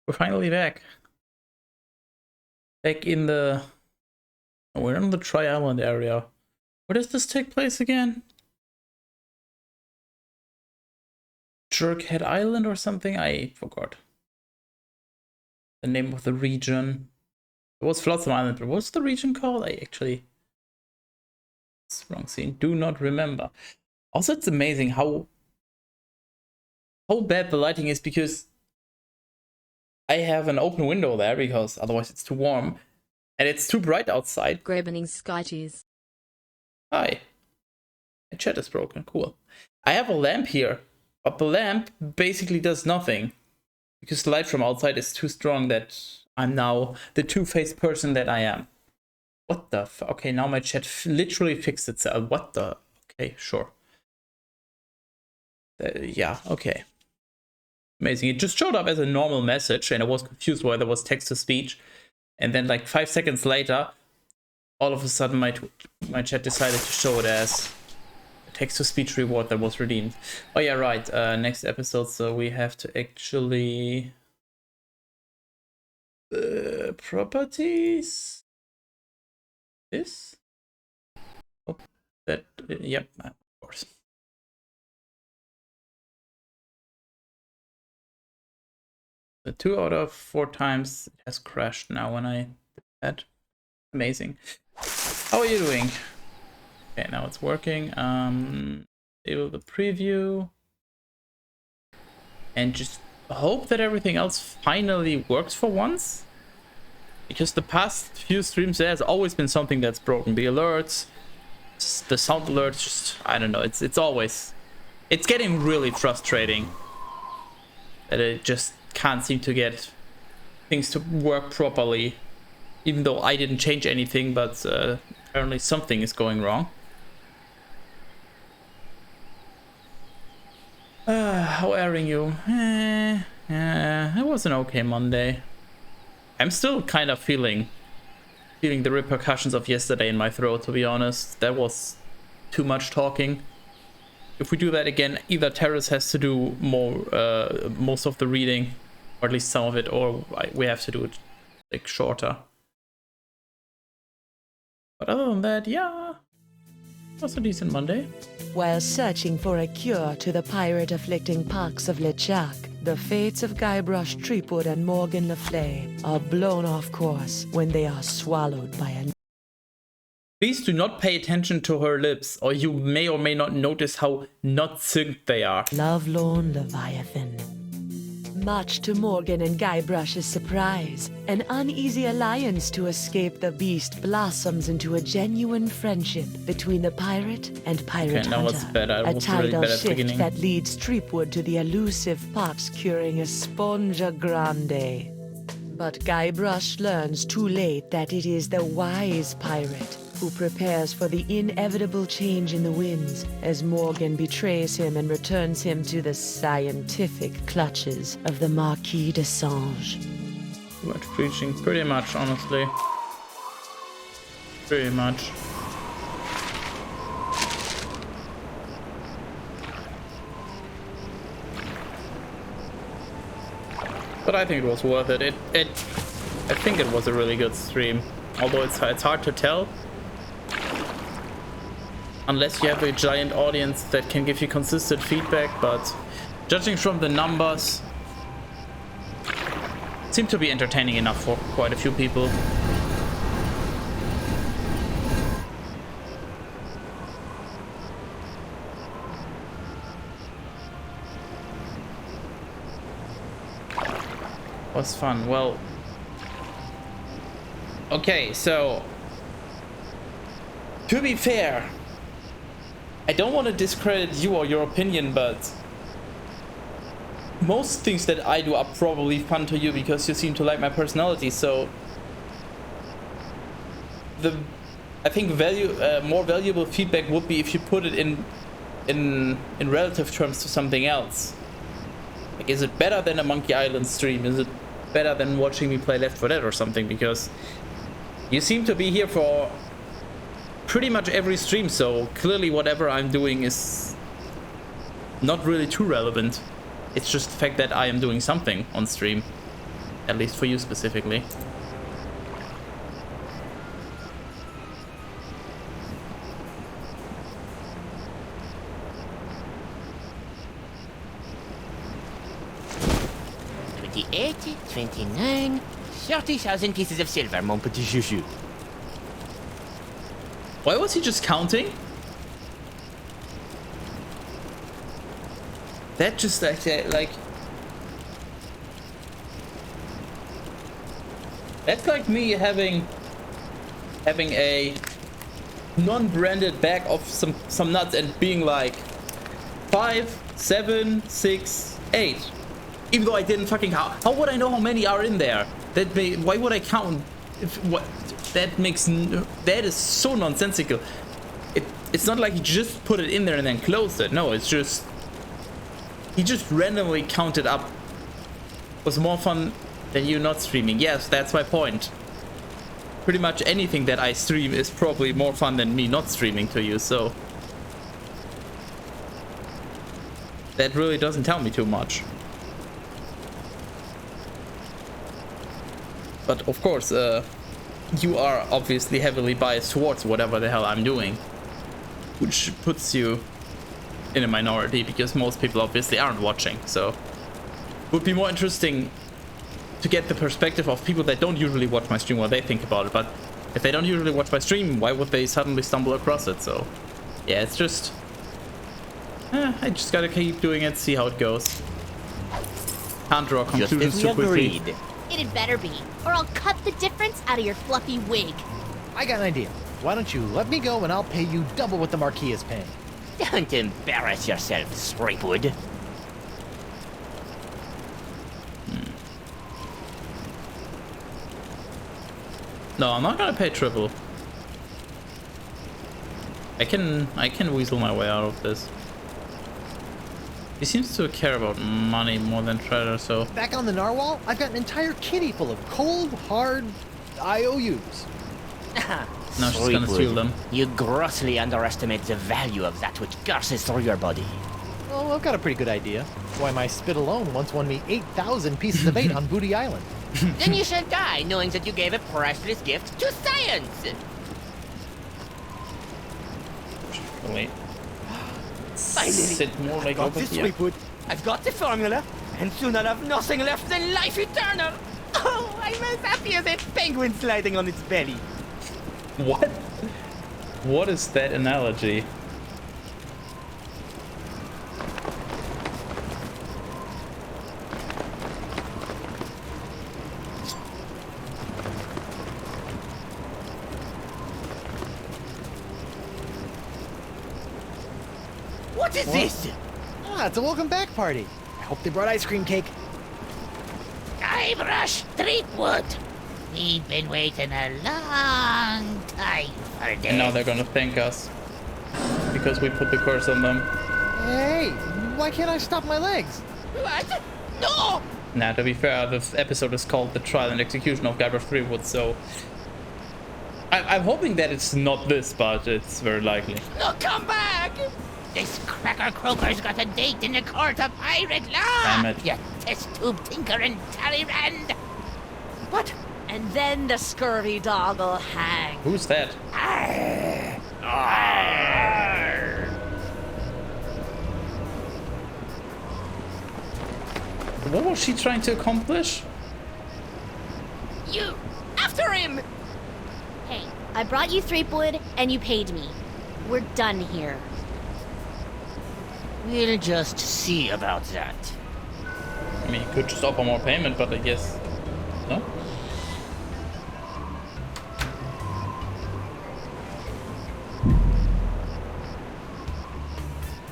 We're finally back. Back in the... We're in the Tri-Island area. Where does this take place again? Jerkhead Island or something? I forgot the name of the region. It was Flotsam Island, but what's the region called? I actually... It's wrong scene. Do not remember. Also, it's amazing how bad the lighting is, because I have an open window there because otherwise it's too warm. And it's too bright outside. Grabening Skyties. Hi. My chat is broken. Cool. I have a lamp here, but the lamp basically does nothing because the light from outside is too strong that I'm now the two-faced person that I am. What the f... Okay, now my chat literally fixed itself. What the... Okay, sure. Yeah, okay. Amazing. It just showed up as a normal message and I was confused why there was text-to-speech. And then like 5 seconds later, all of a sudden my chat decided to show it as a text-to-speech reward that was redeemed. Oh yeah, right. Next episode, so we have to actually... properties? This? Oh, that... yep, of course. The 2 out of 4 times it has crashed now when I did that. Amazing. How are you doing? Okay, now it's working. Enable the preview. And just hope that everything else finally works for once. Because the past few streams there has always been something that's broken. The alerts, the sound alerts, just, I don't know, it's always... It's getting really frustrating. That it just can't seem to get things to work properly, even though I didn't change anything, but apparently something is going wrong. How airing you? It was an okay Monday. I'm still kind of feeling the repercussions of yesterday in my throat, to be honest. That was too much talking. If we do that again, either Terrace has to do most of the reading, or at least some of it, or we have to do it like shorter. But other than that, yeah, it was a decent Monday. While searching for a cure to the pirate-afflicting pox of LeChuck, the fates of Guybrush Threepwood and Morgan Le Fay are blown off course when they are swallowed by a... Please do not pay attention to her lips, or you may or may not notice how not synced they are. lovelorn Leviathan. Much to Morgan and Guybrush's surprise, an uneasy alliance to escape the beast blossoms into a genuine friendship between the pirate and pirate now hunter. it's better. It A was really tidal bad at the shift beginning. that leads Threepwood to the elusive pox-curing Esponja Grande. But Guybrush learns too late that it is the wise pirate who prepares for the inevitable change in the winds as Morgan betrays him and returns him to the scientific clutches of the Marquis de Sange. Too much preaching, pretty much, honestly. Pretty much. But I think it was worth it. I think it was a really good stream. Although it's hard to tell. Unless you have a giant audience that can give you consistent feedback, but judging from the numbers, it seemed to be entertaining enough for quite a few people. Was fun. Well, okay, so to be fair, I don't want to discredit you or your opinion, but most things that I do are probably fun to you because you seem to like my personality. So I think more valuable feedback would be if you put it in relative terms to something else. Like, is it better than a Monkey Island stream? Is it better than watching me play Left 4 Dead or something? Because you seem to be here for pretty much every stream, so clearly whatever I'm doing is not really too relevant. It's just the fact that I am doing something on stream. At least for you specifically. $28, $29, 30,000 pieces of silver, mon petit chouchou. Why was he just counting? That just like that's like me having a non-branded bag of some nuts and being like 5, 7, 6, 8. Even though I didn't fucking count. How would I know how many are in there? Why would I count? That is so nonsensical. It's not like he just put it in there and then closed it. No, it's just he just randomly counted up. It was more fun than you not streaming. Yes, that's my point. Pretty much anything that I stream is probably more fun than me not streaming to you, so that really doesn't tell me too much. But of course, you are obviously heavily biased towards whatever the hell I'm doing, which puts you in a minority because most people obviously aren't watching. So it would be more interesting to get the perspective of people that don't usually watch my stream, what they think about it. But if they don't usually watch my stream, why would they suddenly stumble across it? So yeah, it's just I just gotta keep doing it, see how it goes. Can't draw conclusions too quickly. It had better be, or I'll cut the difference out of your fluffy wig. I got an idea. Why don't you let me go and I'll pay you double what the Marquis is paying. Don't embarrass yourself, Scrapewood. No, I'm not gonna pay triple. I can weasel my way out of this. He seems to care about money more than treasure, so... Back on the narwhal, I've got an entire kitty full of cold, hard IOUs. No, she's gonna steal them. You grossly underestimate the value of that which courses through your body. Well, I've got a pretty good idea. Why, my spit alone once won me 8,000 pieces of bait on Booty Island. Then you shall die knowing that you gave a priceless gift to science! Wait. Finally, Sit more like got over this here. Scrapewood. I've got the formula, and soon I'll have nothing left than life eternal! Oh, I'm as happy as a penguin sliding on its belly. What? What is that analogy? What is this? Ah, it's a welcome back party. I hope they brought ice cream cake. Guybrush Threepwood. We've been waiting a long time for this. And now they're gonna thank us because we put the curse on them. Hey, why can't I stop my legs? What? No! Now, to be fair, this episode is called The Trial and Execution of Guybrush Threepwood, so... I'm hoping that it's not this, but it's very likely. No, come back! This cracker croaker's got a date in the court of pirate law. Damn it. You test tube tinker and Talleyrand. What? And then the scurvy dog'll hang. Who's that? Arr. Arr. What was she trying to accomplish? You! After him! Hey, I brought you Threepwood, and you paid me. We're done here. We'll just see about that. I mean, you could just offer more payment, but I guess... No?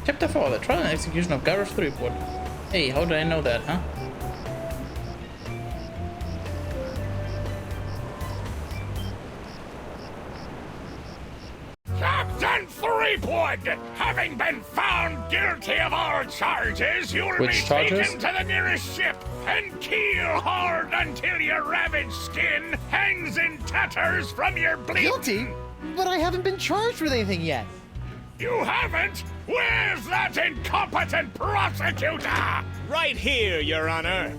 Chapter 4, The Trial and Execution of Guybrush Threepwood. Hey, how did I know that, huh? Captain Threepwood, having been found guilty of all charges, you'll Which be charges? taken to the nearest ship and keel hard until your ravaged skin hangs in tatters from your bleeding. Guilty? But I haven't been charged with anything yet. You haven't? Where's that incompetent prosecutor? Right here, Your Honor.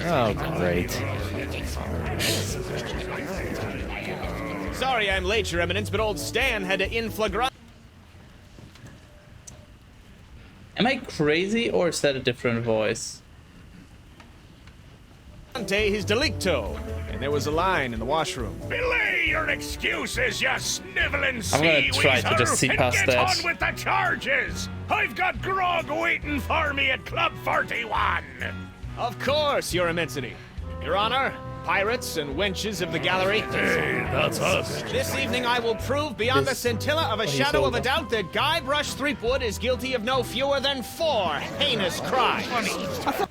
Oh, great. Sorry I'm late, Your Eminence, but old Stan had to in flagrante. Am I crazy or is that a different voice? His delicto. And there was a line in the washroom. Belay your excuses, you sniveling I'm sea gonna try to just see and past get that. on with the charges. I've got grog waiting for me at Club 41. Of course, Your Immensity. Your Honor, pirates and wenches of the gallery. Hey, that's us. This evening I will prove beyond the scintilla of a shadow of a doubt that Guybrush Threepwood is guilty of no fewer than 4 heinous crimes.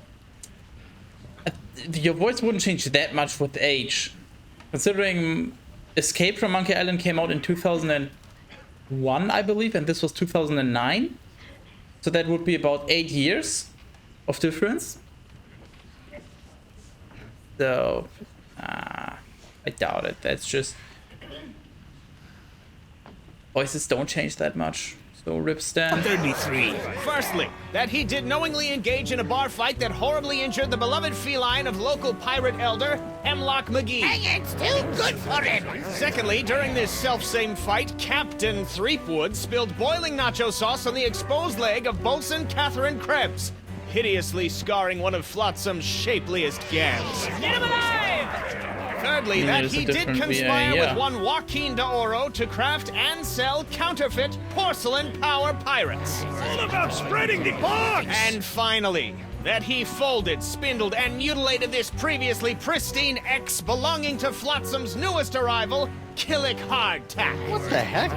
Your voice wouldn't change that much with age. Considering Escape from Monkey Island came out in 2001, I believe, and this was 2009. So that would be about 8 years of difference. So, I doubt it. That's just... voices don't change that much. So, rip Stan. 33. Firstly, that he did knowingly engage in a bar fight that horribly injured the beloved feline of local pirate elder, Hemlock McGee. Dang, it's too good for him. Secondly, during this self-same fight, Captain Threepwood spilled boiling nacho sauce on the exposed leg of Boatswain Catherine Krebs, hideously scarring one of Flotsam's shapeliest gams. Get him alive! Thirdly, that there's a he did different conspire VA, yeah. with one Joaquin de Oro to craft and sell counterfeit porcelain power pirates. All about spreading the bugs. And finally, that he folded, spindled, and mutilated this previously pristine ex belonging to Flotsam's newest arrival, Killick Hardtack. What the heck?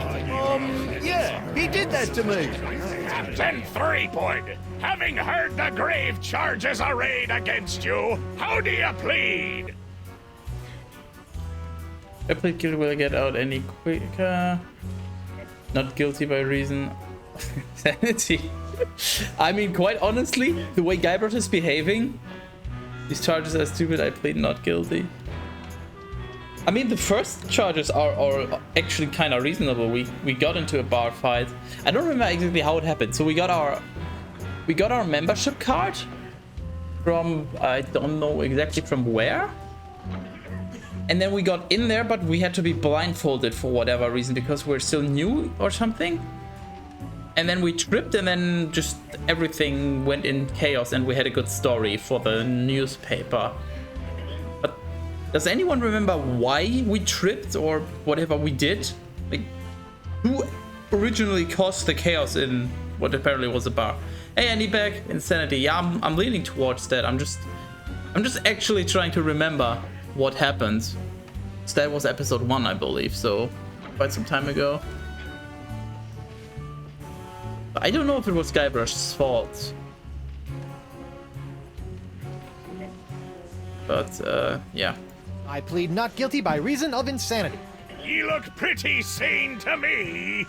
Yeah, he did that to me. Captain Threepwood, having heard the grave charges arrayed against you, how do you plead? I plead guilty, will I get out any quicker? Not guilty by reason of insanity. I mean, quite honestly, the way Guybrush is behaving, these charges are stupid. I plead not guilty. I mean, the first charges are actually kind of reasonable. We got into a bar fight. I don't remember exactly how it happened. So we got our membership card from, I don't know exactly from where. And then we got in there, but we had to be blindfolded for whatever reason because we're still new or something. And then we tripped, and then just everything went in chaos, and we had a good story for the newspaper. But does anyone remember why we tripped or whatever we did? Like, who originally caused the chaos in what apparently was a bar? Hey, Andy back, Insanity. Yeah, I'm leaning towards that. I'm just actually trying to remember what happened. So that was episode 1, I believe, so quite some time ago. I don't know if it was Guybrush's fault. But, yeah. I plead not guilty by reason of insanity. You look pretty sane to me.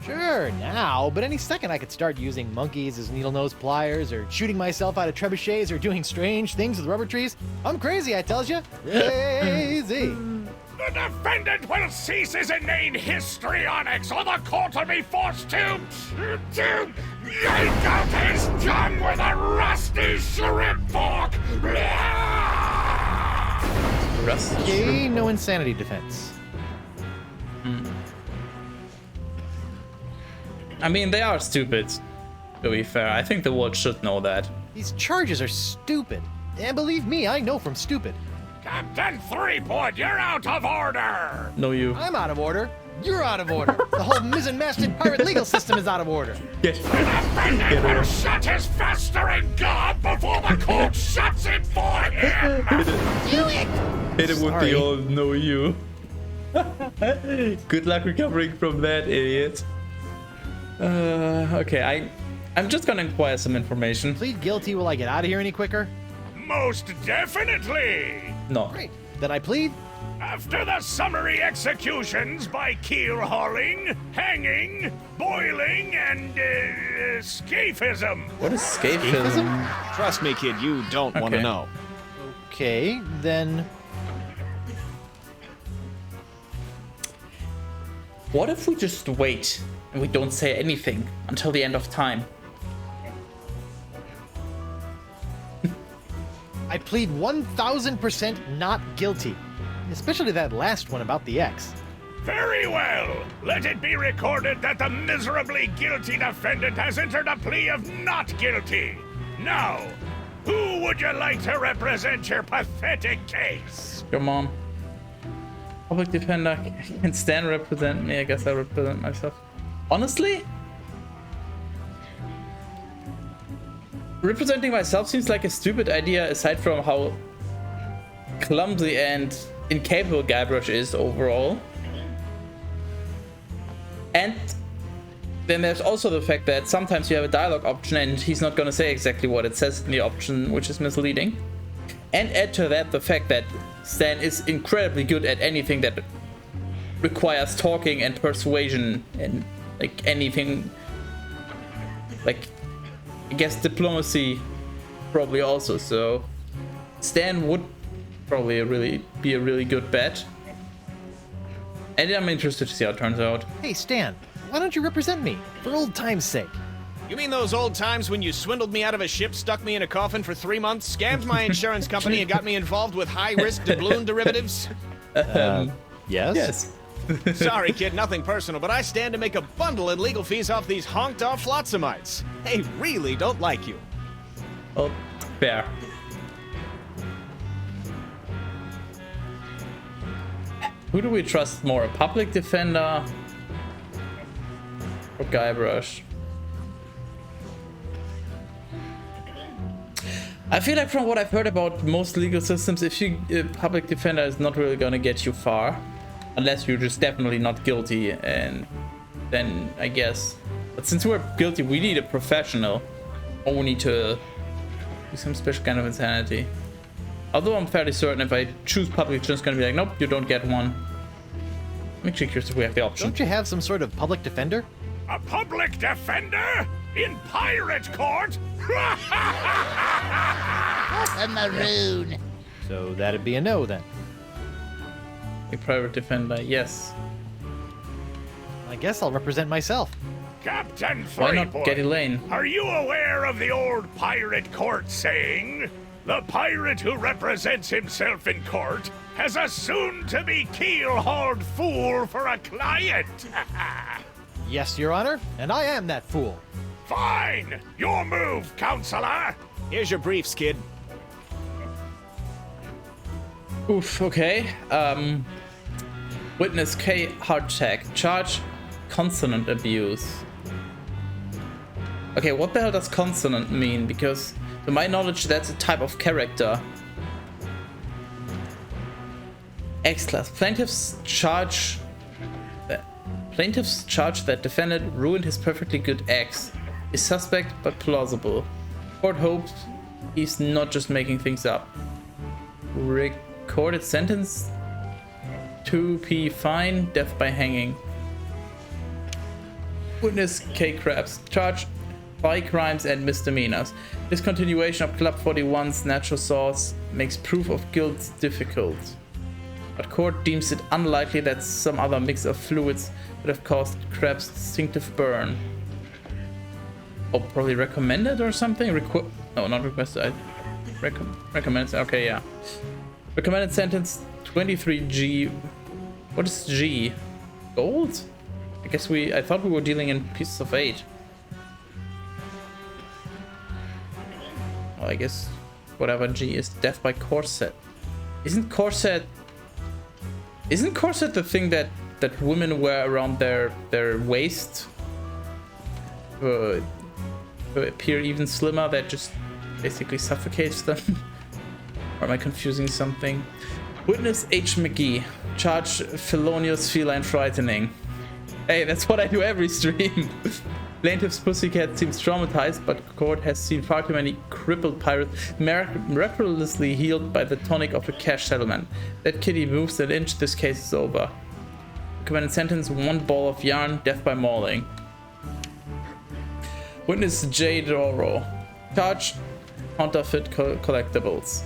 Sure, now, but any second I could start using monkeys as needle-nose pliers, or shooting myself out of trebuchets, or doing strange things with rubber trees. I'm crazy, I tells you. Crazy. The defendant will cease his inane histrionics, or the court will be forced to yank out his tongue with a rusty shrimp fork. Okay, no insanity defense. I mean, they are stupid, to be fair. I think the world should know that. These charges are stupid. And believe me, I know from stupid. Captain Threepwood, you're out of order. No, you. I'm out of order. You're out of order. The whole mizzen-masted pirate legal system is out of order. Get The defendant will shut his festering gob before the court shuts it for him. hit it with the old no you. Good luck recovering from that, idiot. Okay, I'm just gonna inquire some information. Plead guilty, will I get out of here any quicker? Most definitely. No. Great. Then I plead. After the summary executions by keel hauling, hanging, boiling, and scaphism. What is scaphism? Trust me, kid, you don't want to Okay. know. Okay, then... What if we just wait And we don't say anything until the end of time. I plead 1000% not guilty. Especially that last one about the X. Very well. Let it be recorded that the miserably guilty defendant has entered a plea of not guilty. Now, who would you like to represent your pathetic case? Your mom. Public defender. Can Stan represent me? I guess I represent myself. Honestly? Representing myself seems like a stupid idea aside from how clumsy and incapable Guybrush is overall. And then there's also the fact that sometimes you have a dialogue option and he's not going to say exactly what it says in the option, which is misleading. And add to that the fact that Stan is incredibly good at anything that requires talking and persuasion and like anything, like I guess diplomacy probably also. So Stan would probably be a really good bet. And I'm interested to see how it turns out. Hey, Stan, why don't you represent me? For old time's sake. You mean those old times when you swindled me out of a ship, stuck me in a coffin for 3 months, scammed my insurance company, and got me involved with high-risk doubloon derivatives? Yes? Yes. Sorry, kid, nothing personal, but I stand to make a bundle in legal fees off these honked-off flotsamites. They really don't like you. Well, fair. Who do we trust more, a public defender or Guybrush? I feel like from what I've heard about most legal systems, if you public defender is not really gonna get you far, unless you're just definitely not guilty, and then I guess. But since we're guilty, we need a professional. Or we need to do some special kind of insanity. Although I'm fairly certain if I choose public, it's just gonna be like, nope, you don't get one. I'm actually curious if we have the option. Don't you have some sort of public defender? A public defender? In pirate court? A maroon. So that'd be a no then. A private defender, yes. I guess I'll represent myself. Captain Why not Threepwood, get Elaine? are you aware of the old pirate court saying? The pirate who represents himself in court has a soon-to-be keel-hauled fool for a client. Yes, Your Honor, and I am that fool. Fine! Your move, counselor! Here's your briefs, kid. Oof, okay. Witness K. Hardtack. Charge consonant abuse. Okay, what the hell does consonant mean? Because to my knowledge, that's a type of character. X-Class. Plaintiffs charge that defendant ruined his perfectly good X. Is suspect but plausible. Court hopes he's not just making things up. Recorded sentence 2p fine, death by hanging. Witness K. Krabs. Charge by crimes and misdemeanors. Discontinuation of Club 41's natural source makes proof of guilt difficult. But court deems it unlikely that some other mix of fluids would have caused Krabs' distinctive burn. Oh, probably recommended or something? No, not requested. Recommended. Okay, yeah. Recommended sentence 23G. What is G? Gold? I thought we were dealing in pieces of 8. Well, I guess whatever G is. Death by corset. Isn't corset the thing that women wear around their waist to appear even slimmer, that just basically suffocates them? Or am I confusing something? Witness H. McGee. Charge felonious feline frightening. Hey, that's what I do every stream. Plaintiff's pussycat seems traumatized, but court has seen far too many crippled pirates miraculously healed by the tonic of a cash settlement. That kitty moves an inch, this case is over. Recommended sentence 1 ball of yarn, death by mauling. Witness J. Doro. Charge counterfeit collectibles.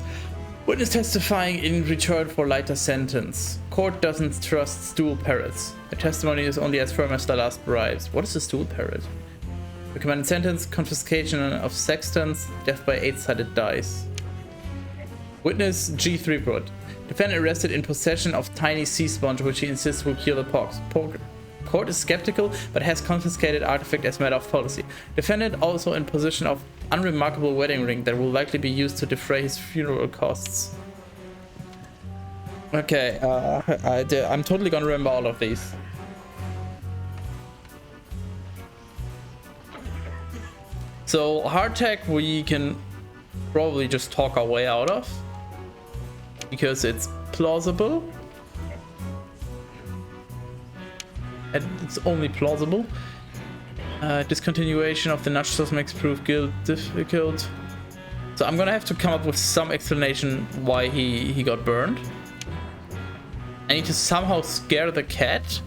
Witness testifying in return for lighter sentence. Court doesn't trust stool parrots. The testimony is only as firm as the last bribes. What is a stool parrot? Recommended sentence, confiscation of sextants, death by 8-sided dice. Witness G. Threepwood. Defendant arrested in possession of tiny sea sponge which he insists will cure the pox. Court is skeptical but has confiscated artifact as matter of policy. Defendant also in possession of unremarkable wedding ring that will likely be used to defray his funeral costs. Okay, I'm totally gonna remember all of these. So hardtack we can probably just talk our way out of because it's plausible. And it's only plausible. Discontinuation of the nacho sauce makes proof guilt difficult. So I'm gonna have to come up with some explanation why he got burned. I need to somehow scare the cat.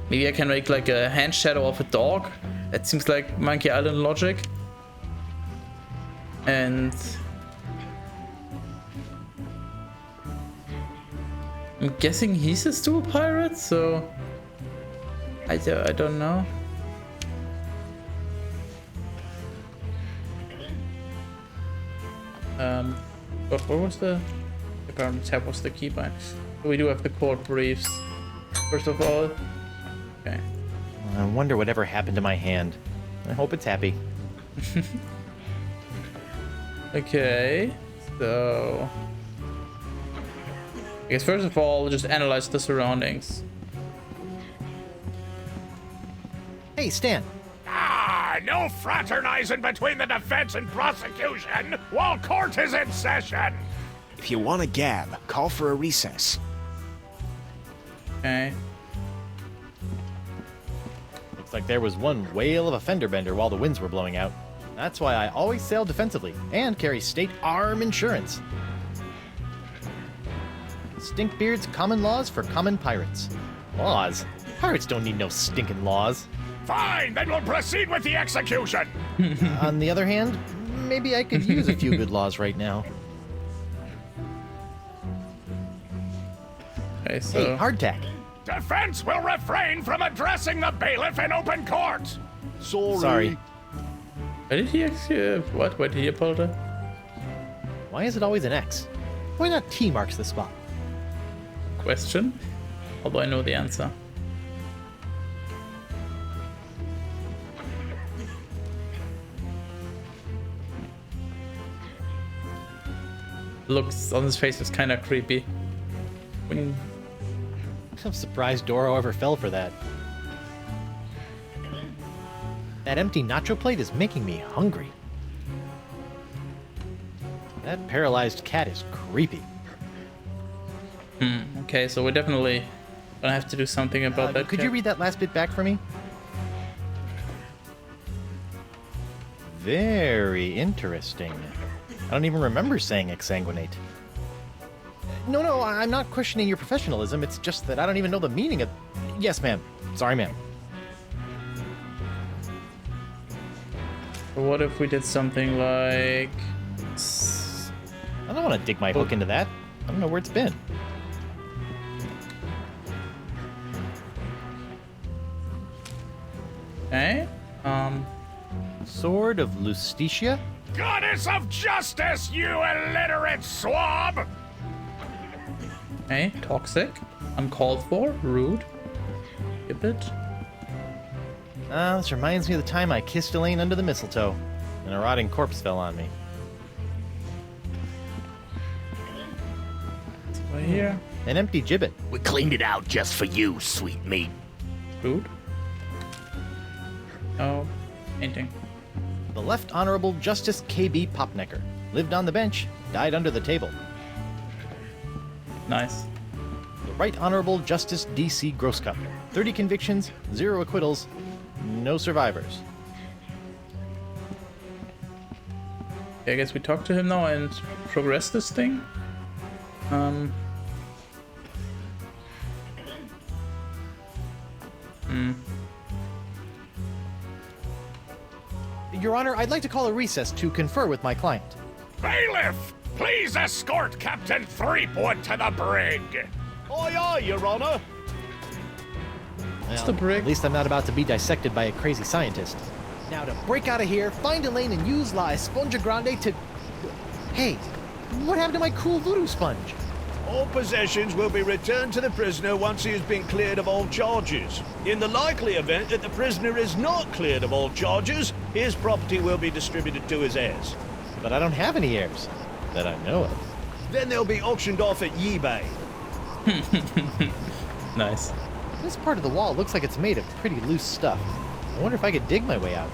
Maybe I can make like a hand shadow of a dog. That seems like Monkey Island logic. And I'm guessing he's a stool pirate, so I don't know. But what was the apparently tab was the keybind. We do have the court briefs. First of all. Okay. I wonder whatever happened to my hand. I hope it's happy. Okay. So I guess first of all, just analyze the surroundings. Hey, Stan. No fraternizing between the defense and prosecution while court is in session. If you want to gab, call for a recess. Okay. Looks like there was one whale of a fender bender while the winds were blowing out. That's why I always sail defensively and carry state arm insurance. Stinkbeard's common laws for common pirates. Laws? Pirates don't need no stinking laws. Fine, then we'll proceed with the execution. On the other hand, maybe I could use a few good laws right now. Okay, so Hey, hardtack. Defense will refrain from addressing the bailiff in open court. Sorry. why did he what? Why did he apologize? Why is it always an X? Why not T marks the spot? Question. Although I know the answer. Looks on his face is kind of creepy. When I'm surprised Doro ever fell for that. That empty nacho plate is making me hungry. That paralyzed cat is creepy. okay, so we're definitely gonna have to do something about that. Could you read that last bit back for me? Very interesting. I don't even remember saying exsanguinate. No, I'm not questioning your professionalism. It's just that I don't even know the meaning of... Yes, ma'am. Sorry, ma'am. What if we did something like... I don't want to dig my hook into that. I don't know where it's been. Okay. Sword of Lustitia? Goddess of justice, you illiterate swab! Okay. Toxic. Uncalled for. Rude. Skip it. This reminds me of the time I kissed Elaine under the mistletoe, and a rotting corpse fell on me. Right here. An empty gibbet. We cleaned it out just for you, sweet meat. Rude. Oh. Painting. The Left Honorable Justice K.B. Popnecker. Lived on the bench, died under the table. Nice. The Right Honorable Justice D.C. Grosscup. 30 convictions, 0 acquittals, no survivors. Okay, I guess we talk to him now and progress this thing. Your Honor, I'd like to call a recess to confer with my client. Bailiff! Please escort Captain Threepwood to the brig. Aye, aye, Your Honor. Well, the brig? At least I'm not about to be dissected by a crazy scientist. Now to break out of here, find Elaine and use La Esponja Grande to... Hey, what happened to my cool voodoo sponge? All possessions will be returned to the prisoner once he has been cleared of all charges. In the likely event that the prisoner is not cleared of all charges, his property will be distributed to his heirs. But I don't have any heirs. That I know of. Then they'll be auctioned off at eBay. Nice. This part of the wall looks like it's made of pretty loose stuff. I wonder if I could dig my way out.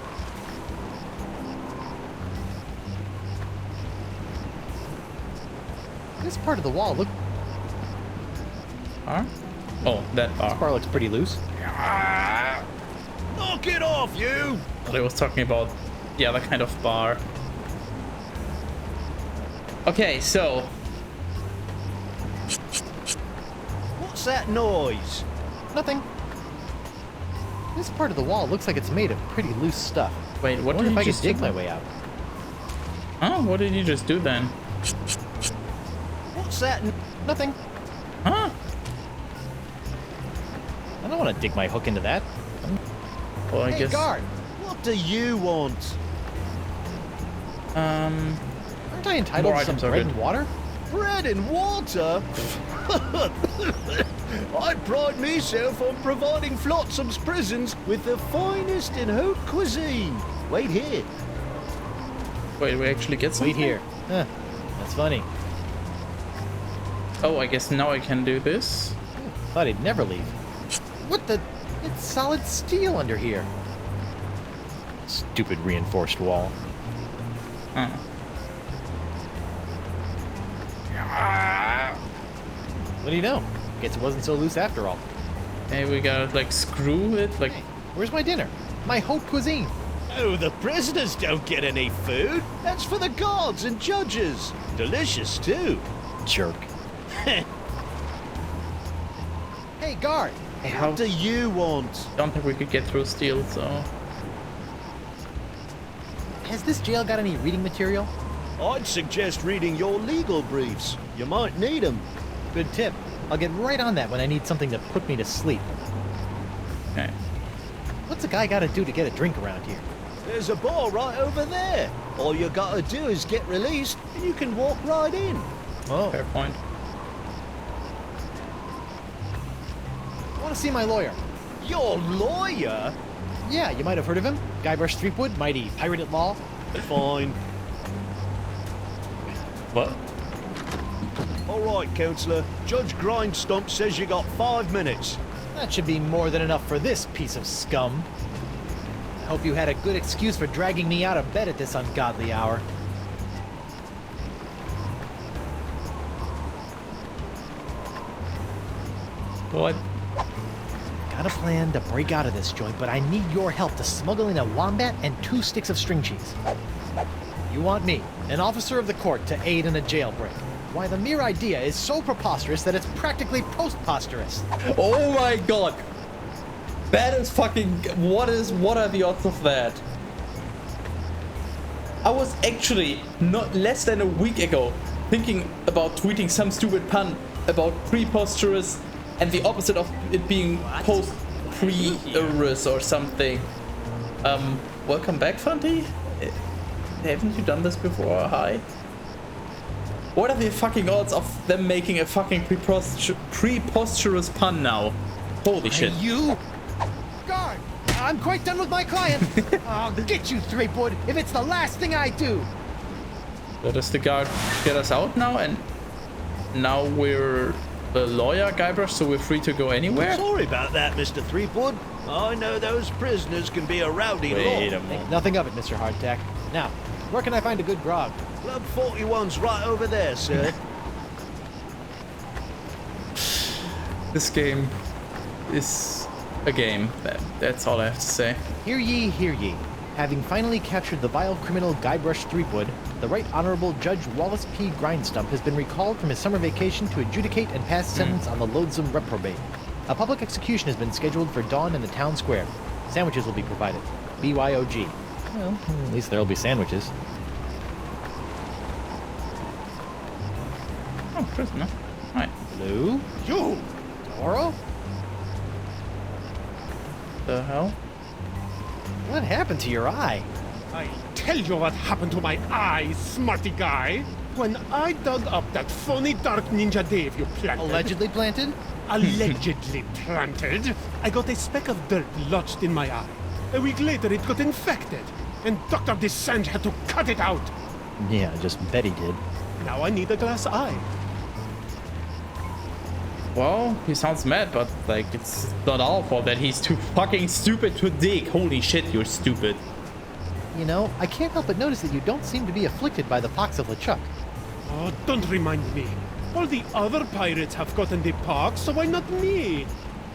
This part of the wall Bar? Oh, that This bar. bar looks pretty loose. Knock it off, you! I was talking about the other kind of bar. Okay, so What's that noise? Nothing. This part of the wall looks like it's made of pretty loose stuff. wait, I what wonder did if you I could just dig do? my way out. Huh? What did you just do then? What's that? Nothing. Huh? I don't want to dig my hook into that. Well, I Hey, guess. guard! What do you want? Um. Aren't I entitled More to some items are bread good. and water? Bread and water? I pride myself on providing Flotsam's prisons with the finest in haute cuisine. Wait here. Wait, we actually get something? Wait here. Huh. That's funny. Oh, I guess now I can do this. Thought he'd never leave. What the? It's solid steel under here. Stupid reinforced wall. Huh. What do you know? Guess it wasn't so loose after all. Hey, we gotta like screw it, like. Where's my dinner? My haute cuisine. Oh, the prisoners don't get any food. That's for the guards and judges. Delicious, too. Jerk. Hey, guard! Hey, how? What do you want? Don't think we could get through steel, so. Has this jail got any reading material? I'd suggest reading your legal briefs. You might need them. Good tip. I'll get right on that when I need something to put me to sleep. Okay. What's a guy gotta do to get a drink around here? There's a bar right over there. All you gotta do is get released, and you can walk right in. Oh, Fair point. I want to see my lawyer. Your lawyer? Yeah, you might have heard of him. Guybrush Threepwood, mighty pirate at law. Fine. What? All right, Counselor. Judge Grindstump says you got 5 minutes. That should be more than enough for this piece of scum. I hope you had a good excuse for dragging me out of bed at this ungodly hour. What? Got a plan to break out of this joint, but I need your help to smuggle in a wombat and 2 sticks of string cheese. You want me, an officer of the court, to aid in a jailbreak. Why, the mere idea is so preposterous that it's practically postposterous. Oh my god! That is fucking. What are the odds of that? I was actually not less than a week ago thinking about tweeting some stupid pun about preposterous and the opposite of it being post-pre-erous or something. Welcome back, Fanti? Haven't you done this before? Hi. What are the fucking odds of them making a fucking preposterous pun now? Holy shit. You? Guard! I'm quite done with my client. I'll get you, Threepwood, if it's the last thing I do. So does the guard get us out now? And now we're the lawyer, Guybrush, so we're free to go anywhere? Sorry about that, Mr. Threepwood. I know those prisoners can be a rowdy Wait a lot. moment. Nothing of it, Mr. Hardtack. Now, where can I find a good grog? Club 41's right over there, sir. This game is a game. That's all I have to say. Hear ye, hear ye. Having finally captured the vile criminal Guybrush Threepwood, the Right Honorable Judge Wallace P. Grindstump has been recalled from his summer vacation to adjudicate and pass sentence on the loathsome reprobate. A public execution has been scheduled for dawn in the town square. Sandwiches will be provided. BYOG. Well, at least there'll be sandwiches. Oh, prisoner. Right. Blue? You! Toro? The hell? What happened to your eye? I tell you what happened to my eye, smarty guy. When I dug up that phony Dark Ninja Dave you planted... Allegedly planted? Allegedly planted, I got a speck of dirt lodged in my eye. A week later, it got infected, and Dr. Descent had to cut it out. Yeah, just bet he did. Now I need a glass eye. Well, he sounds mad, but like it's not our fault that he's too fucking stupid to dig. Holy shit, you're stupid. You know, I can't help but notice that you don't seem to be afflicted by the pox of LeChuck. Oh, don't remind me. All the other pirates have gotten the pox, so why not me?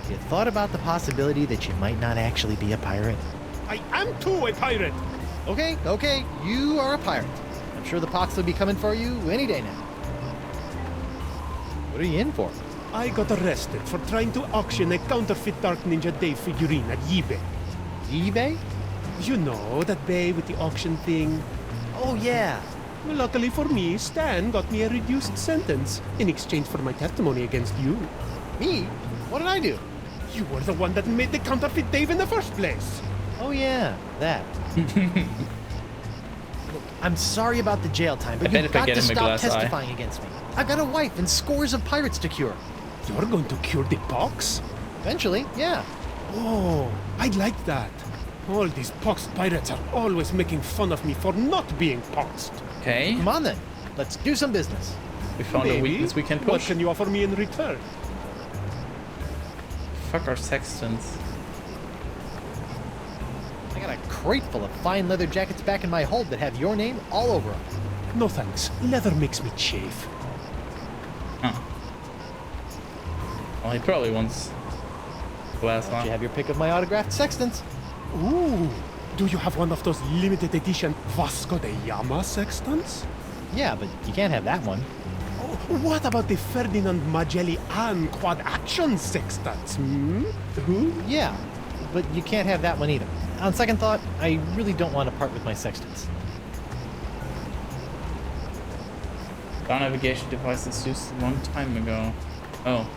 Have you thought about the possibility that you might not actually be a pirate? I am too a pirate. Okay, you are a pirate. I'm sure the pox will be coming for you any day now. What are you in for? I got arrested for trying to auction a counterfeit Dark Ninja Dave figurine at eBay. eBay? You know, that bay with the auction thing. Oh, yeah. Luckily for me, Stan got me a reduced sentence in exchange for my testimony against you. Me? What did I do? You were the one that made the counterfeit Dave in the first place. Oh, yeah, that. Look, I'm sorry about the jail time, but bet you've if I got get to him a stop glass eye. testifying against me. I've got a wife and scores of pirates to cure. You're going to cure the pox? Eventually, yeah. Oh, I'd like that. All these poxed pirates are always making fun of me for not being poxed. Okay, Come on then, let's do some business. we found a Maybe. weakness we can What push. can you offer me in return? Fuck our sextons. I got a crate full of fine leather jackets back in my hold that have your name all over them. No thanks. Leather makes me chafe. Huh. Well, he probably wants glass Don't you eye. have your pick of my autographed sextants? Ooh, do you have one of those limited edition Vasco da Gama sextants? Yeah, but you can't have that one. Oh, what about the Ferdinand Magellan quad action sextants? Who? Yeah, but you can't have that one either. On second thought, I really don't want to part with my sextants. Our navigation device is used a long time ago. Oh,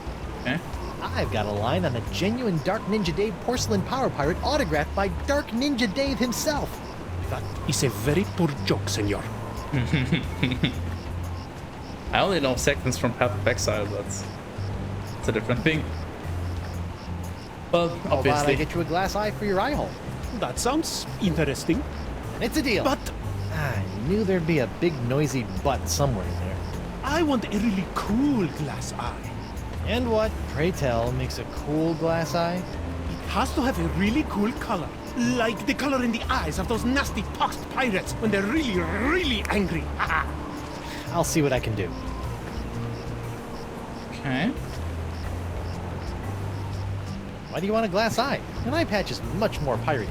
okay. I've got a line on a genuine Dark Ninja Dave porcelain power pirate autographed by Dark Ninja Dave himself. That is a very poor joke, senor. I only know sextons from Path of Exile. That's a different thing. Well, How about I obviously. get you a glass eye for your eye hole? That sounds interesting. It's a deal. But I knew there'd be a big noisy butt somewhere in there. I want a really cool glass eye. And what, pray tell, makes a cool glass eye? It has to have a really cool color. Like the color in the eyes of those nasty poxed pirates when they're really, really angry. I'll see what I can do. Okay. Why do you want a glass eye? An eye patch is much more piratey.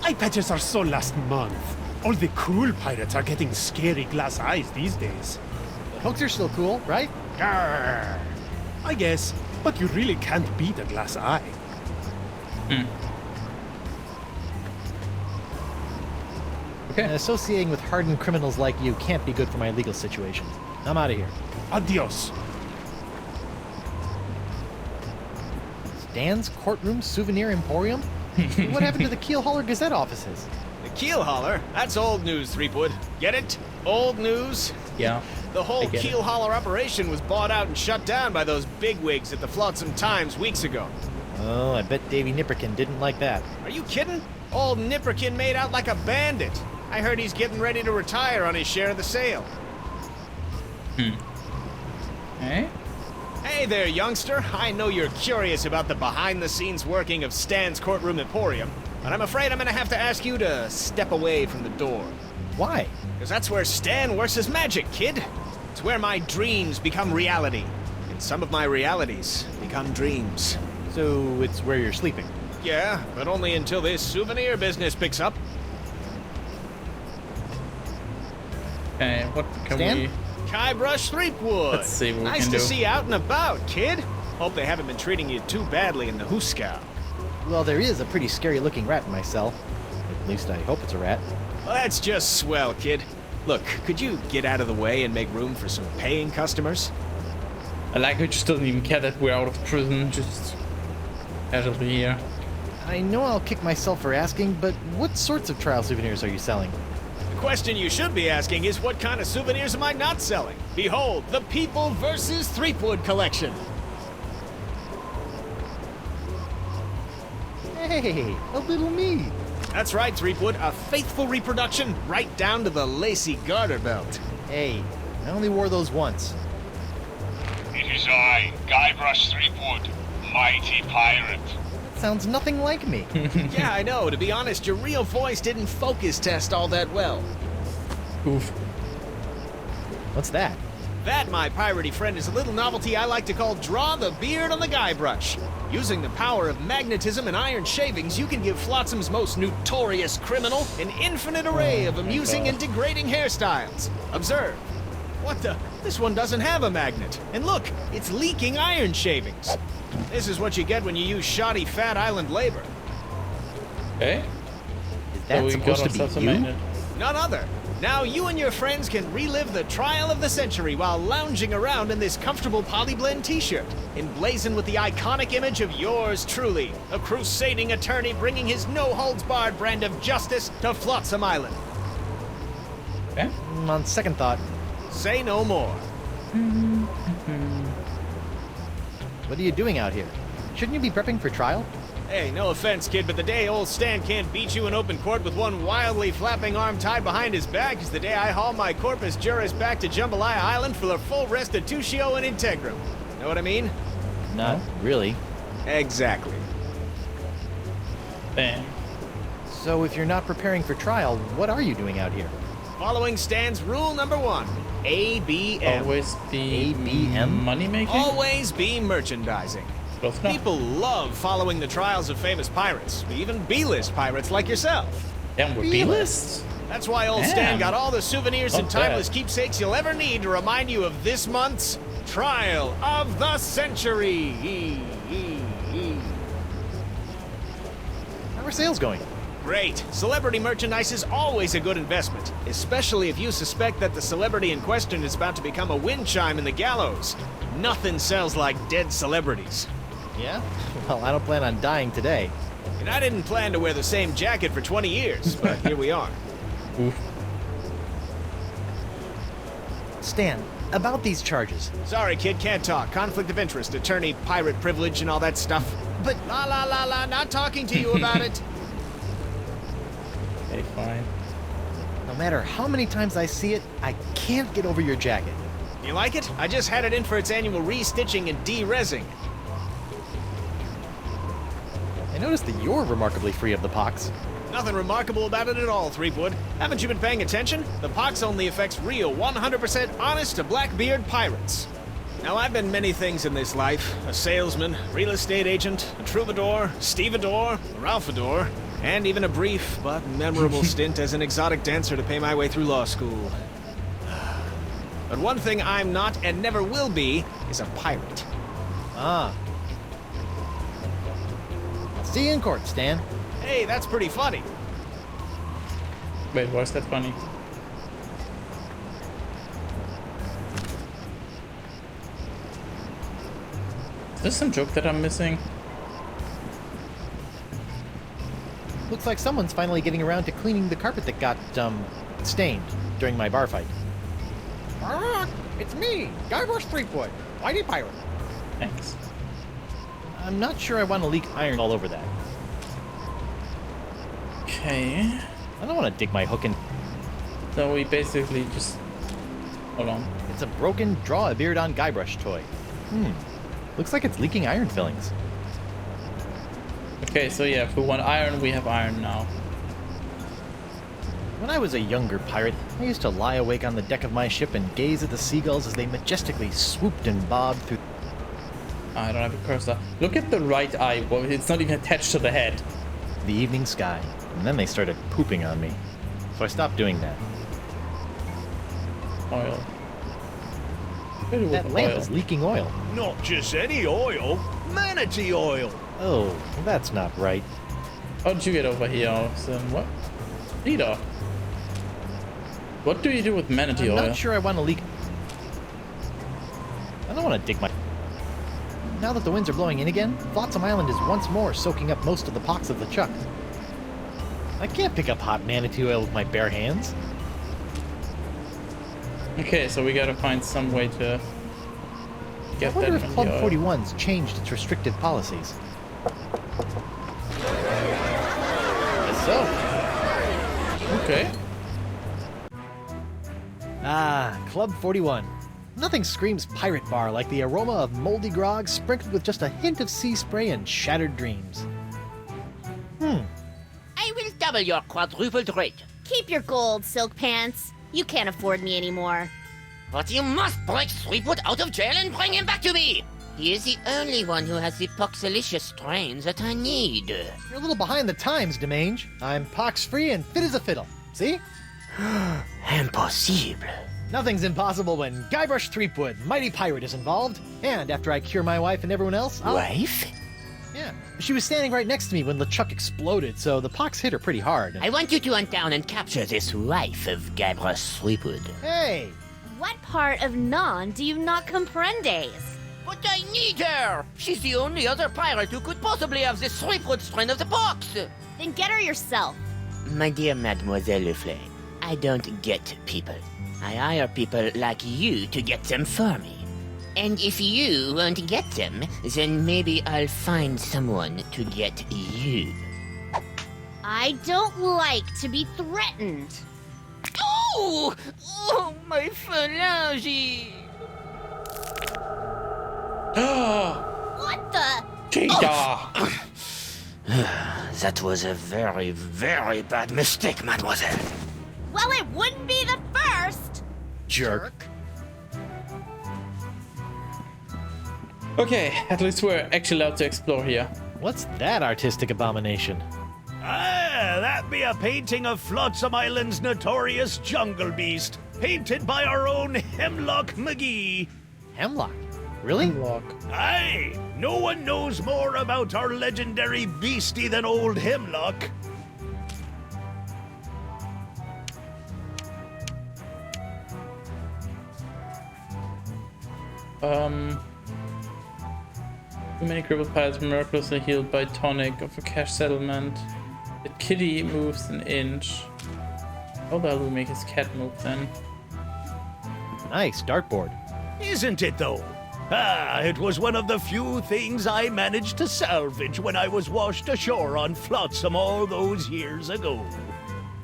Eye patches are so last month. All the cool pirates are getting scary glass eyes these days. But hooks are still cool, right? Grr. I guess, but you really can't beat a glass eye. Okay. And associating with hardened criminals like you can't be good for my legal situation. I'm out of here. Adios. Stan's Courtroom Souvenir Emporium? What happened to the Keel Hauler Gazette offices? The keel hauler? That's old news, Threepwood. Get it? Old news? Yeah. The whole I get keel it. hauler operation was bought out and shut down by those bigwigs at the Flotsam Times weeks ago. Oh, I bet Davy Nipperkin didn't like that. Are you kidding? Old Nipperkin made out like a bandit. I heard he's getting ready to retire on his share of the sale. Okay. Hey there, youngster. I know you're curious about the behind-the-scenes working of Stan's Courtroom Emporium, but I'm afraid I'm gonna have to ask you to step away from the door. Why? Because that's where Stan works his magic, kid. It's where my dreams become reality. And some of my realities become dreams. So it's where you're sleeping. Yeah, but only until this souvenir business picks up. Okay, what can Stan? we... Guybrush Threepwood. Let's see what we nice can to do. see you out and about, kid. Hope they haven't been treating you too badly in the Hooskow. Well, there is a pretty scary-looking rat in my cell. At least I hope it's a rat. Well, that's just swell, kid. Look, could you get out of the way and make room for some paying customers? I like it just doesn't even care that we're out of prison, just casually here. I know I'll kick myself for asking, but what sorts of trial souvenirs are you selling? The question you should be asking is what kind of souvenirs am I not selling? Behold, the People vs. Threepwood collection. Hey, a little me. That's right, Threepwood, a faithful reproduction right down to the lacy garter belt. Hey, I only wore those once. It is I, Guybrush Threepwood, mighty pirate. Sounds nothing like me. Yeah, I know. To be honest, your real voice didn't focus test all that well. Oof. What's that? That, my piratey friend, is a little novelty I like to call Draw the Beard on the Guybrush. Using the power of magnetism and iron shavings, you can give Flotsam's most notorious criminal an infinite array of amusing and degrading hairstyles. Observe. What the? This one doesn't have a magnet. And look, it's leaking iron shavings. This is what you get when you use shoddy Fat Island labor. Okay. Is that we supposed to ourselves a be you? magnet. None other. Now you and your friends can relive the trial of the century while lounging around in this comfortable polyblend t-shirt, emblazoned with the iconic image of yours truly, a crusading attorney bringing his no-holds-barred brand of justice to Flotsam Island. Okay. On second thought, Say no more. what are you doing out here? Shouldn't you be prepping for trial? Hey, no offense, kid, but the day old Stan can't beat you in open court with one wildly flapping arm tied behind his back is the day I haul my corpus juris back to Jambalaya Island for a full restitutio and integrum. Know what I mean? Not really. Exactly. Bam. So if you're not preparing for trial, what are you doing out here? Following Stan's rule number 1, ABM. Always be ABM? money making. Always be merchandising. Close enough. People love following the trials of famous pirates, even B-list pirates like yourself. Damn, we're B-list. That's why old Damn. Stan got all the souvenirs and Not bad. timeless keepsakes you'll ever need to remind you of this month's Trial of the Century. How are sales going? Great. Celebrity merchandise is always a good investment, especially if you suspect that the celebrity in question is about to become a wind chime in the gallows. Nothing sells like dead celebrities. Yeah? Well, I don't plan on dying today. And I didn't plan to wear the same jacket for 20 years, but here we are. Oof. Stan, about these charges. Sorry, kid, can't talk. Conflict of interest, attorney, pirate privilege, and all that stuff. But la, not talking to you about it. Okay, fine. No matter how many times I see it, I can't get over your jacket. You like it? I just had it in for its annual re-stitching and de-rezzing. I noticed that you're remarkably free of the pox. Nothing remarkable about it at all, Threepwood. Haven't you been paying attention? The pox only affects real, 100% honest to Blackbeard pirates. Now, I've been many things in this life. A salesman, real estate agent, a troubadour, stevedore, a ralphador, and even a brief but memorable stint as an exotic dancer to pay my way through law school. But one thing I'm not and never will be is a pirate. Ah. I'll see you in court, Stan. Hey, that's pretty funny. Wait, why is that funny? Is there some joke that I'm missing? Looks like someone's finally getting around to cleaning the carpet that got, stained during my bar fight. It's me, Guybrush Threepwood, Mighty Pirate. Thanks. I'm not sure I want to leak iron all over that. Okay. I don't want to dig my hook in. So we basically just... Hold on. It's a broken Draw a Beard on Guybrush toy. Looks like it's leaking iron fillings. Okay, so yeah, if we want iron, we have iron now. When I was a younger pirate, I used to lie awake on the deck of my ship and gaze at the seagulls as they majestically swooped and bobbed through. I don't have a cursor. Look at the right eye. Well, it's not even attached to the head. The evening sky, and then they started pooping on me. So I stopped doing that. Oil. Maybe with That lamp oil. is leaking oil. Not just any oil, manatee oil. Oh, that's not right. How did you get over here, Austin? What? Peter. What do you do with manatee I'm oil? not sure I want to leak. I don't want to dig my... now that the winds are blowing in again, Flotsam Island is once more soaking up most of the pox of the Chuck. I can't pick up hot manatee oil with my bare hands. Okay, so we gotta find some way to I get wonder that if Club manatee oil. 41's changed its restrictive policies. Guess so. Okay. Ah, Club 41. Nothing screams pirate bar like the aroma of moldy grog sprinkled with just a hint of sea spray and shattered dreams. I will double your quadrupled rate. Keep your gold, Silk Pants. You can't afford me anymore. But you must break Threepwood out of jail and bring him back to me. He is the only one who has the poxalicious strains that I need. You're a little behind the times, Demange. I'm pox-free and fit as a fiddle. See? Impossible. Nothing's impossible when Guybrush Threepwood, mighty pirate, is involved. And after I cure my wife and everyone else, I'll... Wife? Yeah. She was standing right next to me when LeChuck exploded, so the pox hit her pretty hard. I want you to hunt down and capture this wife of Guybrush Threepwood. Hey! What part of Non do you not comprendes? But I need her! She's the only other pirate who could possibly have this Threepwood strain of the pox! Then get her yourself. My dear Mademoiselle Leflay, I don't get people. I hire people like you to get them for me. And if you won't get them, then maybe I'll find someone to get you. I don't like to be threatened. Oh! Oh, my phalange! What the? Cheetah! That was a very, very bad mistake, mademoiselle. Well, it wouldn't be the first. Jerk. Okay, at least we're actually allowed to explore here. What's that artistic abomination? Ah, that be a painting of Flotsam Island's notorious jungle beast, painted by our own Hemlock McGee. Hemlock? Really? Lock. Aye, no one knows more about our legendary beastie than old Hemlock. Too many crippled pirates miraculously healed by tonic of a cash settlement. The kitty moves an inch. How the hell do we make his cat move then? Nice dartboard. Isn't it though? Ah, it was one of the few things I managed to salvage when I was washed ashore on Flotsam all those years ago.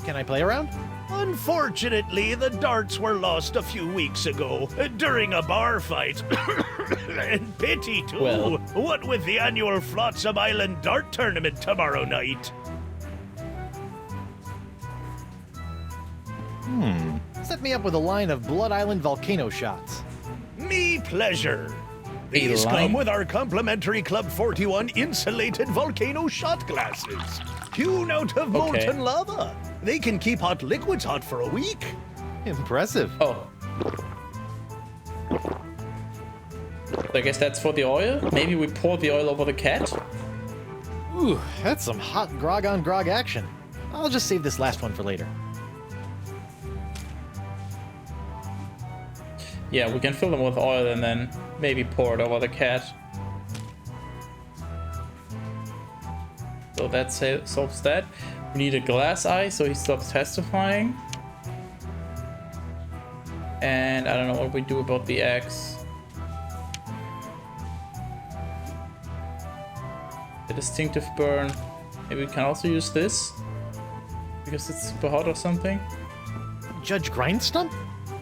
Can I play around? Unfortunately, the darts were lost a few weeks ago during a bar fight. And pity too. Well. What with the annual Flotsam Island Dart Tournament tomorrow night. Set me up with a line of Blood Island volcano shots. Me pleasure. These line? come with our complimentary Club 41 insulated volcano shot glasses. Hewn out of molten lava. They can keep hot liquids hot for a week. Impressive. Oh. So I guess that's for the oil? Maybe we pour the oil over the cat? Ooh, that's some hot grog on grog action. I'll just save this last one for later. Yeah, we can fill them with oil and then maybe pour it over the cat. So that solves that. We need a glass eye so he stops testifying. And I don't know what we do about the axe. The distinctive burn. Maybe we can also use this because it's super hot or something. Judge Grindstump?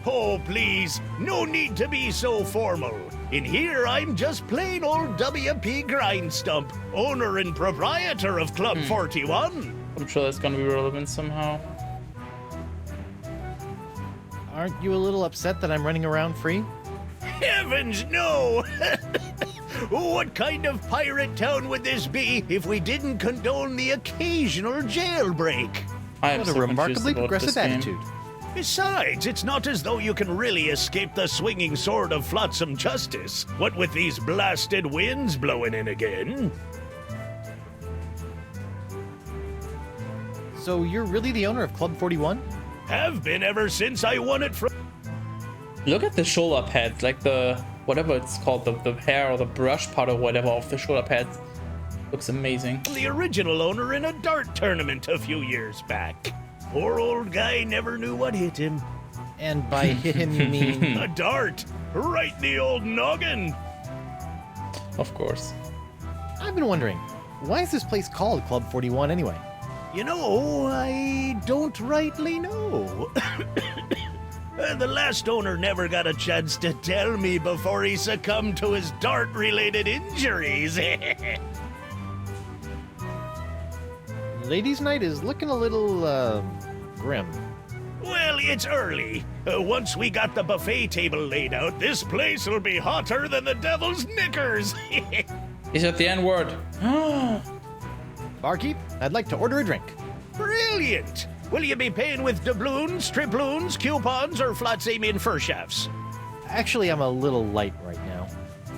Oh, please, no need to be so formal. In here, I'm just plain old W.P. Grindstump, owner and proprietor of Club 41. I'm sure that's gonna be relevant somehow. Aren't you a little upset that I'm running around free? Heavens, no! What kind of pirate town would this be if we didn't condone the occasional jailbreak? I am What a so confused remarkably about progressive this game. attitude. Besides, it's not as though you can really escape the swinging sword of Flotsam justice. What with these blasted winds blowing in again? So you're really the owner of Club 41? Have been ever since I won it from... Look at the shoulder pads, like the whatever it's called, the hair or the brush part or whatever off the shoulder pads. Looks amazing. The original owner in a dart tournament a few years back. Poor old guy never knew what hit him. And by hit him, you mean... A dart! Right in the old noggin! Of course. I've been wondering, why is this place called Club 41 anyway? You know, I don't rightly know. The last owner never got a chance to tell me before he succumbed to his dart-related injuries. Ladies' night is looking a little, grim. Well, it's early. Once we got the buffet table laid out, this place will be hotter than the devil's knickers. He said the N-word. Barkeep, I'd like to order a drink. Brilliant! Will you be paying with doubloons, triploons, coupons, or flat-samian fur shafts? Actually, I'm a little light right now.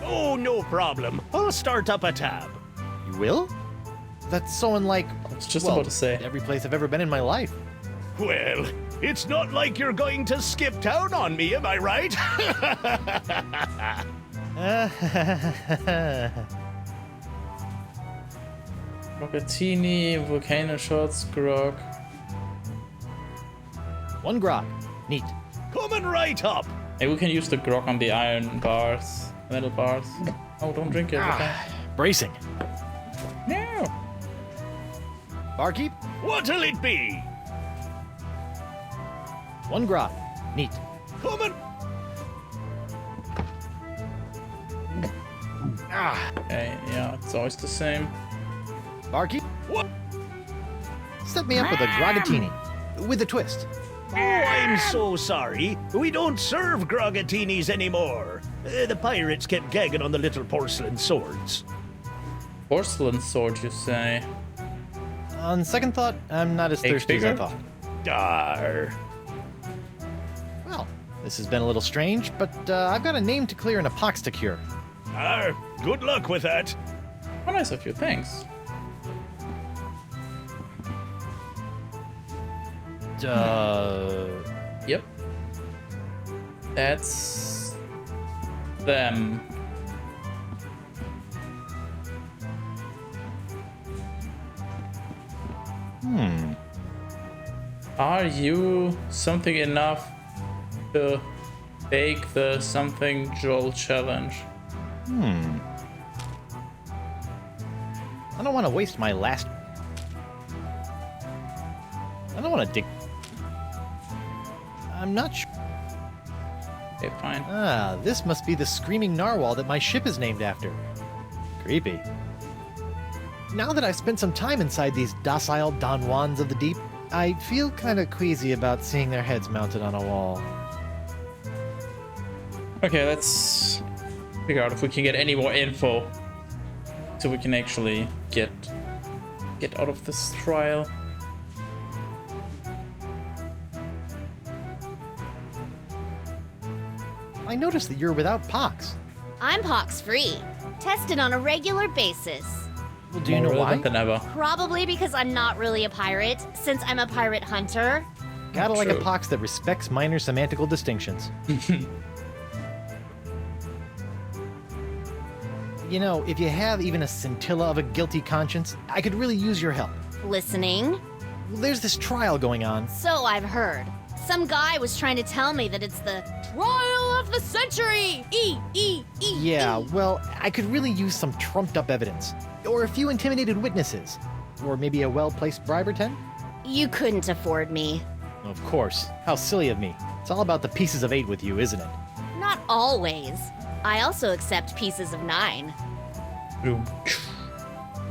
Oh, no problem. I'll start up a tab. You will? That's so unlike, I was just about to say. every place I've ever been in my life. Well, it's not like you're going to skip town on me, am I right? Rockettini, volcano shots, grog. One grog. Neat. Coming right up. Maybe we can use the grog on the iron bars, metal bars. Oh, don't drink it. Okay. Bracing. No. Barkeep, What'll it be? one grog. Neat. Coming. Okay, yeah, it's always the same. Barkeep, What? set me up with a grogatini. With a twist. Oh, I'm so sorry. We don't serve grogatinis anymore. The pirates kept gagging on the little porcelain swords. Porcelain sword, you say? On second thought, I'm not as Egg thirsty as I bigger? thought. Dar. Well, this has been a little strange, but I've got a name to clear and a pox to cure. Good luck with that. Oh, nice of you, thanks. Yep. That's them. Are you something enough to take the something Joel challenge? I don't want to waste my last... I don't want to dig... I'm not sure... Okay, fine. Ah, this must be the screaming narwhal that my ship is named after. Creepy. Now that I've spent some time inside these docile Don Juans of the deep, I feel kind of queasy about seeing their heads mounted on a wall. Okay, let's figure out if we can get any more info so we can actually get out of this trial. I noticed that you're without pox. I'm pox-free. Tested on a regular basis. Well, do you know More why? relevant than ever. Probably because I'm not really a pirate, since I'm a pirate hunter. Gotta like a True. pox that respects minor semantical distinctions. You know, if you have even a scintilla of a guilty conscience, I could really use your help. Listening? There's this trial going on. So I've heard. Some guy was trying to tell me that it's the trial of the century! Yeah, well, I could really use some trumped up evidence. Or a few intimidated witnesses. Or maybe a well-placed bribe or 10? You couldn't afford me. Of course. How silly of me. It's all about the pieces of 8 with you, isn't it? Not always. I also accept pieces of 9. Boom.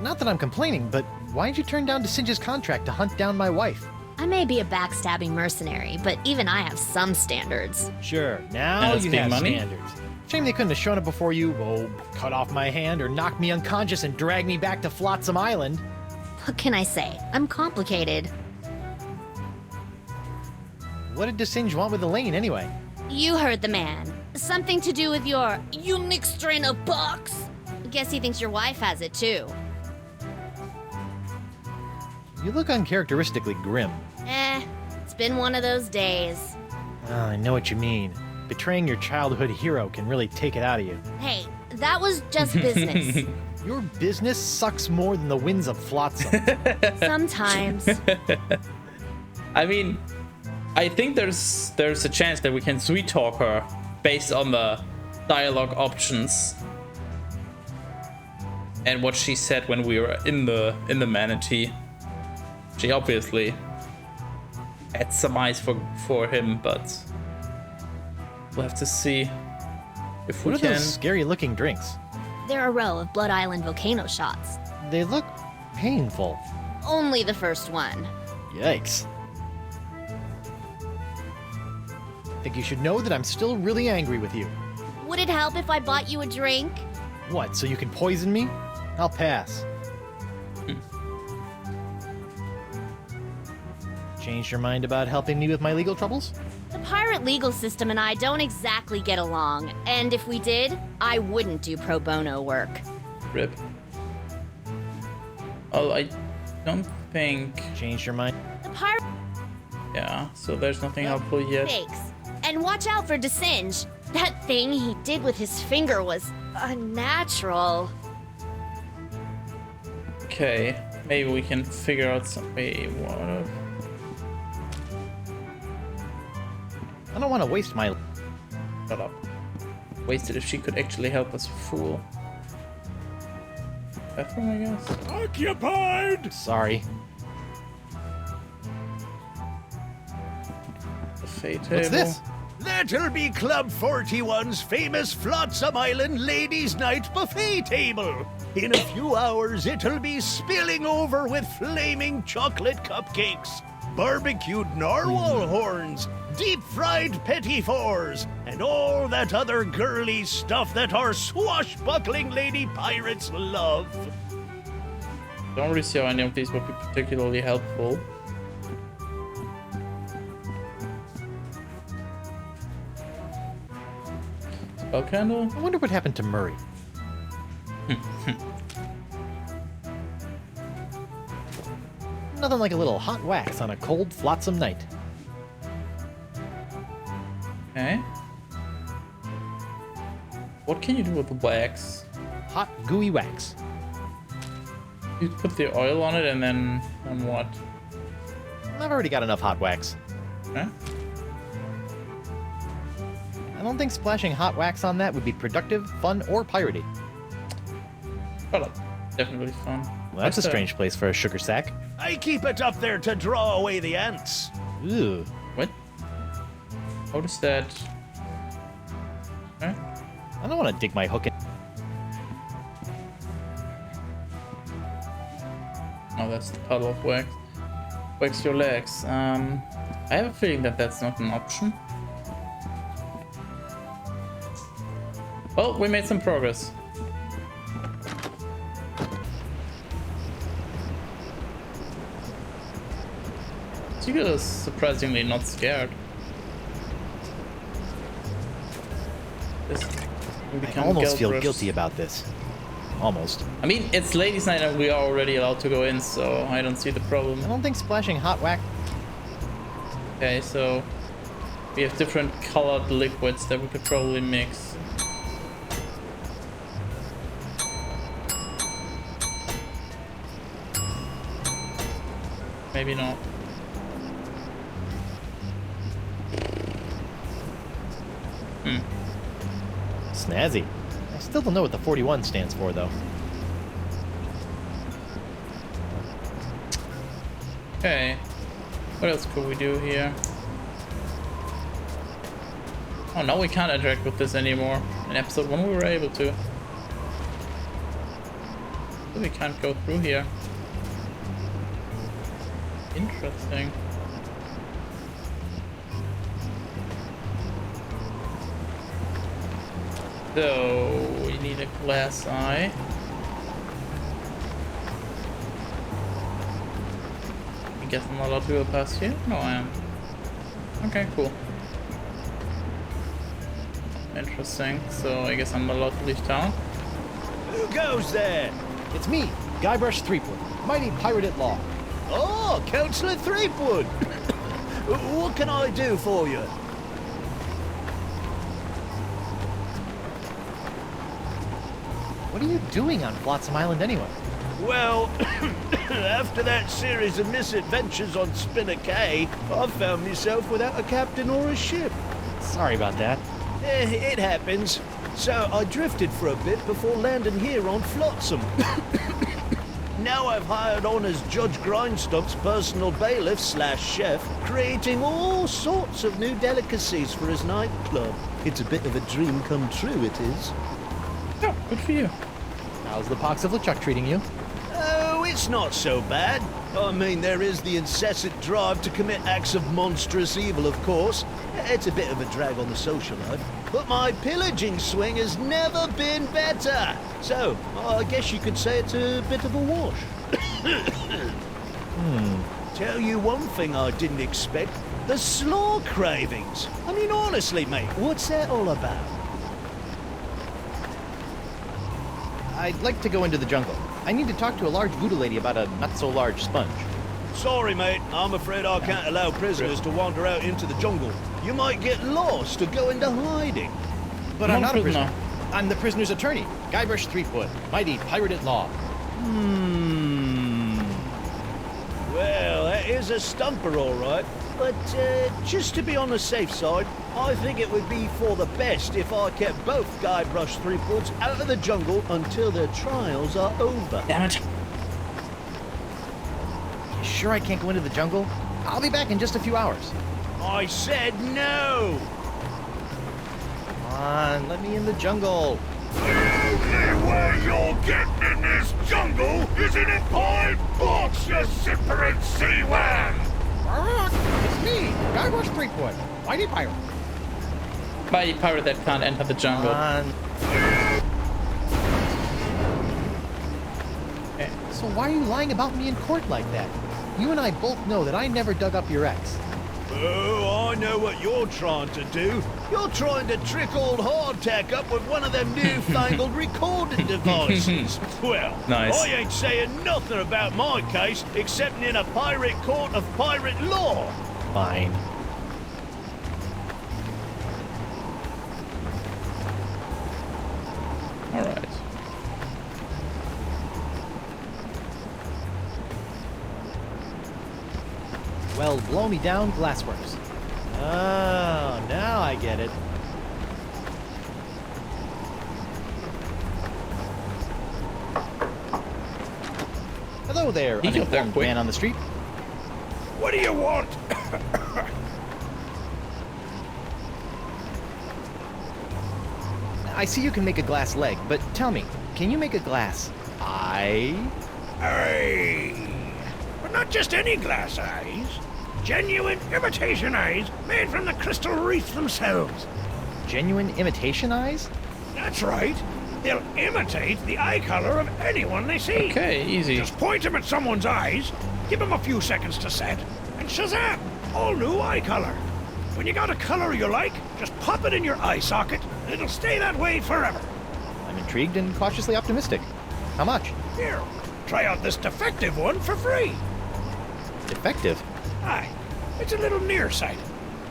Not that I'm complaining, but why'd you turn down DeSinge's contract to hunt down my wife? I may be a backstabbing mercenary, but even I have some standards. Sure, And now it's you big have money? standards. Shame they couldn't have shown up before you, cut off my hand or knock me unconscious and drag me back to Flotsam Island. What can I say? I'm complicated. What did DeSinge want with Elaine anyway? You heard the man. Something to do with your unique strain of box? Guess he thinks your wife has it too. You look uncharacteristically grim. It's been one of those days. I know what you mean. Betraying your childhood hero can really take it out of you. Hey, that was just business. Your business sucks more than the winds of Flotsam. Sometimes. I mean, I think there's a chance that we can sweet talk her based on the dialogue options and what she said when we were in the manatee. She obviously had some eyes for him, but we'll have to see if we What are can. those scary-looking drinks? They're a row of Blood Island volcano shots. They look painful. Only the first one. Yikes. I think you should know that I'm still really angry with you. Would it help if I bought you a drink? What, so you can poison me? I'll pass. Changed your mind about helping me with my legal troubles? The pirate legal system and I don't exactly get along, and if we did, I wouldn't do pro bono work. Rip. Oh, I don't think. Changed your mind? The pirate Yeah, so there's nothing helpful yet. fakes. And watch out for DeSinge. That thing he did with his finger was unnatural. Okay, maybe we can figure out some. Wait, what? I don't want to waste my... Shut up. Wasted if she could actually help us fool. Bathroom, I guess. Occupied! Sorry. The fate table. What's this? That'll be Club 41's famous Flotsam Island Ladies' Night buffet table. In a few hours, it'll be spilling over with flaming chocolate cupcakes, barbecued narwhal horns, deep-fried petit fours, and all that other girly stuff that our swashbuckling lady pirates love. Don't really see how any of these would be particularly helpful. Spell candle? I wonder what happened to Murray. Nothing like a little hot wax on a cold, flotsam night. Okay. What can you do with the wax? Hot, gooey wax. You put the oil on it and then what? I've already got enough hot wax. Okay. I don't think splashing hot wax on that would be productive, fun, or piratey. Shut up. Definitely fun. Well, that's a strange place for a sugar sack. I keep it up there to draw away the ants. Ooh. What? How does that? Okay. I don't want to dig my hook in. Oh, that's the puddle of wax. Wax your legs. I have a feeling that that's not an option. Well, we made some progress. Seagull is surprisingly not scared. I almost feel guilty about this. Almost. I mean, it's ladies' night and we are already allowed to go in, so I don't see the problem. I don't think splashing hot wax... Okay, so we have different colored liquids that we could probably mix. Maybe not. Snazzy. I still don't know what the 41 stands for, though. Okay. What else could we do here? Oh, now we can't interact with this anymore. In episode 1 we were able to. So we can't go through here. Interesting. So we need a glass eye. I guess I'm not allowed to go past here? No, I am. Okay, cool. Interesting. So I guess I'm not allowed to leave town. Who goes there? It's me, Guybrush Threepwood, mighty pirate at law. Oh, Councillor Threepwood. What can I do for you? What are you doing on Flotsam Island anyway? Well, after that series of misadventures on Spinner Cay, I found myself without a captain or a ship. Sorry about that. It happens. So I drifted for a bit before landing here on Flotsam. Now I've hired on as Judge Grindstump's personal bailiff / chef, creating all sorts of new delicacies for his nightclub. It's a bit of a dream come true, it is. Oh, good for you. How's the Pox of LeChuck treating you? Oh, it's not so bad. I mean, there is the incessant drive to commit acts of monstrous evil, of course. It's a bit of a drag on the social life. But my pillaging swing has never been better. So, I guess you could say it's a bit of a wash. Tell you one thing I didn't expect. The slaw cravings. I mean, honestly, mate, what's that all about? I'd like to go into the jungle. I need to talk to a large voodoo lady about a not-so-large sponge. Sorry, mate. I'm afraid I can't allow prisoners to wander out into the jungle. You might get lost or go into hiding. But I'm not a prisoner. I'm the prisoner's attorney, Guybrush Threepwood, mighty pirate at law. Well, that is a stumper, all right. But just to be on the safe side, I think it would be for the best if I kept both Guybrush Threepwoods out of the jungle until their trials are over. Damn it. You sure I can't go into the jungle? I'll be back in just a few hours. I said no! Come on, let me in the jungle. The only way you'll get in this jungle is in a pie box, you simpering sea worm! It's me, Guybrush Threepwood, mighty pirate. Mighty pirate that can't enter the jungle. Okay. So why are you lying about me in court like that? You and I both know that I never dug up your ex. Oh, I know what you're trying to do. You're trying to trick old Hardtack up with one of them newfangled recording devices. Well, nice. I ain't saying nothing about my case, except in a pirate court of pirate law. Fine. All right. Well, blow me down, Glassworks. Oh, now I get it. Hello there, He got there uninformed quick. man on the street. What do you want? I see you can make a glass leg, but tell me, can you make a glass eye? Aye. But not just any glass eyes. Genuine imitation eyes made from the crystal wreaths themselves. Genuine imitation eyes? That's right. They'll imitate the eye color of anyone they see. Okay, easy. Just point them at someone's eyes, give them a few seconds to set, and shazam! All new eye color. When you got a color you like, just pop it in your eye socket, and it'll stay that way forever. I'm intrigued and cautiously optimistic. How much? Here, try out this defective one for free. Defective? Aye, it's a little nearsighted,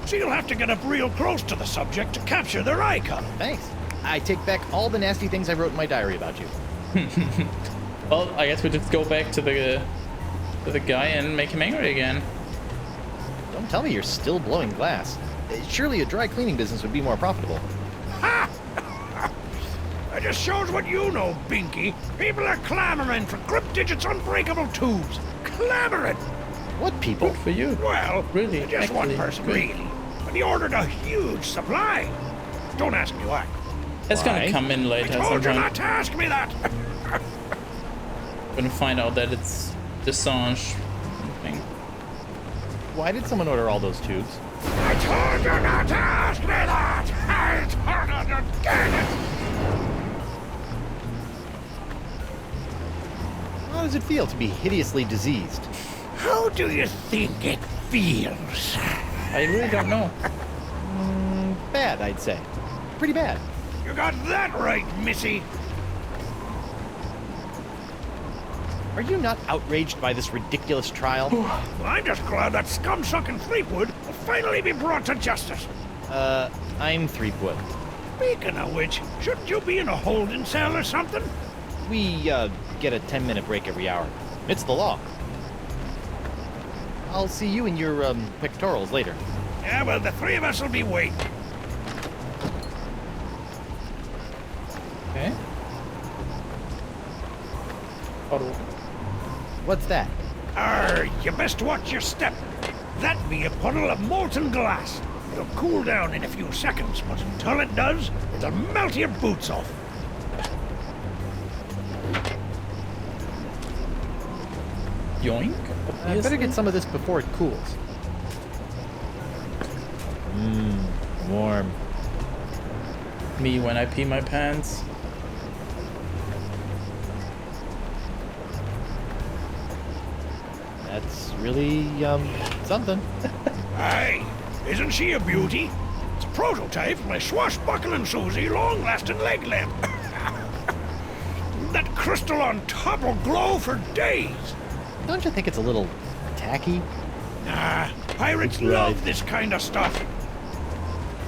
so you'll have to get up real close to the subject to capture their eye color. Thanks. I take back all the nasty things I wrote in my diary about you. Well, I guess we just go back to the guy and make him angry again. Don't tell me you're still blowing glass. Surely a dry cleaning business would be more profitable. Ha! That just shows what you know, Binky. People are clamoring for Grip Digit's unbreakable tubes. Clamoring! What people? Good for you. Well, Really, just one actually, person, good. really. But he ordered a huge supply. Don't ask me why. It's Why? gonna come in I later. told you sometime. not to ask me that. Gonna find out that it's Desange thing. Why did someone order all those tubes? I told you not to ask me that. I told you again. How does it feel to be hideously diseased? How do you think it feels? I really don't know. Bad, I'd say. Pretty bad. You got that right, Missy. Are you not outraged by this ridiculous trial? Well, I'm just glad that scum-sucking Threepwood will finally be brought to justice. I'm Threepwood. Speaking of which, shouldn't you be in a holding cell or something? We get a 10-minute break every hour. It's the law. I'll see you in your pectorals later. Yeah, well, the three of us will be waiting. Okay. Oh, What's that? You best watch your step. That be a puddle of molten glass. It'll cool down in a few seconds, but until it does, it'll melt your boots off. yoink. I better get some of this before it cools. Warm. Me when I pee my pants. That's really, something. Aye, isn't she a beauty? It's a prototype of my swashbuckling Susie long-lasting leg lamp. That crystal on top will glow for days. Don't you think it's a little tacky? Nah, pirates love this kind of stuff.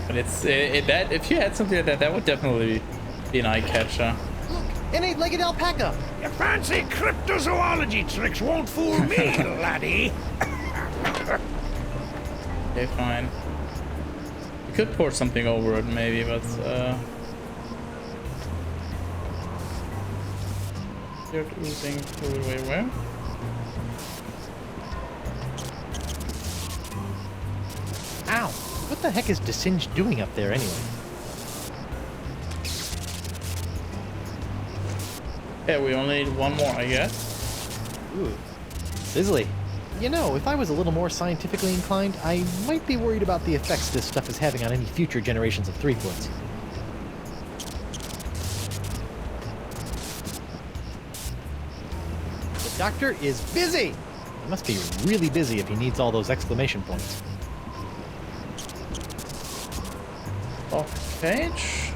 But it's that if you had something like that, that would definitely be an eye catcher. An 8-legged alpaca! Your fancy cryptozoology tricks won't fool me, laddie. Okay, fine. We could pour something over it, maybe, but you're oozing away where? Ow! What the heck is Desinged doing up there anyway? Yeah, we only need one more, I guess. Ooh. Sizzly. You know, if I was a little more scientifically inclined, I might be worried about the effects this stuff is having on any future generations of Threepwoods. The doctor is busy! He must be really busy if he needs all those exclamation points. Off page?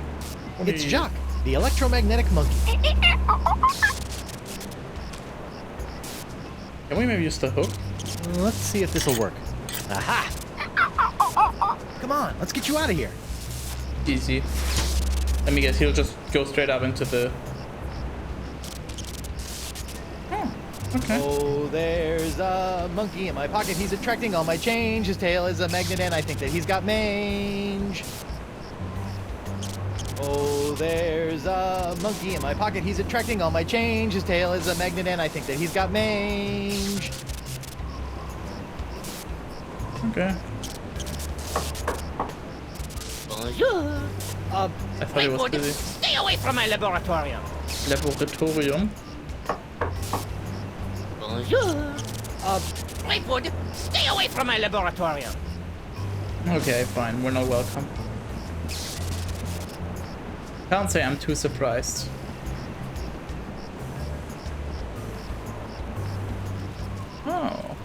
What It's do you- Jacques, the electromagnetic monkey. Can we maybe use the hook? Let's see if this'll work. Aha! Come on, let's get you out of here. Easy. Let me guess, he'll just go straight up into the... Oh, okay. Oh, there's a monkey in my pocket. He's attracting all my change. His tail is a magnet, and I think that he's got mange. Oh, there's a monkey in my pocket. He's attracting all my change. His tail is a magnet, and I think that he's got mange. Okay. Bonjour. I thought he was Rainwood, busy. stay away from my laboratorium. Laboratorium. Bonjour. Rainwood, stay away from my laboratorium. Okay, fine. We're not welcome. Can't say I'm too surprised. Oh.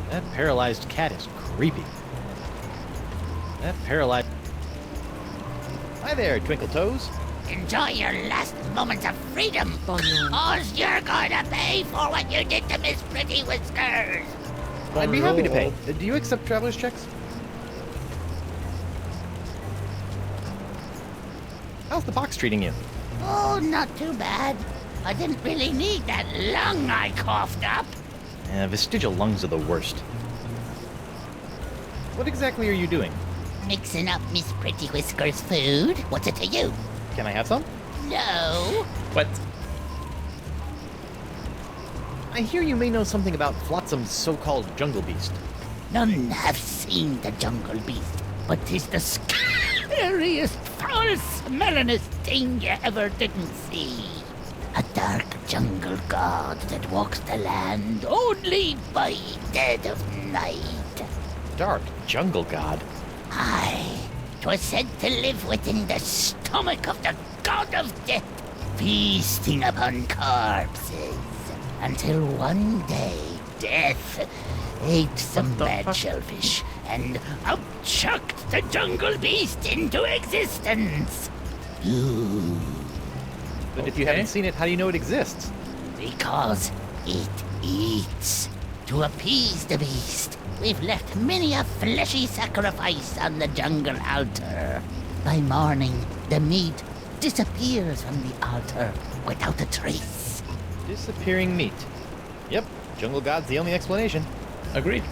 That paralyzed cat is creepy. That paralyzed... Hi there, Twinkle Toes. Enjoy your last moments of freedom. Cause you're gonna pay for what you did to Miss Pretty Whiskers. I'd be happy to pay. Do you accept traveler's checks? How's the box treating you? Oh, not too bad. I didn't really need that lung I coughed up. Vestigial lungs are the worst. What exactly are you doing? Mixing up Miss Pretty Whiskers' food. What's it to you? Can I have some? No. What? I hear you may know something about Flotsam's so-called jungle beast. None have seen the jungle beast, but 'tis the scariest, foul-smellingest thing you ever didn't see. A dark jungle god that walks the land only by dead of night. Dark jungle god? Aye, 'twas said to live within the stomach of the god of death, feasting upon corpses, until one day death ate some What the bad fuck? shellfish and out-chucked the jungle beast into existence. Ooh, But if you Okay. haven't seen it, how do you know it exists? because it eats. To appease the beast, we've left many a fleshy sacrifice on the jungle altar. By morning, the meat disappears from the altar, without a trace. Disappearing meat. Yep, jungle god's the only explanation. Agreed.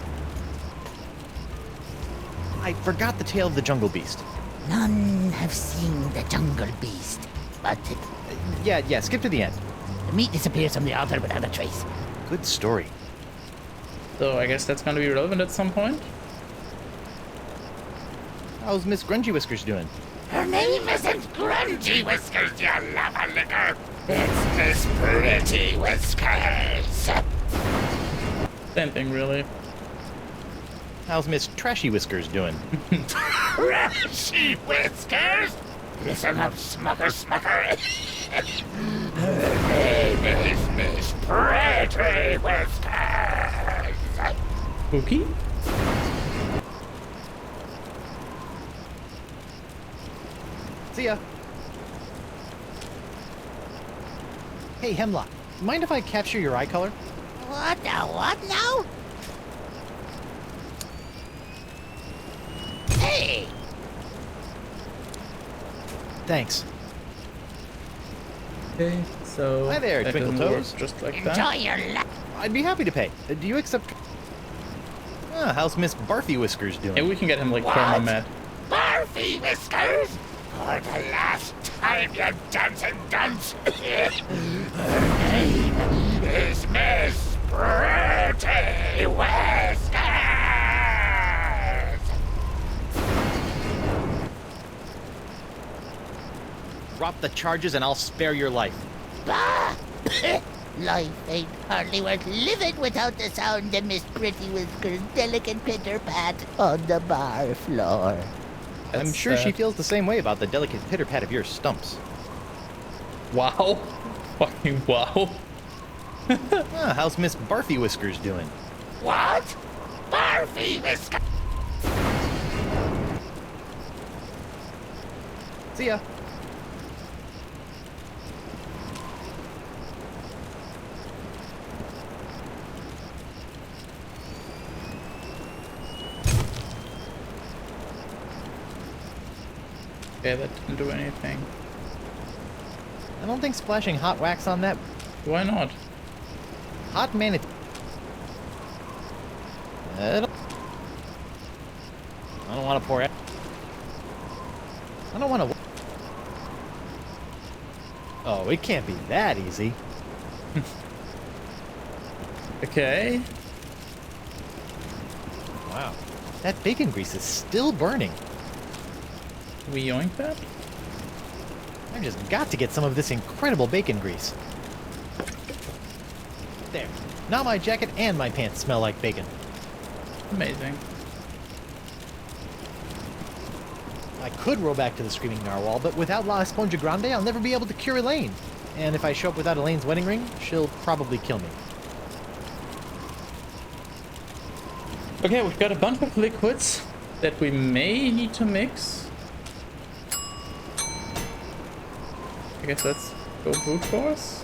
I forgot the tale of the jungle beast. None have seen the jungle beast, but Yeah, skip to the end. the meat disappears from the altar without a trace. Good story. So I guess that's gonna be relevant at some point. How's Miss Grungy Whiskers doing? Her name isn't Grungy Whiskers, you lava licker. It's Miss Pretty Whiskers. Same thing, really. How's Miss Trashy Whiskers doing? Trashy Whiskers? Listen up, Smucker. Her name is Miss Pretty Whiskers. Spooky? See ya. Hey, Hemlock. Mind if I capture your eye color? What now? Hey! Thanks. Okay, so Hi there, that Twinkle doesn't work Toes. just like Enjoy that. your life. I'd be happy to pay. Do you accept... how's Miss Barfy Whiskers doing? Hey, we can get him like What? Thermomet. Barfy Whiskers? For the last time, you dancing dunce. Her name is Miss Pretty Whiskers. Drop the charges and I'll spare your life. Bah! Life ain't hardly worth living without the sound of Miss Pretty Whiskers' delicate pitter-pat on the bar floor. I'm That's sure she sad. feels the same way about the delicate pitter-pat of your stumps. Wow. Fucking wow. How's Miss Barfy Whiskers doing? What? Barfy Whiskers? See ya. Okay, that didn't do anything. I don't think splashing hot wax on that Why not? hot manatee. I don't want to pour it. I don't want to. Oh, it can't be that easy. Okay. Wow. That bacon grease is still burning. We yoink that? I've just got to get some of this incredible bacon grease. There. Now my jacket and my pants smell like bacon. Amazing. I could row back to the Screaming Narwhal, but without La Esponja Grande, I'll never be able to cure Elaine. And if I show up without Elaine's wedding ring, she'll probably kill me. Okay, we've got a bunch of liquids that we may need to mix. I guess let's go brute force.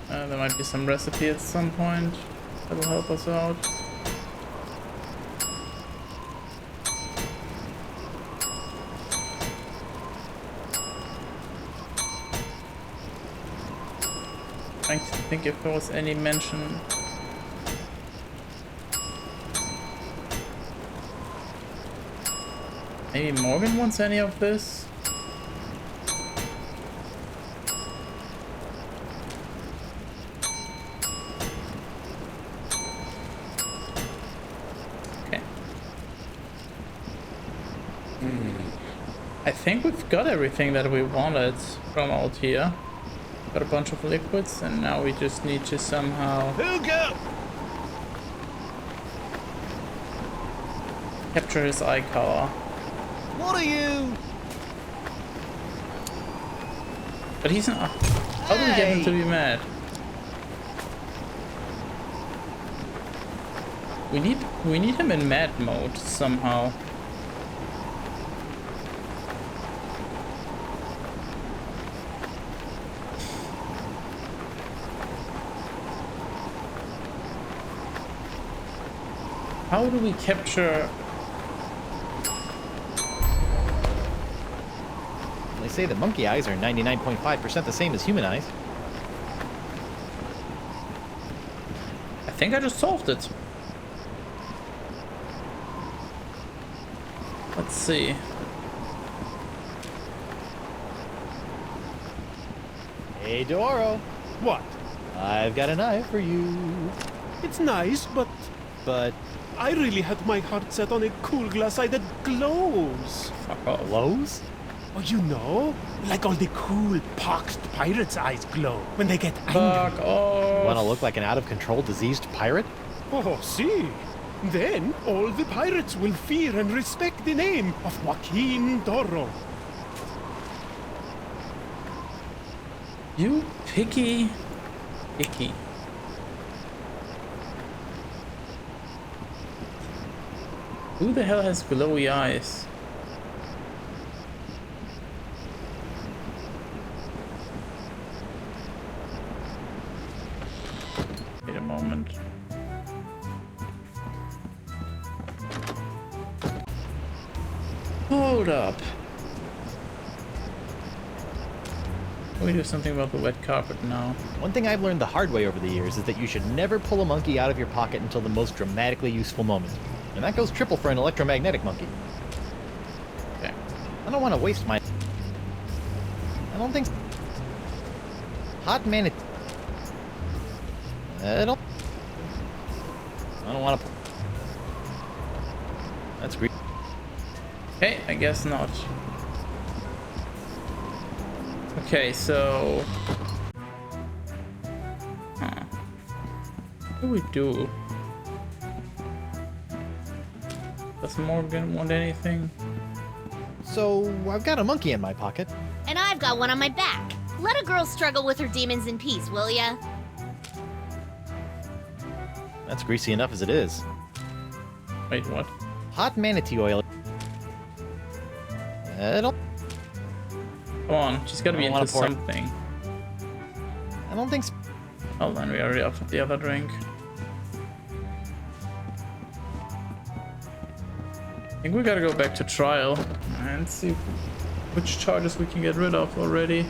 There might be some recipe at some point that will help us out. Trying to think if there was any mention. Maybe Morgan wants any of this? Okay. I think we've got everything that we wanted from out here. Got a bunch of liquids, and now we just need to somehow Hugo! capture his eye color. What are you? But he's not. How do we get him to be mad? We need him in mad mode somehow. How do we capture... They say the monkey eyes are 99.5% the same as human eyes. I think I just solved it. Let's see. Hey, Doro. What? I've got an eye for you. It's nice, but But I really had my heart set on a cool glass eye that glows. Fuck off. glows? Oh, you know? Like all the cool, poxed pirates' eyes glow when they get angry. Fuck off. Want to look like an out-of-control, diseased pirate? Oh, see. Then all the pirates will fear and respect the name of Joaquin Doro. You picky. Icky. Who the hell has glowy eyes? Wait a moment. Hold up. Can we do something about the wet carpet now? One thing I've learned the hard way over the years is that you should never pull a monkey out of your pocket until the most dramatically useful moment. And that goes triple for an electromagnetic monkey. Okay. I don't want to waste my... I don't think... Hot manatee... I don't want to... That's great. Okay, I guess not. Okay, so... Huh. What do we do? Does Morgan want anything? So, I've got a monkey in my pocket. And I've got one on my back. Let a girl struggle with her demons in peace, will ya? That's greasy enough as it is. Wait, what? Hot manatee oil. I don't Come on, she's gotta be I don't into wanna pour it. something. I don't think... Oh, then we already offered the other drink. I think we gotta go back to trial and see which charges we can get rid of already.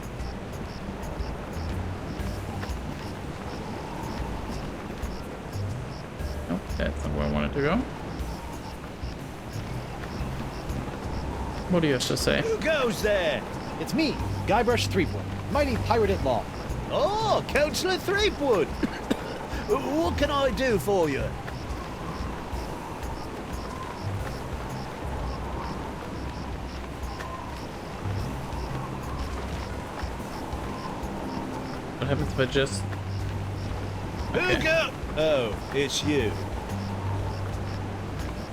Nope, that's not where I wanted to go. What do you have to say? Who goes there? It's me, Guybrush Threepwood, mighty pirate at law. Oh, Councillor Threepwood. What can I do for you? What happens if I just... Who go? Oh, it's you.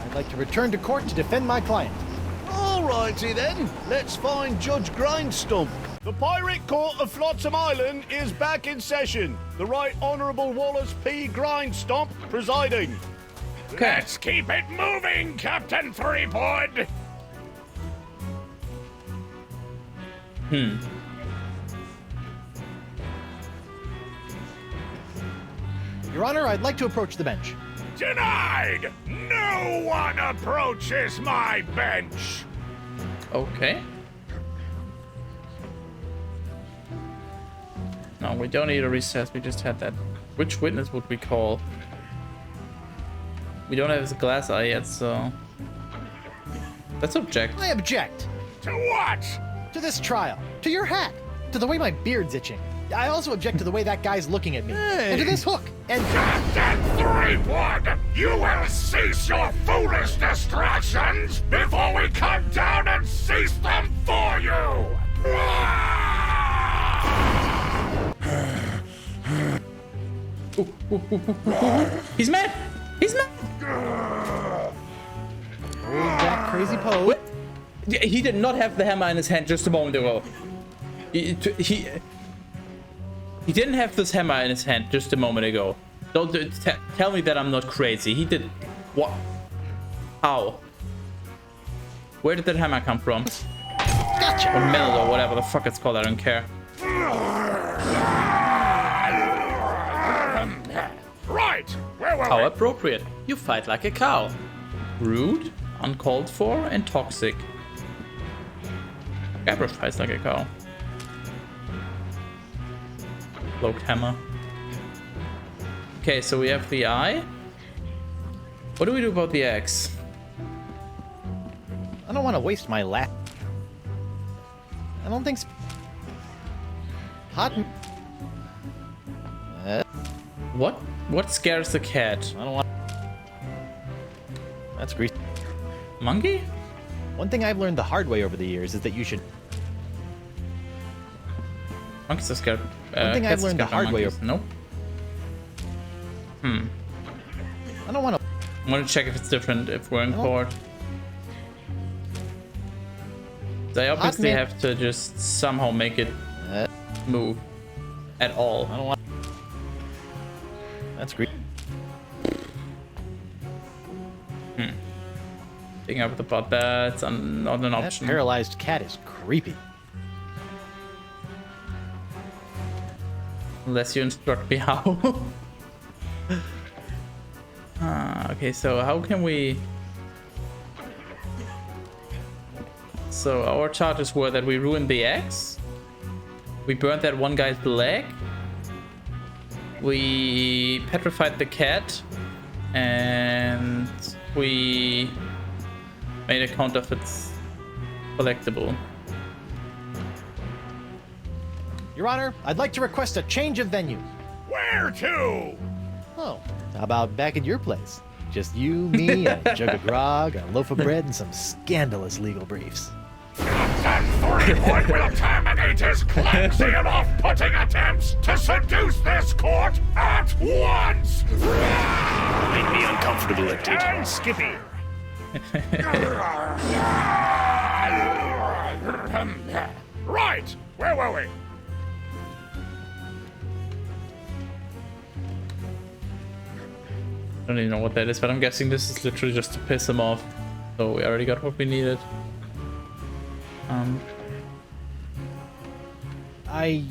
I'd like to return to court to defend my client. Alrighty then, let's find Judge Grindstump. The Pirate Court of Flotsam Island is back in session. The Right Honourable Wallace P. Grindstump presiding. Okay. Let's keep it moving, Captain Threepwood! Your Honor, I'd like to approach the bench. Denied! No one approaches my bench! Okay. No, we don't need a recess. We just had that. Which witness would we call? We don't have his glass eye yet, so... Let's object. I object To what? to this trial, to your hat, to the way my beard's itching. I also object to the way that guy's looking at me, and to this hook, and... Captain Threepwood! You will cease your foolish distractions before we come down and cease them for you! He's mad! He's mad! that crazy pose. What? He did not have the hammer in his hand just a moment ago. He didn't have this hammer in his hand just a moment ago. Don't tell me that I'm not crazy. He did... What? How? Where did that hammer come from? Gotcha! Or metal or whatever the fuck it's called, I don't care. Right! Where were How we? appropriate. You fight like a cow. Rude, uncalled for, and toxic. Guybrush fights like a cow. Cloaked hammer. Okay, so we have the eye. What do we do about the axe? I don't want to waste my last. I don't think. Hot. What scares the cat? I don't want. That's greasy. Monkey? One thing I've learned the hard way over the years is that you should. Monkeys are scared. One thing I've cats are learned the scared by hard way. monkeys. Nope. I don't want to. I want to check if it's different if we're in Oh. court. They obviously man. have to just somehow make it move at all. I don't want. That's great. Picking up the butt, that's not an That option. paralyzed cat is creepy. Unless you instruct me how. Okay, so how can we... So our charges were that we ruined the axe. We burned that one guy's leg. We petrified the cat. And we made a counterfeit collectible. Your Honor, I'd like to request a change of venue. Where to? Oh, how about back at your place? Just you, me, a jug of grog, a loaf of bread, and some scandalous legal briefs. Captain Threepwood will terminate his clumsy and off-putting attempts to seduce this court at once! Make me uncomfortable at And Skippy! Right! Where were we? I don't even know what that is, but I'm guessing this is literally just to piss him off. So we already got what we needed. I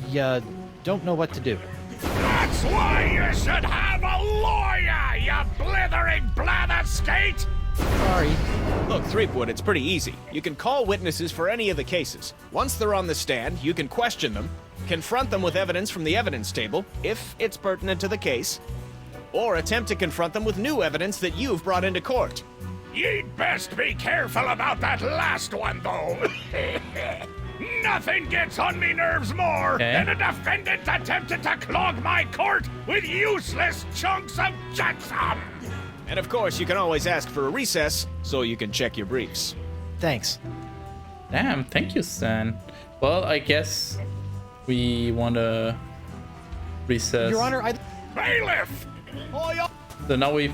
don't know what to do. That's why you should have a lawyer, you blithering blatherskate! Sorry. Look, Threepwood, it's pretty easy. You can call witnesses for any of the cases. Once they're on the stand, you can question them, confront them with evidence from the evidence table, if it's pertinent to the case, or attempt to confront them with new evidence that you've brought into court. You'd best be careful about that last one, though. Nothing gets on me nerves more than a defendant attempted to clog my court with useless chunks of jetsam. And of course, you can always ask for a recess so you can check your briefs. Thanks. Damn, thank you, Stan. Well, I guess we want to recess. Your Honor, Bailiff! So now we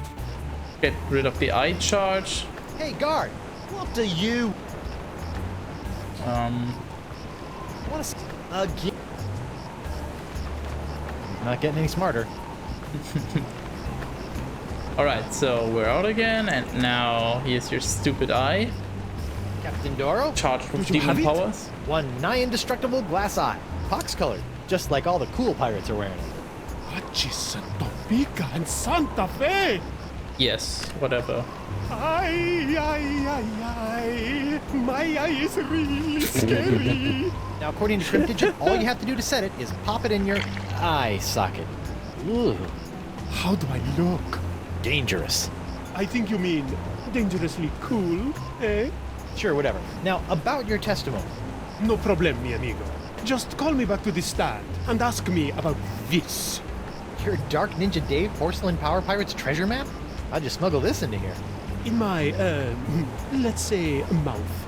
get rid of the eye charge. Hey, guard! What do you... What is... Again? Not getting any smarter. Alright, so we're out again, and now here's your stupid eye. Captain Doro? Charged with Would you have demon it? powers. One nigh indestructible glass eye. Pox-colored. Just like all the cool pirates are wearing it. Achis, Topeka, and Santa Fe! Yes, whatever. Ay, ay, ay, ay. My eye is really scary. Now, according to Cryptid, all you have to do to set it is pop it in your eye socket. Ooh, How do I look? dangerous. I think you mean dangerously cool, eh? Sure, whatever. Now, about your testimony. No problem, mi amigo. Just call me back to the stand and ask me about this. Your Dark Ninja Dave Porcelain Power Pirates treasure map? How'd you smuggle this into here? In my, let's say, mouth.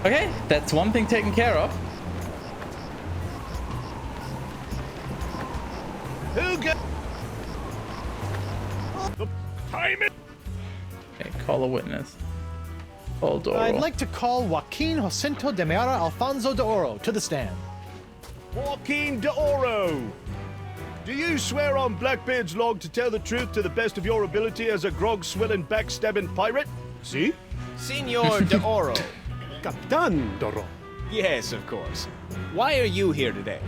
Okay, that's one thing taken care of. Who got... Time it! Okay, call a witness. Call Doro. I'd like to call Joaquin Jacinto de Meara Alfonso de Oro to the stand. Joaquin de Oro! Do you swear on Blackbeard's log to tell the truth to the best of your ability as a grog-swilling, backstabbing pirate? See? Senor de Oro. Captain Doro. Yes, of course. Why are you here today?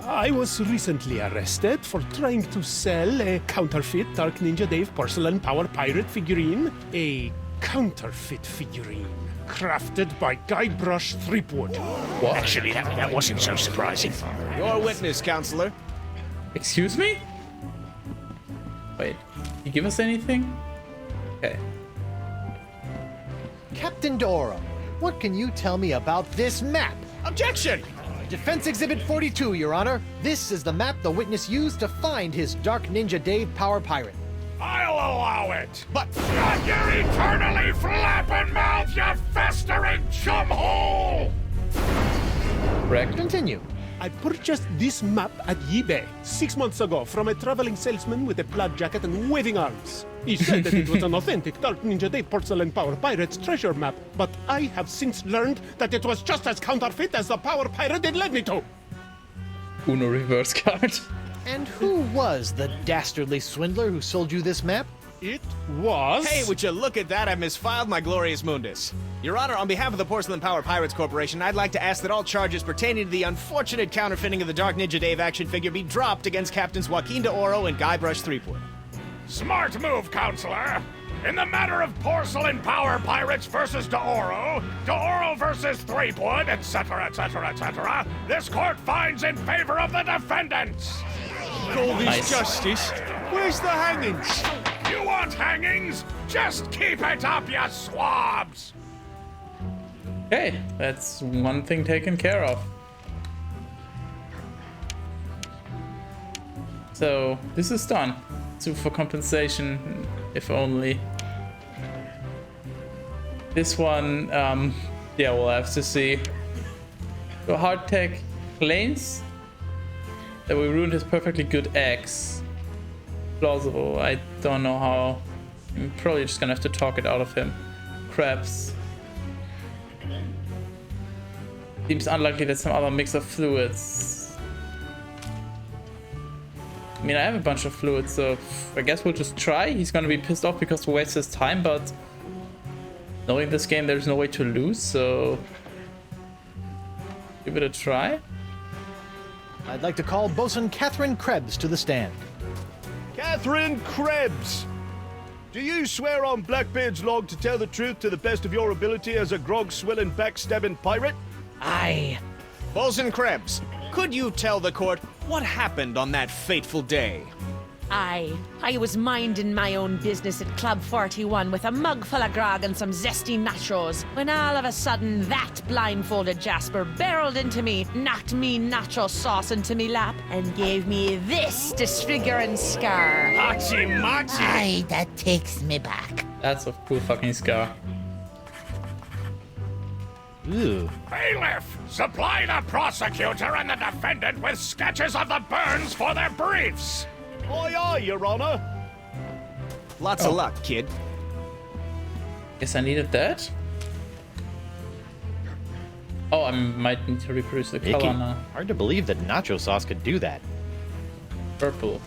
I was recently arrested for trying to sell a counterfeit Dark Ninja Dave porcelain power pirate figurine. A counterfeit figurine crafted by Guybrush Threepwood. Actually, that wasn't so surprising. Your witness, counselor. Excuse me? Wait, you give us anything? Okay. Captain D'Oro, what can you tell me about this map? Objection! Defense Exhibit 42, Your Honor. This is the map the witness used to find his Dark Ninja Dave Power Pirate. I'll allow it. But Shut your eternally flapping mouth, you festering chumhole! Correct. Continue. I purchased this map at eBay 6 months ago from a traveling salesman with a plaid jacket and waving arms. He said that it was an authentic Dark Ninja Dave porcelain power pirate's treasure map, but I have since learned that it was just as counterfeit as the power pirate it led me to. Uno reverse card. And who was the dastardly swindler who sold you this map? It was... hey, would you look at that? I misfiled my glorious mundus. Your Honor, on behalf of the Porcelain Power Pirates Corporation, I'd like to ask that all charges pertaining to the unfortunate counterfeiting of the Dark Ninja Dave action figure be dropped against Captains Joaquin D'Oro and Guybrush Threepwood. Smart move, counselor. In the matter of porcelain power pirates versus D'Oro, D'Oro versus Threepwood, etc., etc., etc., this court finds in favor of the defendants. All this Nice. justice. Where's the hangings? You want hangings? Just keep it up, you swabs! Okay, that's one thing taken care of. So this is done. So for compensation, if only. This one, yeah, we'll have to see. So Hardtech claims that we ruined his perfectly good eggs. Plausible. I don't know how. I'm probably just gonna have to talk it out of him. Crabs. Seems unlikely that some other mix of fluids. I mean, I have a bunch of fluids, so I guess we'll just try. He's gonna be pissed off because we waste his time, but knowing this game, there's no way to lose, so give it a try. I'd like to call Bosun Catherine Krebs to the stand. Catherine Krebs! Do you swear on Blackbeard's log to tell the truth to the best of your ability as a grog-swilling, backstabbing pirate? Aye. Bosun Krebs, could you tell the court what happened on that fateful day? Aye. I was minding my own business at Club 41 with a mug full of grog and some zesty nachos, when all of a sudden that blindfolded Jasper barreled into me, knocked me nacho sauce into me lap, and gave me this disfiguring scar. Machi machi! Aye, that takes me back. That's a cool fucking scar. Ooh. Bailiff, supply the prosecutor and the defendant with sketches of the burns for their briefs. Aye, aye, Your Honor. Lots of luck, kid. Guess I needed that. Oh, I might need to reproduce the color Icky. now. Hard to believe that nacho sauce could do that. Purple.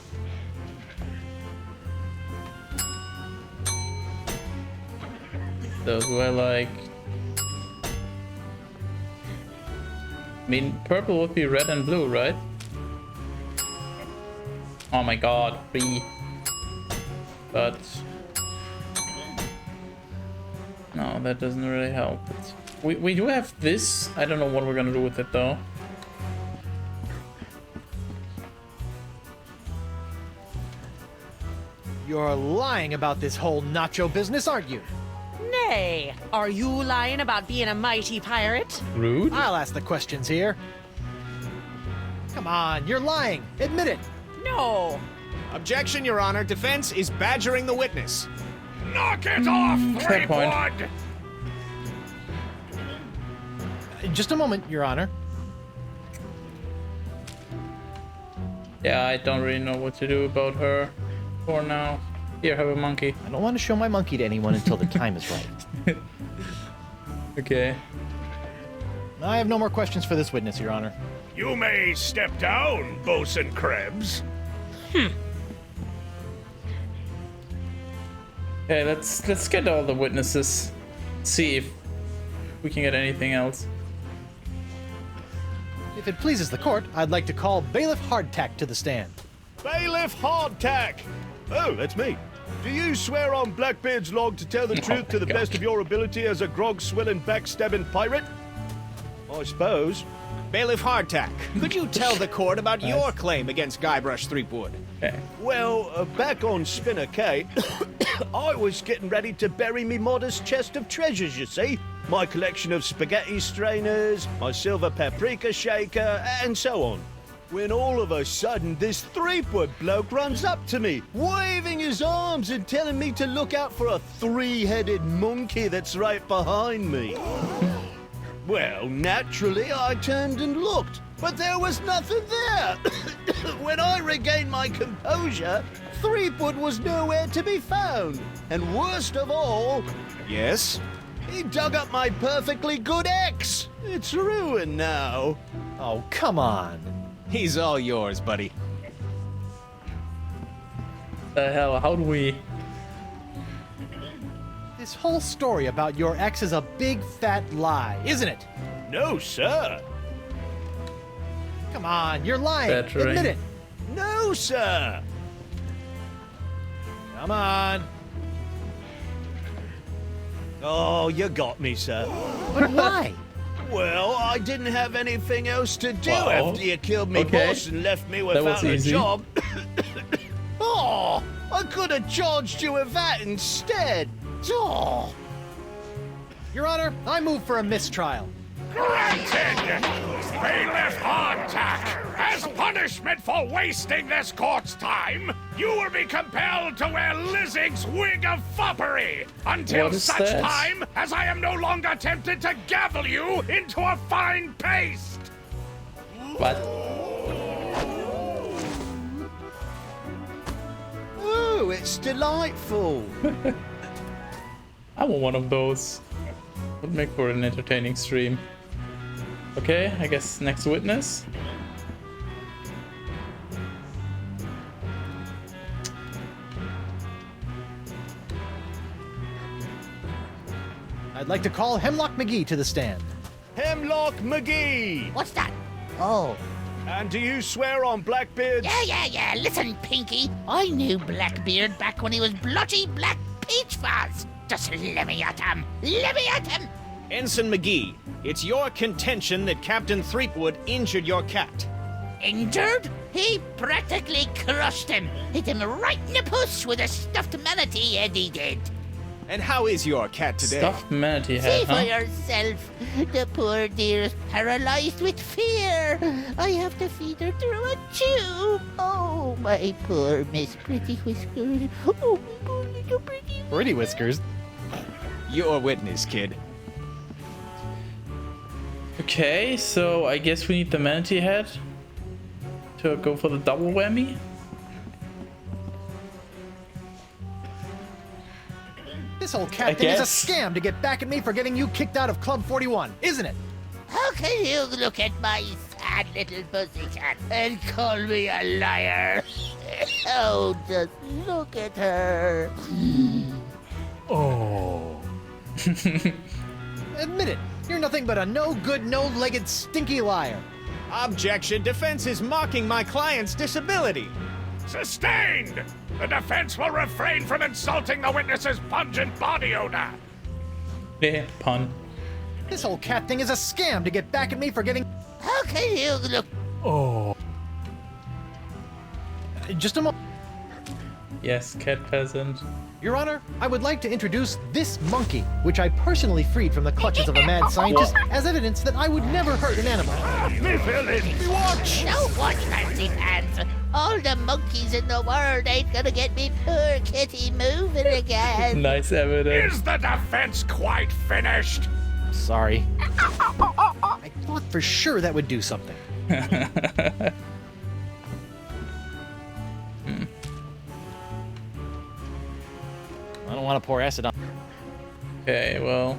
Those were like... I mean, purple would be red and blue, right? Oh my god, 3. But... no, that doesn't really help. We do have this. I don't know what we're gonna do with it though. You're lying about this whole nacho business, aren't you? Nay, are you lying about being a mighty pirate? Rude? I'll ask the questions here. Come on, you're lying. Admit it. No. Objection, Your Honor. Defense is badgering the witness. Knock it off, fair point. Threepwood! Just a moment, Your Honor. Yeah, I don't really know what to do about her for now. Here, have a monkey. I don't want to show my monkey to anyone until the time is right. Okay. I have no more questions for this witness, Your Honor. You may step down, Bosun Krebs. Okay, let's get all the witnesses. See if we can get anything else. If it pleases the court, I'd like to call Bailiff Hardtack to the stand. Bailiff Hardtack! Oh, that's me. Do you swear on Blackbeard's log to tell the truth to the best of your ability as a grog-swilling, backstabbing pirate? I suppose. Bailiff Hardtack, could you tell the court about your claim against Guybrush Threepwood? Okay. Well, back on Spinner Cay, I was getting ready to bury me modest chest of treasures, you see. My collection of spaghetti strainers, my silver paprika shaker, and so on. When all of a sudden, this Threepwood bloke runs up to me, waving his arms and telling me to look out for a three-headed monkey that's right behind me. Well, naturally, I turned and looked, but there was nothing there. When I regained my composure, Threepwood was nowhere to be found. And worst of all... Yes? He dug up my perfectly good ex. It's ruined now. Oh, come on. He's all yours, buddy. The hell? How do we? This whole story about your ex is a big fat lie, isn't it? No, sir. Come on, you're lying. Bettering. Admit it. No, sir. Come on. Oh, you got me, sir. But why? Well, I didn't have anything else to do Well, after you killed me okay. boss and left me That was without a easy. job. Oh, I could have charged you with that instead. Oh. Your Honor, I move for a mistrial. Granted! Bailiff Hardtack, as punishment for wasting this court's time, you will be compelled to wear Lizzig's wig of foppery until What is such that? time as I am no longer tempted to gavel you into a fine paste. What? Ooh, it's delightful. I want one of those. Would make for an entertaining stream. Okay, I guess next witness. I'd like to call Hemlock McGee to the stand. Hemlock McGee. What's that? Oh. And do you swear on Blackbeard's... Yeah. Listen, Pinky. I knew Blackbeard back when he was blotchy Black Peach Fuzz. Just let me at him. Let me at him. Ensign McGee, it's your contention that Captain Threepwood injured your cat. Injured? He practically crushed him. Hit him right in the puss with a stuffed manatee head he did. And how is your cat today? Stuffed manatee See head, for huh? yourself. The poor dear is paralyzed with fear. I have to feed her through a tube. Oh, my poor Miss Pretty Whiskers. Oh, my poor little Pretty. Pretty Whiskers. Your witness, kid. Okay, so I guess we need the manatee head to go for the double whammy. This whole cat I thing is a guess. scam to get back at me for getting you kicked out of Club 41, isn't it? How can you look at my sad little pussycat and call me a liar? Oh, just look at her. Admit it. You're nothing but a no-good, no-legged, stinky liar. Objection. Defense is mocking my client's disability. Sustained! The defense will refrain from insulting the witness's pungent body odor. Yeah, pun. This whole cat thing is a scam to get back at me for getting... How can you look? Just a moment. Yes, cat peasant. Your Honor, I would like to introduce this monkey, which I personally freed from the clutches of a mad scientist as evidence that I would never hurt an animal. Me villain! Me watch! Don't watch Fancy Pants. All the monkeys in the world ain't gonna get me poor kitty moving again. Nice evidence. Is the defense quite finished? Sorry. I thought for sure that would do something. I don't want to pour acid on. Okay, well.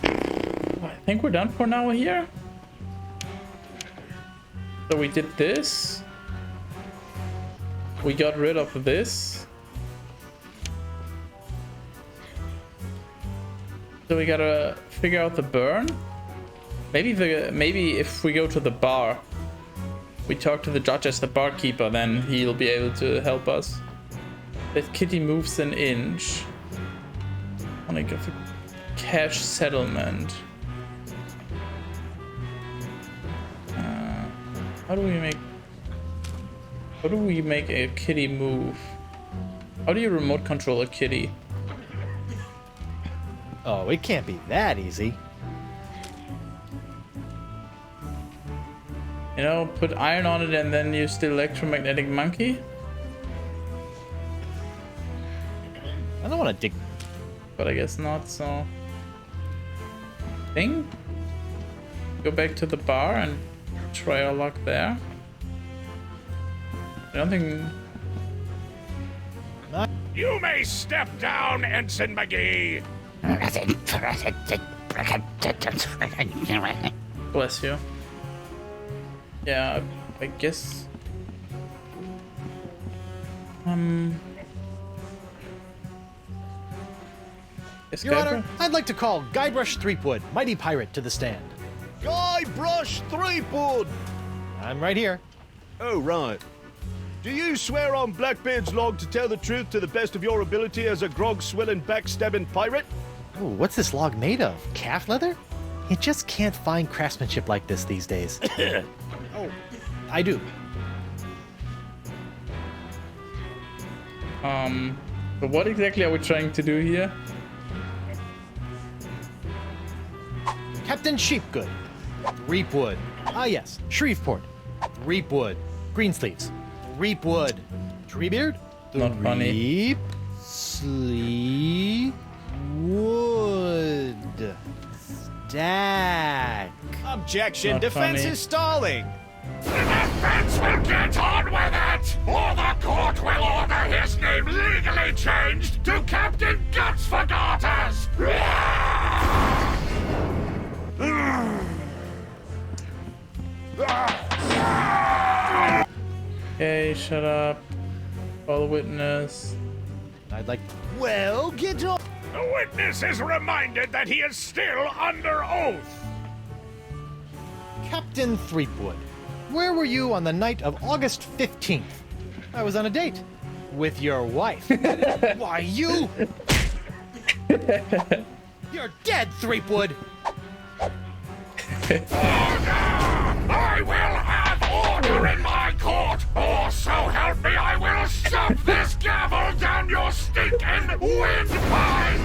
I think we're done for now here. So we did this. We got rid of this. So we gotta figure out the burn. Maybe if we go to the bar, we talk to the judge as the barkeeper, then he'll be able to help us. That kitty moves an inch. On a cash settlement. How do we make a kitty move? How do you remote control a kitty? Oh, it can't be that easy. You know, put iron on it and then use the electromagnetic monkey? I don't want to dig. But I guess not, so... Thing? Go back to the bar and try our luck there. I don't think... You may step down, Ensign McGee. Bless you. Yeah, I guess... Your Honor, I'd like to call Guybrush Threepwood, mighty pirate, to the stand. Guybrush Threepwood! I'm right here. Oh, right. Do you swear on Blackbeard's log to tell the truth to the best of your ability as a grog-swilling, backstabbing pirate? Ooh, what's this log made of? Calf leather? You just can't find craftsmanship like this these days. Oh, I do. But what exactly are we trying to do here? Captain Sheepgood. Threepwood. Ah, yes. Shreveport. Threepwood. Greensleeves. Threepwood. Treebeard. Not funny. Sleep. Wood. Stack. Objection. Not Defense funny. is stalling. The defense will get on with it, or the court will order his name legally changed to Captain Guts for Garters. Okay, shut up. Call the witness. I'd like. Well, get on. The witness is reminded that he is still under oath. Captain Threepwood, where were you on the night of August 15th? I was on a date with your wife. Why, you? You're dead, Threepwood. I will have order in my court, or so help me, I will shove this gavel down your stinking windpipe!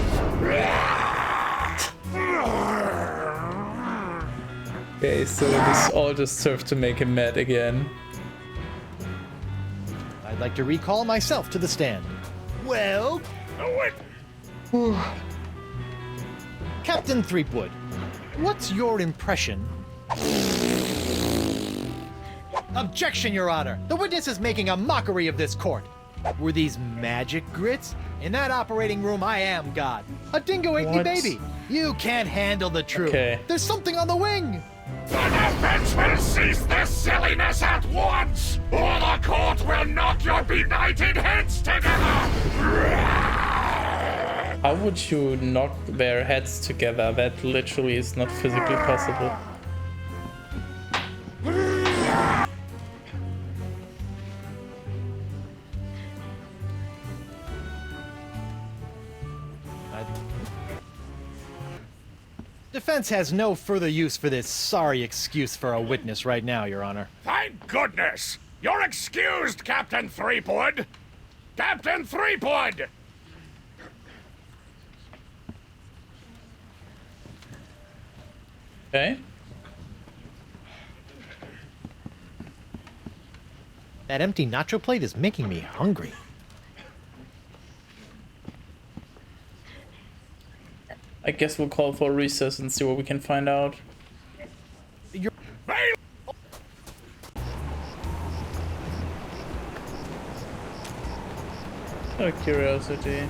Okay, so this all just served to make him mad again. I'd like to recall myself to the stand. Well, Captain Threepwood, what's your impression? Objection, Your Honor! The witness is making a mockery of this court. Were these magic grits? In that operating room, I am God. A dingo ate me What? baby. You can't handle the truth. Okay. There's something on the wing. The defense will cease this silliness at once, or the court will knock your benighted heads together! How would you knock their heads together? That literally is not physically possible. Defense has no further use for this sorry excuse for a witness right now, Your Honor. Thank goodness! You're excused, Captain Threepwood! Captain Threepwood! Okay. That empty nacho plate is making me hungry. I guess we'll call for a recess and see what we can find out. Hey! Out of curiosity.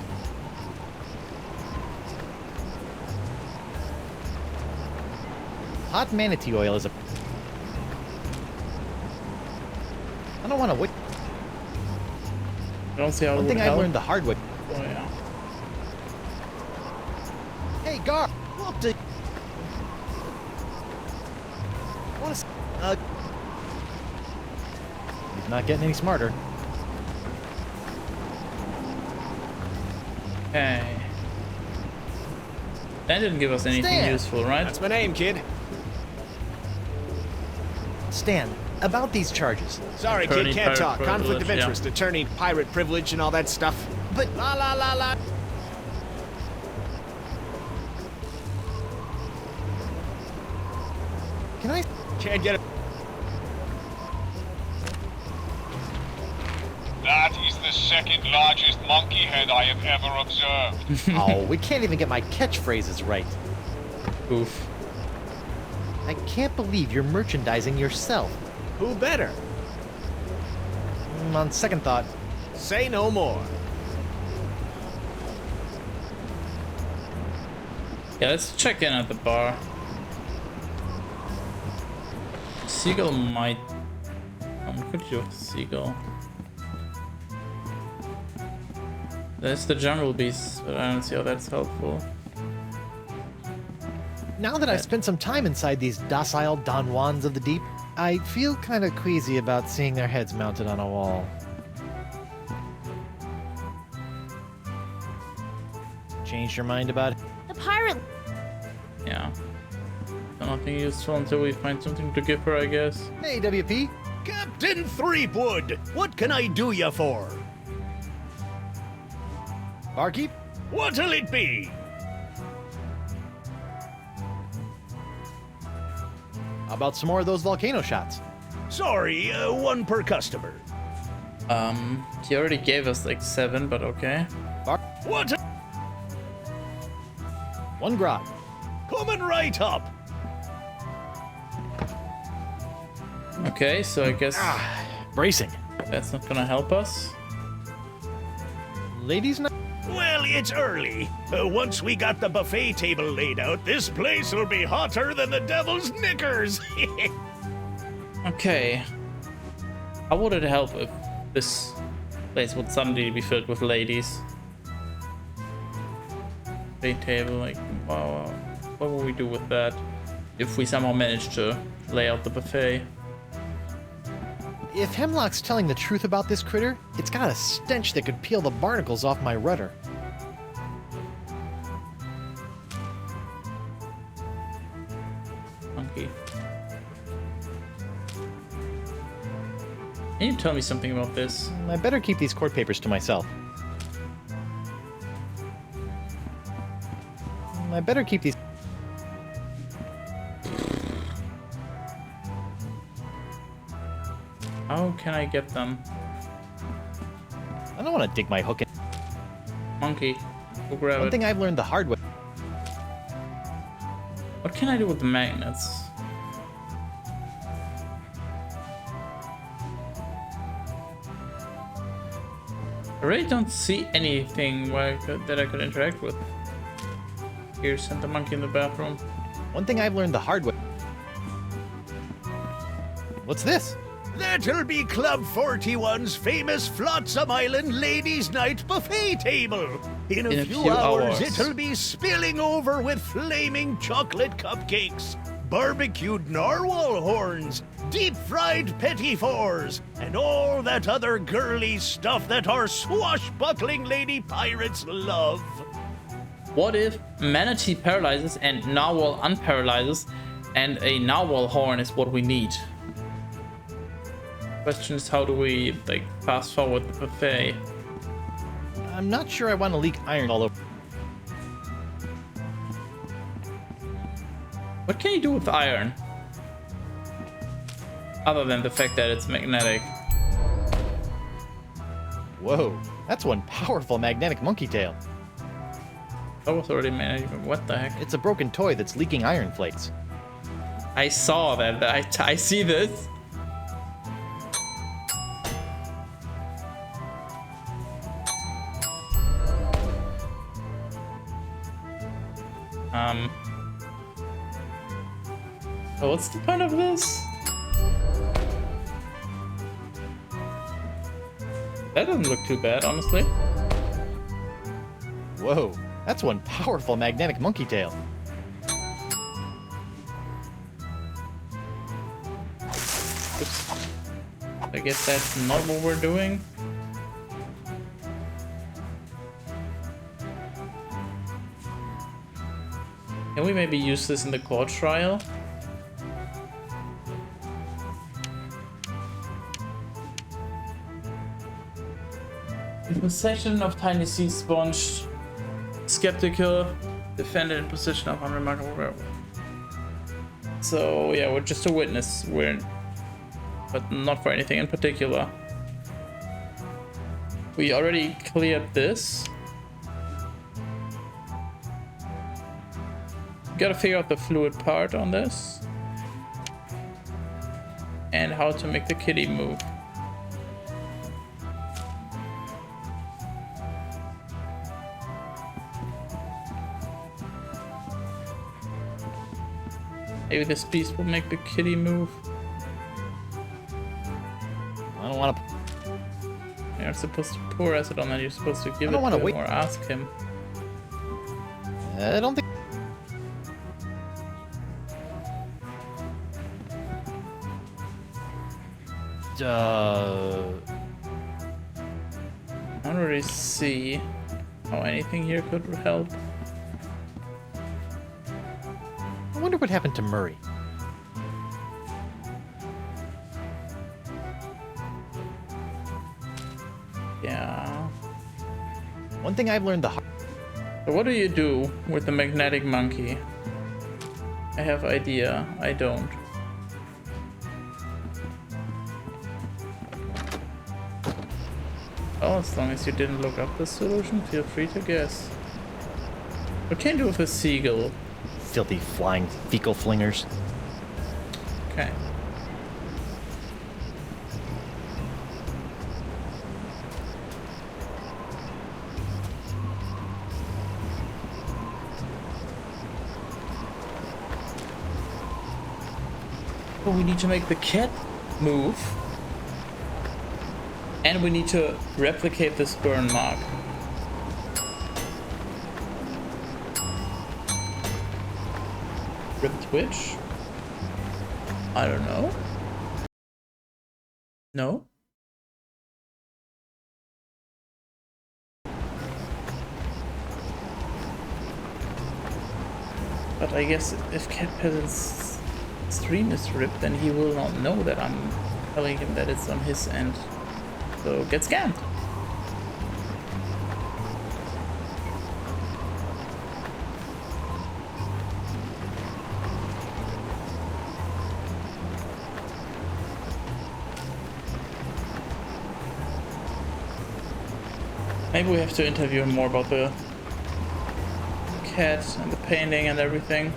Hot manatee oil is a... I don't want to wait. I don't see how it One would thing I help. learned the hard way. Oh, yeah. Hey, Gar! Look to... He's not getting any smarter. Okay. That didn't give us anything Stan! useful, right? That's my name, kid. Stan, about these charges. Sorry, Attorney, kid, can't pirate talk. Conflict of privilege, yeah. interest, attorney, pirate privilege, and all that stuff. But La la la la. can I? Can't get it. That is the second largest monkey head I have ever observed. Oh, we can't even get my catchphrases right. Oof. I can't believe you're merchandising yourself. Who better? On second thought, Say no more. Yeah, let's check in at the bar. Seagull might... could you have Seagull? There's the jungle beast, but I don't see how that's helpful. now that I've spent some time inside these docile Don Juans of the deep, I feel kind of queasy about seeing their heads mounted on a wall. Changed your mind about it? The pirate. Yeah. Nothing useful until we find something to give her, I guess. Hey, WP. Captain Threepwood, what can I do you for? Barkeep? What'll it be? How about some more of those volcano shots? Sorry, one per customer. He already gave us like 7, but okay. What? One grog. Coming right up. Okay, so I guess Bracing. that's not gonna help us. Ladies night? Well, it's early. Once we got the buffet table laid out, this place will be hotter than the devil's knickers. Okay. How would it help if this place would suddenly be filled with ladies? Buffet table, like, wow, what would we do with that if we somehow manage to lay out the buffet? If Hemlock's telling the truth about this critter, it's got a stench that could peel the barnacles off my rudder. Monkey. Can you tell me something about this? I better keep these court papers to myself. I better keep these... How can I get them? I don't want to dig my hook in. Monkey, go grab One it. thing I've learned the hard way. What can I do with the magnets? I really don't see anything that I could interact with. Here, send the monkey in the bathroom. One thing I've learned the hard way. What's this? That'll be Club 41's famous Flotsam Island Ladies' Night buffet table. In a few hours, it'll be spilling over with flaming chocolate cupcakes, barbecued narwhal horns, deep-fried petit fours, and all that other girly stuff that our swashbuckling lady pirates love. What if manatee paralyzes and narwhal unparalyzes, and a narwhal horn is what we need? Question is, how do we like fast forward the buffet? I'm not sure I want to leak iron all over. What can you do with iron? Other than the fact that it's magnetic. Whoa, that's one powerful magnetic monkey tail. That was already magnetic. What the heck? It's a broken toy that's leaking iron flakes. I saw that. I see this. Oh, what's the point of this? That doesn't look too bad, honestly. Whoa, that's one powerful magnetic monkey tail. Oops. I guess that's not what we're doing. Can we maybe use this in the court trial? In possession of tiny sea sponge, skeptical, defendant in possession of unremarkable werewolf. So yeah, we're just a witness. But not for anything in particular. We already cleared this. Gotta figure out the fluid part on this. And how to make the kitty move. Maybe this piece will make the kitty move. I don't want to. You're supposed to pour acid on that. You're supposed to give I don't it wanna to wait. him or ask him. I don't think. I don't really see how anything here could help. I wonder what happened to Murray. Yeah. One thing I've learned the hard. So what do you do with the magnetic monkey? I have idea. I don't. Oh, as long as you didn't look up the solution, feel free to guess. What can you do with a seagull? Filthy flying fecal flingers. Okay. Well, we need to make the cat move. And we need to replicate this burn mark. Rip Twitch? I don't know. No? But I guess if Cat Peasant's stream is ripped, then he will not know that I'm telling him that it's on his end. So get scammed. Maybe we have to interview him more about the cat and the painting and everything.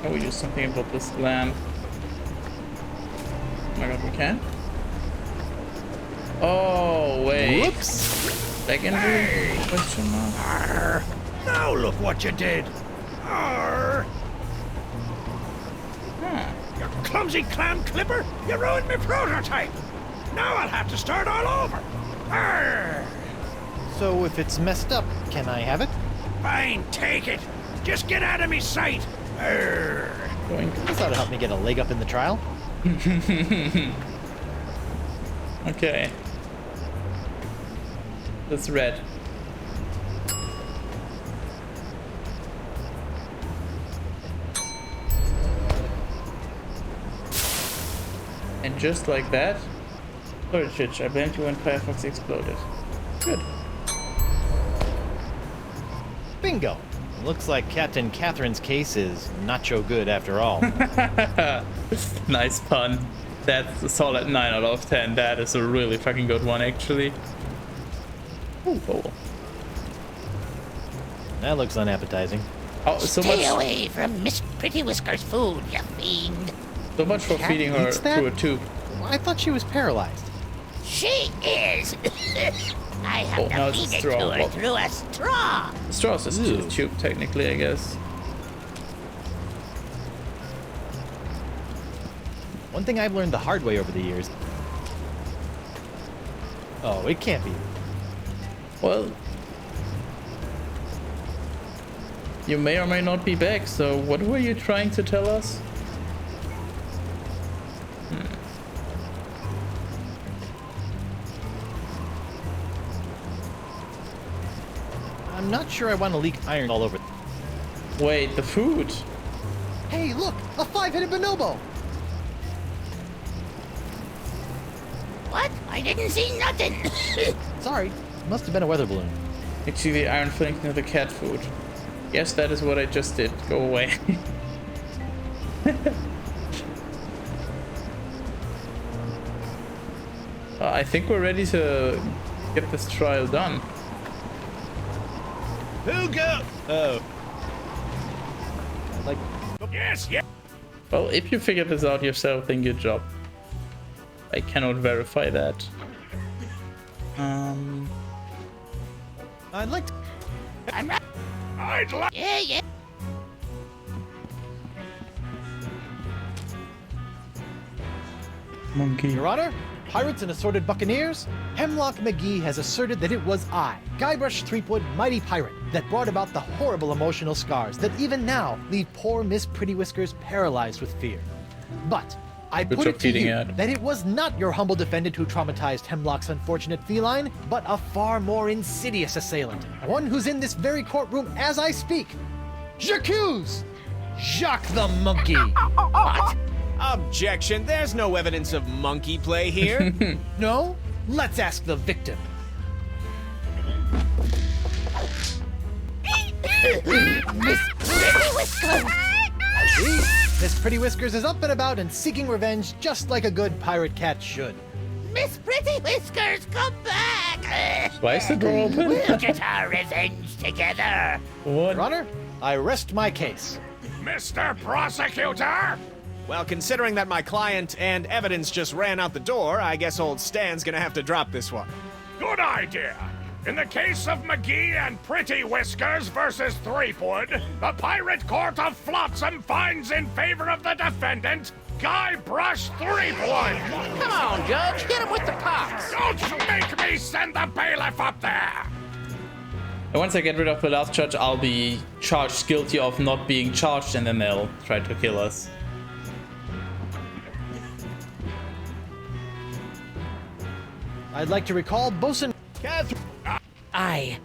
Can we do something about this lamp? Oh my god, we can? Oh, wait. Whoops! Secondary? Question mark? Arr! Now look what you did! Arr! You clumsy clam clipper! You ruined my prototype! Now I'll have to start all over! Arr! So if it's messed up, can I have it? Fine, take it! Just get out of me sight! Arr! This ought to help me get a leg up in the trial. Okay. That's red. And just like that, sorry, Chich, I blamed you when Firefox exploded. Good. Bingo! Looks like Captain Catherine's case is not so good after all. Nice pun. That's a solid 9 out of 10. That is a really fucking good one, actually. Ooh, oh. That looks unappetizing. Oh, so Stay much, away from Miss Pretty Whiskers' food, you fiend. so much for feeding her eats that? through a tube. I thought she was paralyzed. She is. I have Oh, now to it's a feed it straw. to her Oh. through a straw. Straws is Ooh. a tube, technically, I guess. One thing I've learned the hard way over the years. Oh, it can't be. Well, You may or may not be back, so what were you trying to tell us? I'm not sure I want to leak iron all over. Wait, the food. Hey, look! A 5-headed bonobo! What? I didn't see nothing. Sorry, must have been a weather balloon. Actually, the iron flake near the cat food. Yes, that is what I just did. Go away. I think we're ready to get this trial done. Who go? Oh. Like, Yes, yes. Well, if you figured this out yourself, then good job. I cannot verify that. I'd like to... I'm right. I'd like. Yeah, yeah. Monkey. Your Honor, pirates and assorted buccaneers, Hemlock McGee has asserted that it was I, Guybrush Threepwood, mighty pirate, that brought about the horrible emotional scars that even now leave poor Miss Pretty Whiskers paralyzed with fear. But I Good put job it to feeding you it. that it was not your humble defendant who traumatized Hemlock's unfortunate feline, but a far more insidious assailant, one who's in this very courtroom as I speak. J'accuse Jacques the Monkey. What? Objection, there's no evidence of monkey play here. No? Let's ask the victim. Miss Pretty Whiskers! See? Miss Pretty Whiskers is up and about and seeking revenge just like a good pirate cat should. Miss Pretty Whiskers, come back! Why is the door open? We'll get our revenge together. What? Your Honor, I rest my case. Mr. Prosecutor? Well, considering that my client and evidence just ran out the door, I guess old Stan's gonna have to drop this one. Good idea. In the case of McGee and Pretty Whiskers versus Threepwood, the Pirate Court of Flotsam finds in favor of the defendant, Guybrush Threepwood. Come on, Judge, hit him with the pops. Don't make me send the bailiff up there. And once I get rid of the last judge, I'll be charged guilty of not being charged, and then they'll try to kill us. I'd like to recall Bosun Catherine. I.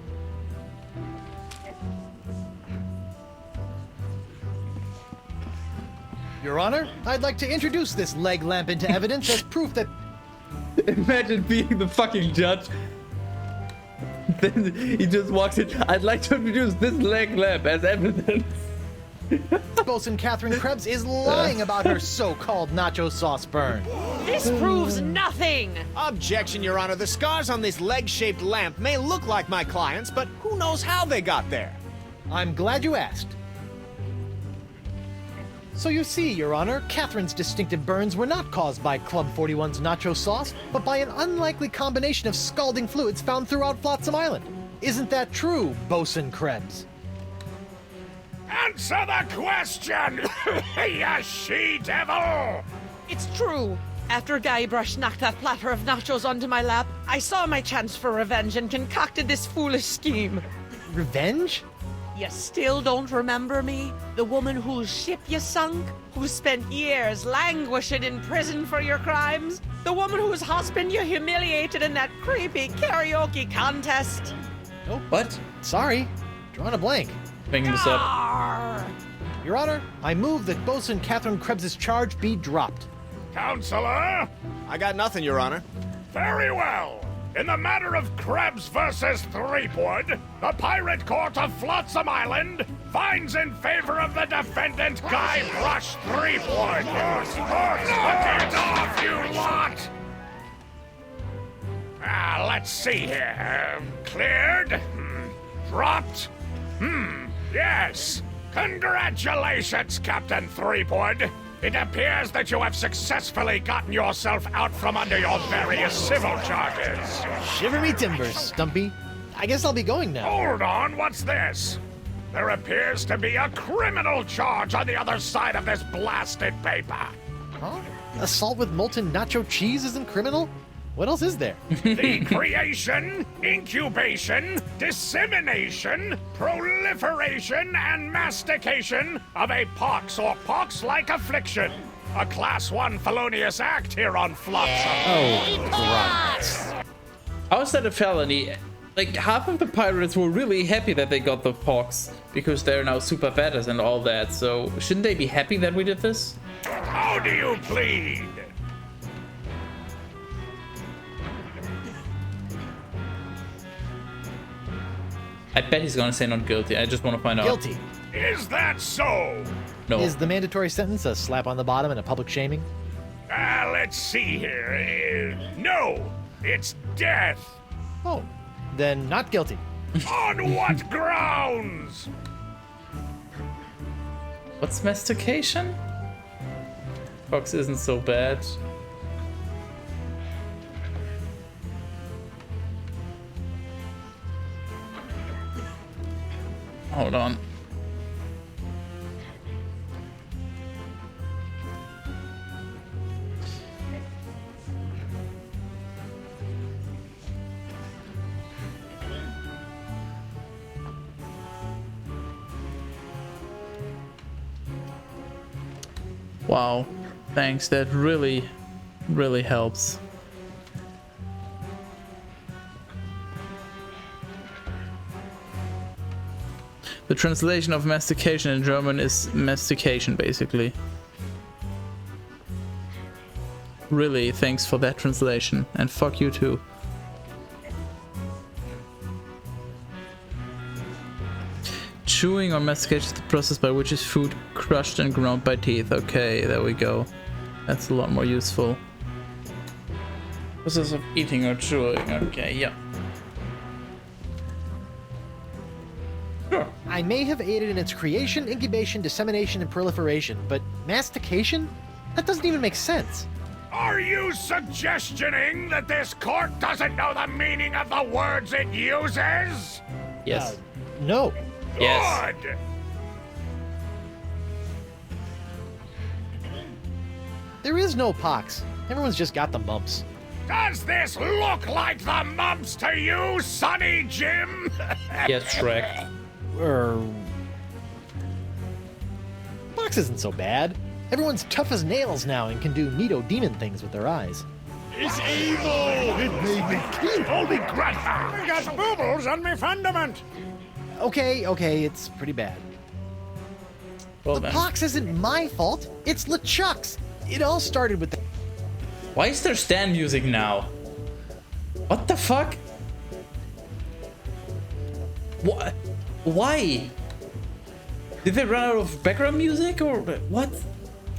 Your Honor, I'd like to introduce this leg lamp into evidence as proof that Imagine being the fucking judge. Then he just walks in. I'd like to introduce this leg lamp as evidence. Bosun Catherine Krebs is lying about her so-called nacho sauce burn. This proves nothing! Objection, Your Honor. The scars on this leg-shaped lamp may look like my client's, but who knows how they got there? I'm glad you asked. So you see, Your Honor, Catherine's distinctive burns were not caused by Club 41's nacho sauce, but by an unlikely combination of scalding fluids found throughout Flotsam Island. Isn't that true, Bosun Krebs? Answer the question, you she-devil! It's true. After Guybrush knocked that platter of nachos onto my lap, I saw my chance for revenge and concocted this foolish scheme. Revenge? You still don't remember me? The woman whose ship you sunk? Who spent years languishing in prison for your crimes? The woman whose husband you humiliated in that creepy karaoke contest? Oh, What? sorry. Drawing a blank. Picking this up. Arr! Your Honor, I move that Bosun Catherine Krebs' charge be dropped. Counselor? I got nothing, Your Honor. Very well. In the matter of Krebs versus Threepwood, the Pirate Court of Flotsam Island finds in favor of the defendant, Guybrush Threepwood. Knock it off, you lot! Let's see here. Cleared? Dropped? Yes. Congratulations, Captain Threepwood. It appears that you have successfully gotten yourself out from under your various civil charges. Shiver me timbers, Stumpy. I guess I'll be going now. Hold on, what's this? There appears to be a criminal charge on the other side of this blasted paper. Huh? Assault with molten nacho cheese isn't criminal? What else is there? The creation, incubation, dissemination, proliferation, and mastication of a pox or pox-like affliction. A Class 1 felonious act here on Flotsam. Oh, Christ. How is that a felony? Like, half of the pirates were really happy that they got the pox because they're now super badass and all that. So shouldn't they be happy that we did this? How do you plead? I bet he's gonna say not guilty. I just want to find out. Guilty. Is that so? No. Is the mandatory sentence a slap on the bottom and a public shaming? Let's see here. No, it's death. Oh, then not guilty. On what grounds? What's mastication? Fox isn't so bad. Hold on. Wow, thanks. That really helps. The translation of mastication in German is mastication, basically. Really, thanks for that translation. And fuck you too. Chewing or mastication is the process by which is food crushed and ground by teeth. Okay, there we go. That's a lot more useful. Process of eating or chewing. Okay, yeah. Sure. I may have aided in its creation, incubation, dissemination, and proliferation, but mastication? That doesn't even make sense. Are you suggesting that this court doesn't know the meaning of the words it uses? Yes. No. Yes. Good. There is no pox. Everyone's just got the mumps. Does this look like the mumps to you, Sonny Jim? Yes, Shrek. Pox isn't so bad. Everyone's tough as nails now and can do neato demon things with their eyes. It's evil! It made me kill Holy Grandpa! I got boobles on me fundament! Okay, it's pretty bad. Well, the then. pox isn't my fault. It's LeChuck's. It all started with the... Why is there stand music now? What the fuck? What? Why? Did they run out of background music or what?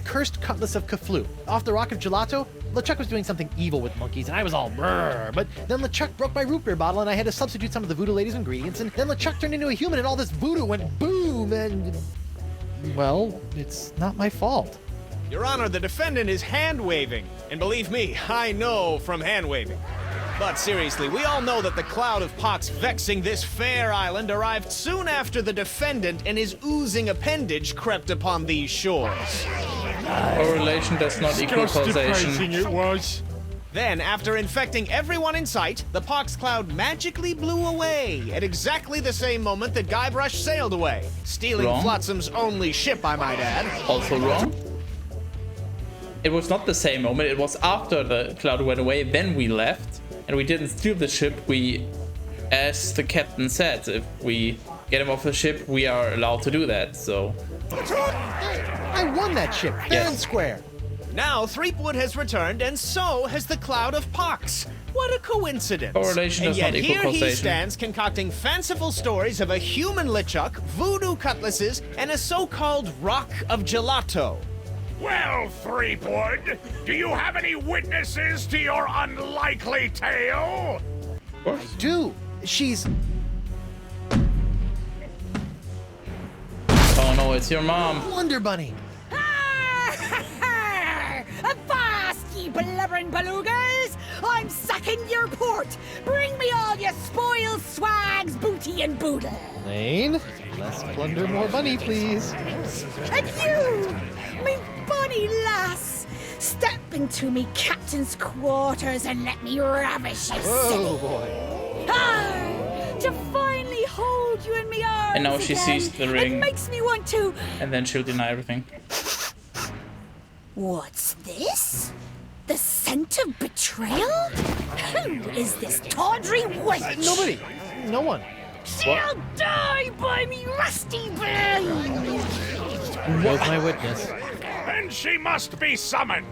Cursed Cutlass of Cthulhu. Off the Rock of Gelato, LeChuck was doing something evil with monkeys, and I was all brrr. But then LeChuck broke my root beer bottle, and I had to substitute some of the Voodoo Lady's ingredients, and then LeChuck turned into a human, and all this voodoo went boom, and... Well, it's not my fault. Your Honor, the defendant is hand-waving. And believe me, I know from hand-waving. But seriously, we all know that the cloud of pox vexing this fair island arrived soon after the defendant and his oozing appendage crept upon these shores. Correlation does not equal causation. It was. Then, after infecting everyone in sight, the pox cloud magically blew away at exactly the same moment that Guybrush sailed away, stealing Wrong. Flotsam's only ship, I might add. Also wrong. It was not the same moment. It was after the cloud went away, then we left. And we didn't steal the ship. We, as the captain said, if we get him off the ship, we are allowed to do that, so... I won that ship, fair and square. Now, Threepwood has returned, and so has the cloud of pox. What a coincidence. Correlation and does yet not equal here he causation. stands concocting fanciful stories of a human LeChuck, voodoo cutlasses, and a so-called Rock of Gelato. Well, Threepwood, do you have any witnesses to your unlikely tale? Of course. Dude, she's... Oh no, it's your mom. Wonder Bunny. Avast, ye blubbering belugas! I'm sacking your port! Bring me all your spoils, swags, booty, and boodle! Lane, less plunder, more bunny, please. And you, me bonny lass, Step into me captain's quarters and let me ravish you, silly. boy. To finally hold you in my arms And now she again, sees the ring. It makes me want to... And then she'll deny everything. What's this? The scent of betrayal? Who is this tawdry wench? Nobody. No one. She'll die by me rusty blade! Was my witness. Then she must be summoned.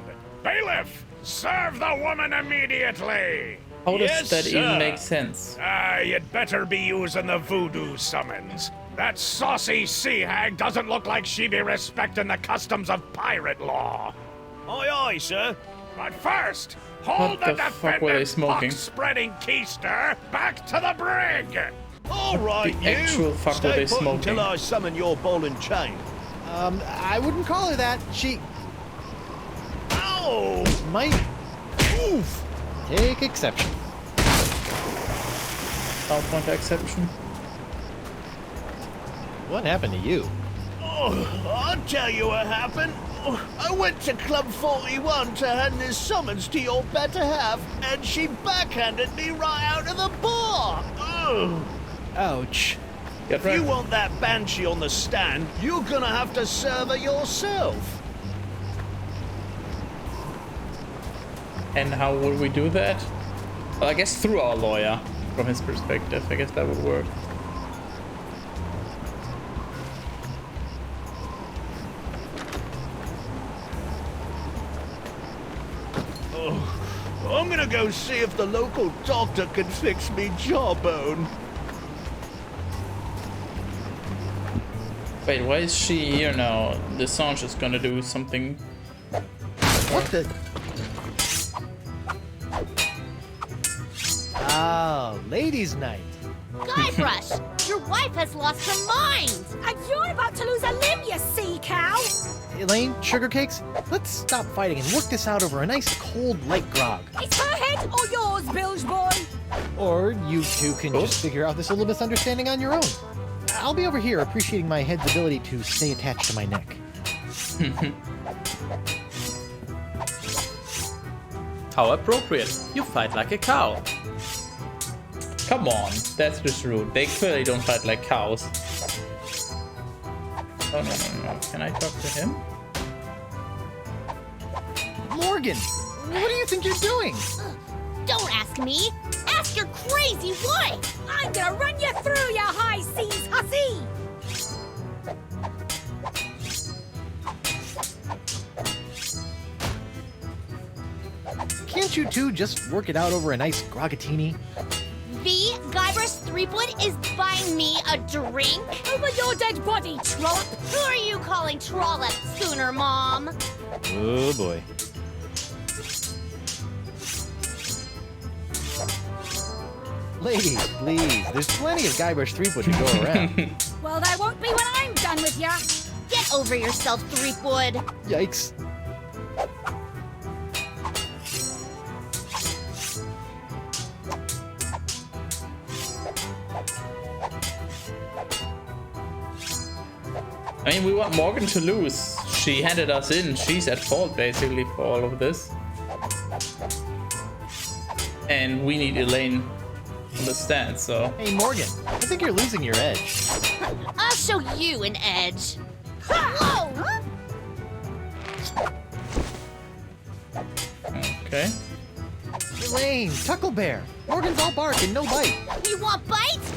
Bailiff, serve the woman immediately. How does Yes, that even sir. make sense? You'd better be using the voodoo summons. That saucy sea hag doesn't look like she be respecting the customs of pirate law. Aye, aye, sir. But first, hold What the the fuck were they defendant's smoking? spreading keister back to the brig. All right, the you. actual fuck were Stay they put smoking? until I summon your ball and chain. I wouldn't call her that. She Ow! might take exception. I'll point to exception. What happened to you? Oh, I'll tell you what happened. Oh, I went to Club 41 to hand this summons to your better half, and she backhanded me right out of the bar. Ugh. Ouch. Get If right. you want that banshee on the stand, you're gonna have to serve her yourself. And how would we do that? Well, I guess through our lawyer, from his perspective. I guess that would work. I'm gonna go see if the local doctor can fix me jawbone. Wait, why is she here now? Desange is gonna do something. What the? Oh, ladies' night. Guybrush, your wife has lost her mind. And you're about to lose a limb, you sea cow! Elaine, sugar cakes, let's stop fighting and work this out over a nice cold light grog. It's her head or yours, bilge boy! Or you two can just figure out this little misunderstanding on your own. I'll be over here appreciating my head's ability to stay attached to my neck. How appropriate. You fight like a cow. Come on, that's just rude. They clearly don't fight like cows. Oh, no. Can I talk to him? Morgan, what do you think you're doing? Don't ask me. Ask your crazy wife. I'm gonna run you through, you high seas hussy! Can't you two just work it out over a nice grogatini? V. Guybrush Threepwood is buying me a drink? Over your dead body, trollop! Who are you calling trollop, Schooner Mom? Oh boy. Ladies, please, there's plenty of Guybrush Threepwood to go around. Well, there won't be when I'm done with ya! Get over yourself, Threepwood. Yikes. I mean, we want Morgan to lose. She handed us in. She's at fault, basically, for all of this. And we need Elaine on the stand, so... Hey, Morgan, I think you're losing your edge. I'll show you an edge. Whoa! Okay. Elaine, Tucklebear, Morgan's all bark and no bite. You want bites?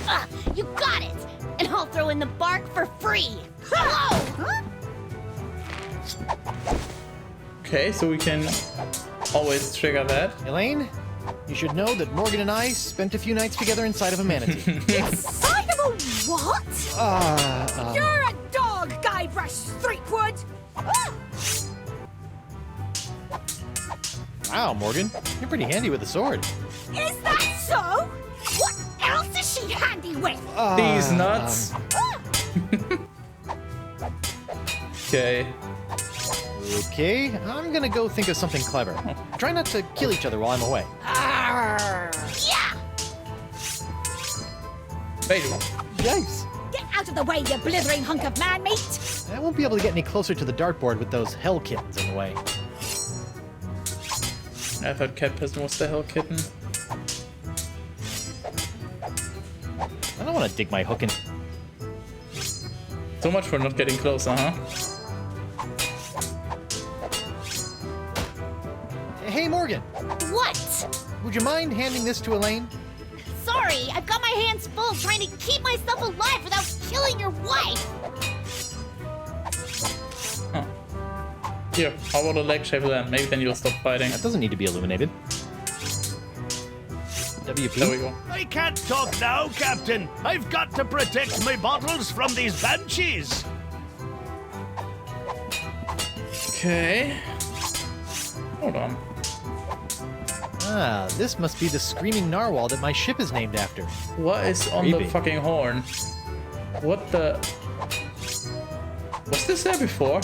You got it. And I'll throw in the bark for free. Whoa! Okay, so we can always trigger that. Elaine, you should know that Morgan and I spent a few nights together inside of a manatee. Inside of a what? You're a dog, Guybrush Threepwood! Wow, Morgan, you're pretty handy with a sword. Is that so? What else is she handy with? These nuts. Okay. Okay, I'm gonna go think of something clever. Try not to kill each other while I'm away. Yeah! Wait, Yikes! Get out of the way, you blithering hunk of man meat! I won't be able to get any closer to the dartboard with those hell kittens in the way. I thought Cat Person was the Hell Kitten. I don't want to dig my hook in. So much for not getting closer, huh? Hey, Morgan. What? Would you mind handing this to Elaine? Sorry, I've got my hands full trying to keep myself alive without killing your wife. Huh. Here, how about a leg shape then? Maybe then you'll stop fighting. That doesn't need to be illuminated. WP? There we go. I can't talk now, Captain. I've got to protect my bottles from these banshees. Okay. Hold on. Ah, this must be the screaming narwhal that my ship is named after. What is on the Creepy. fucking horn? What the... Was this there before?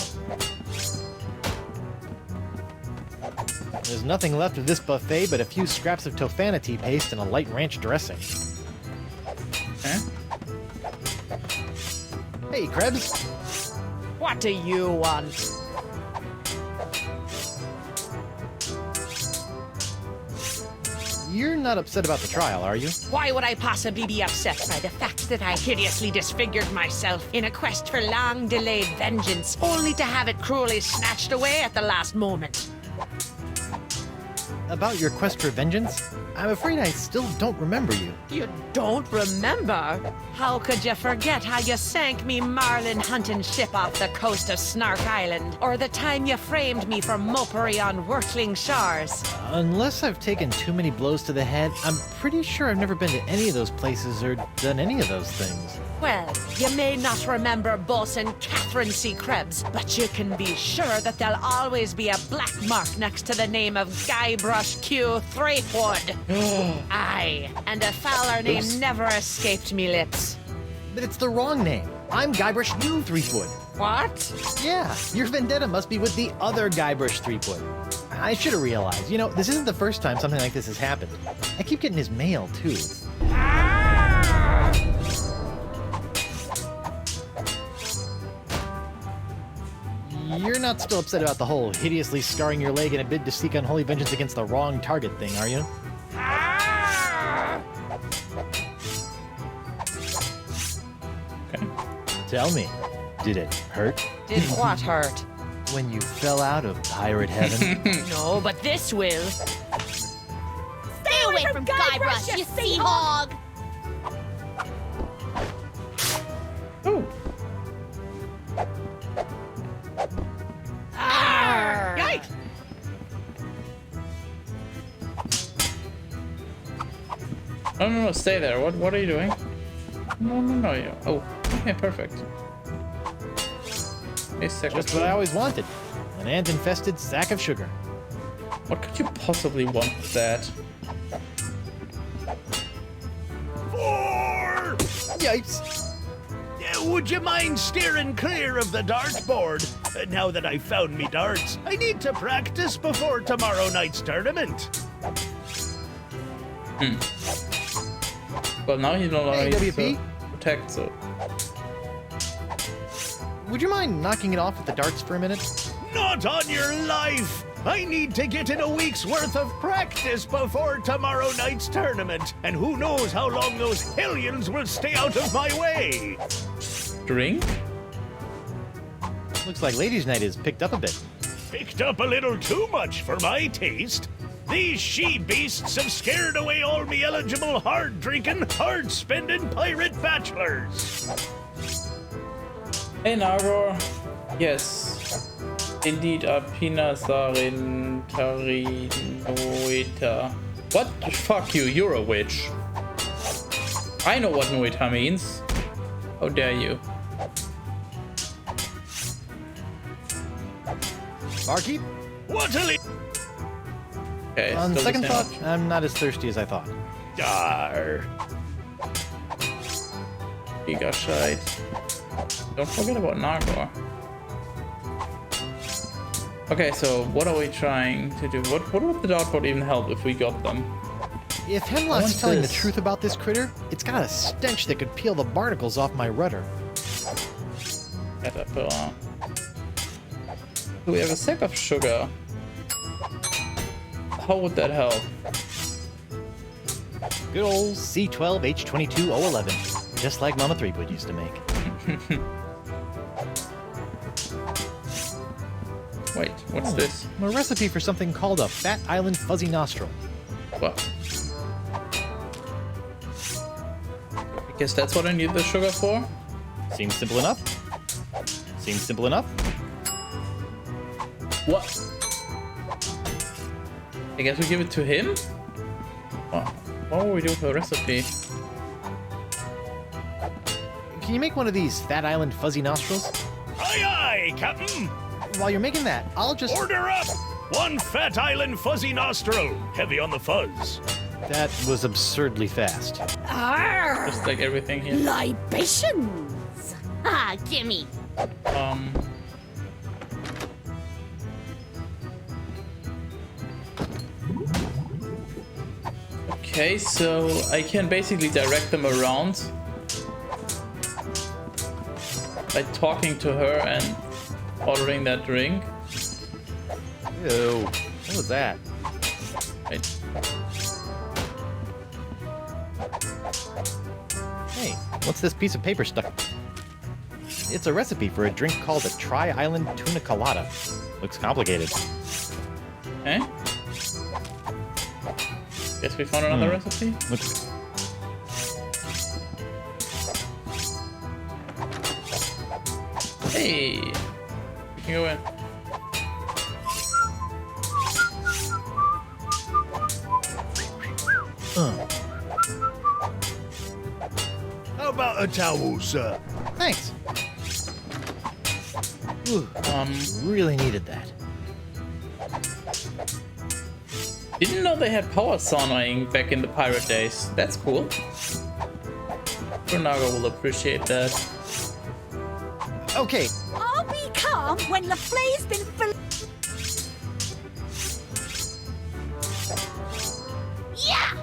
There's nothing left of this buffet but a few scraps of Tofanity paste and a light ranch dressing. Eh? Hey, Krebs. What do you want? You're not upset about the trial, are you? Why would I possibly be upset by the fact that I hideously disfigured myself in a quest for long-delayed vengeance, only to have it cruelly snatched away at the last moment? About your quest for vengeance? I'm afraid I still don't remember you. You don't remember? How could you forget how you sank me marlin hunting ship off the coast of Snark Island? Or the time you framed me for mopery on Wurtling Shores? Unless I've taken too many blows to the head, I'm pretty sure I've never been to any of those places or done any of those things. Well, you may not remember Bosun Catherine C. Krebs, but you can be sure that there'll always be a black mark next to the name of Guybrush Q. Threepwood. Aye, and a fouler name never escaped me lips. But it's the wrong name. I'm Guybrush New Threepwood. What? Yeah, your vendetta must be with the other Guybrush Threepwood. I should have realized. You know, this isn't the first time something like this has happened. I keep getting his mail, too. You're not still upset about the whole hideously scarring your leg in a bid to seek unholy vengeance against the wrong target thing, are you? Okay. Tell me, did it hurt? Did what hurt? When you fell out of pirate heaven? No, but this will. Stay away from Guybrush, you sea hog! Oh. Yikes! No, stay there. What are you doing? No, yeah. Oh, okay, perfect. A second. Just what I always wanted. An ant-infested sack of sugar. What could you possibly want with that? 4! Yikes! Would you mind steering clear of the dartboard? Now that I've found me darts, I need to practice before tomorrow night's tournament. Well, now he's no longer Hey, needs WP? to protect, so... Would you mind knocking it off with the darts for a minute? Not on your life! I need to get in a week's worth of practice before tomorrow night's tournament, and who knows how long those hellions will stay out of my way! Drink? Looks like Ladies' Night is picked up a bit. Picked up a little too much for my taste. These she-beasts have scared away all me eligible hard-drinking, hard-spending pirate bachelors. Hey, Nagor. Yes. Indeed, Apina Sarin Tarinoita. What? Fuck you, you're a witch. I know what Noita means. How dare you? Barkeep? What a Okay, On still the second same thought, option. I'm not as thirsty as I thought. Dar. Giga shite. Don't forget about Nagor. Okay, so what are we trying to do? What would the dartboard even help if we got them? If Hemlock's telling the this? truth about this critter, it's got a stench that could peel the barnacles off my rudder. Caterpillar. Do we have a sack of sugar? how would that help? Good old C12H22O11, just like Mama Threepwood used to make. Wait, what's this? A recipe for something called a Fat Island Fuzzy Nostril. What? I guess that's what I need the sugar for? Seems simple enough. Seems simple enough. What? I guess we give it to him? What will we do with the recipe? Can you make one of these Fat Island Fuzzy Nostrils? Aye, aye, Captain. While you're making that, I'll just... Order up! One Fat Island Fuzzy Nostril, heavy on the fuzz. That was absurdly fast. Just like everything here. Libations! Ah, gimme. Okay, so I can basically direct them around by talking to her and ordering that drink. Ew. What was that? Wait. Hey, what's this piece of paper stuck? It's a recipe for a drink called a Tri-Island Tuna Colada. Looks complicated. Okay. Guess we found another recipe? Looks... Hey! You can go in. How about a towel, sir? Thanks. Ooh, really needed that. Didn't know they had power saunaing back in the pirate days. That's cool. Tornago will appreciate that. Okay. I'll be calm when Laflay's been full. Yeah!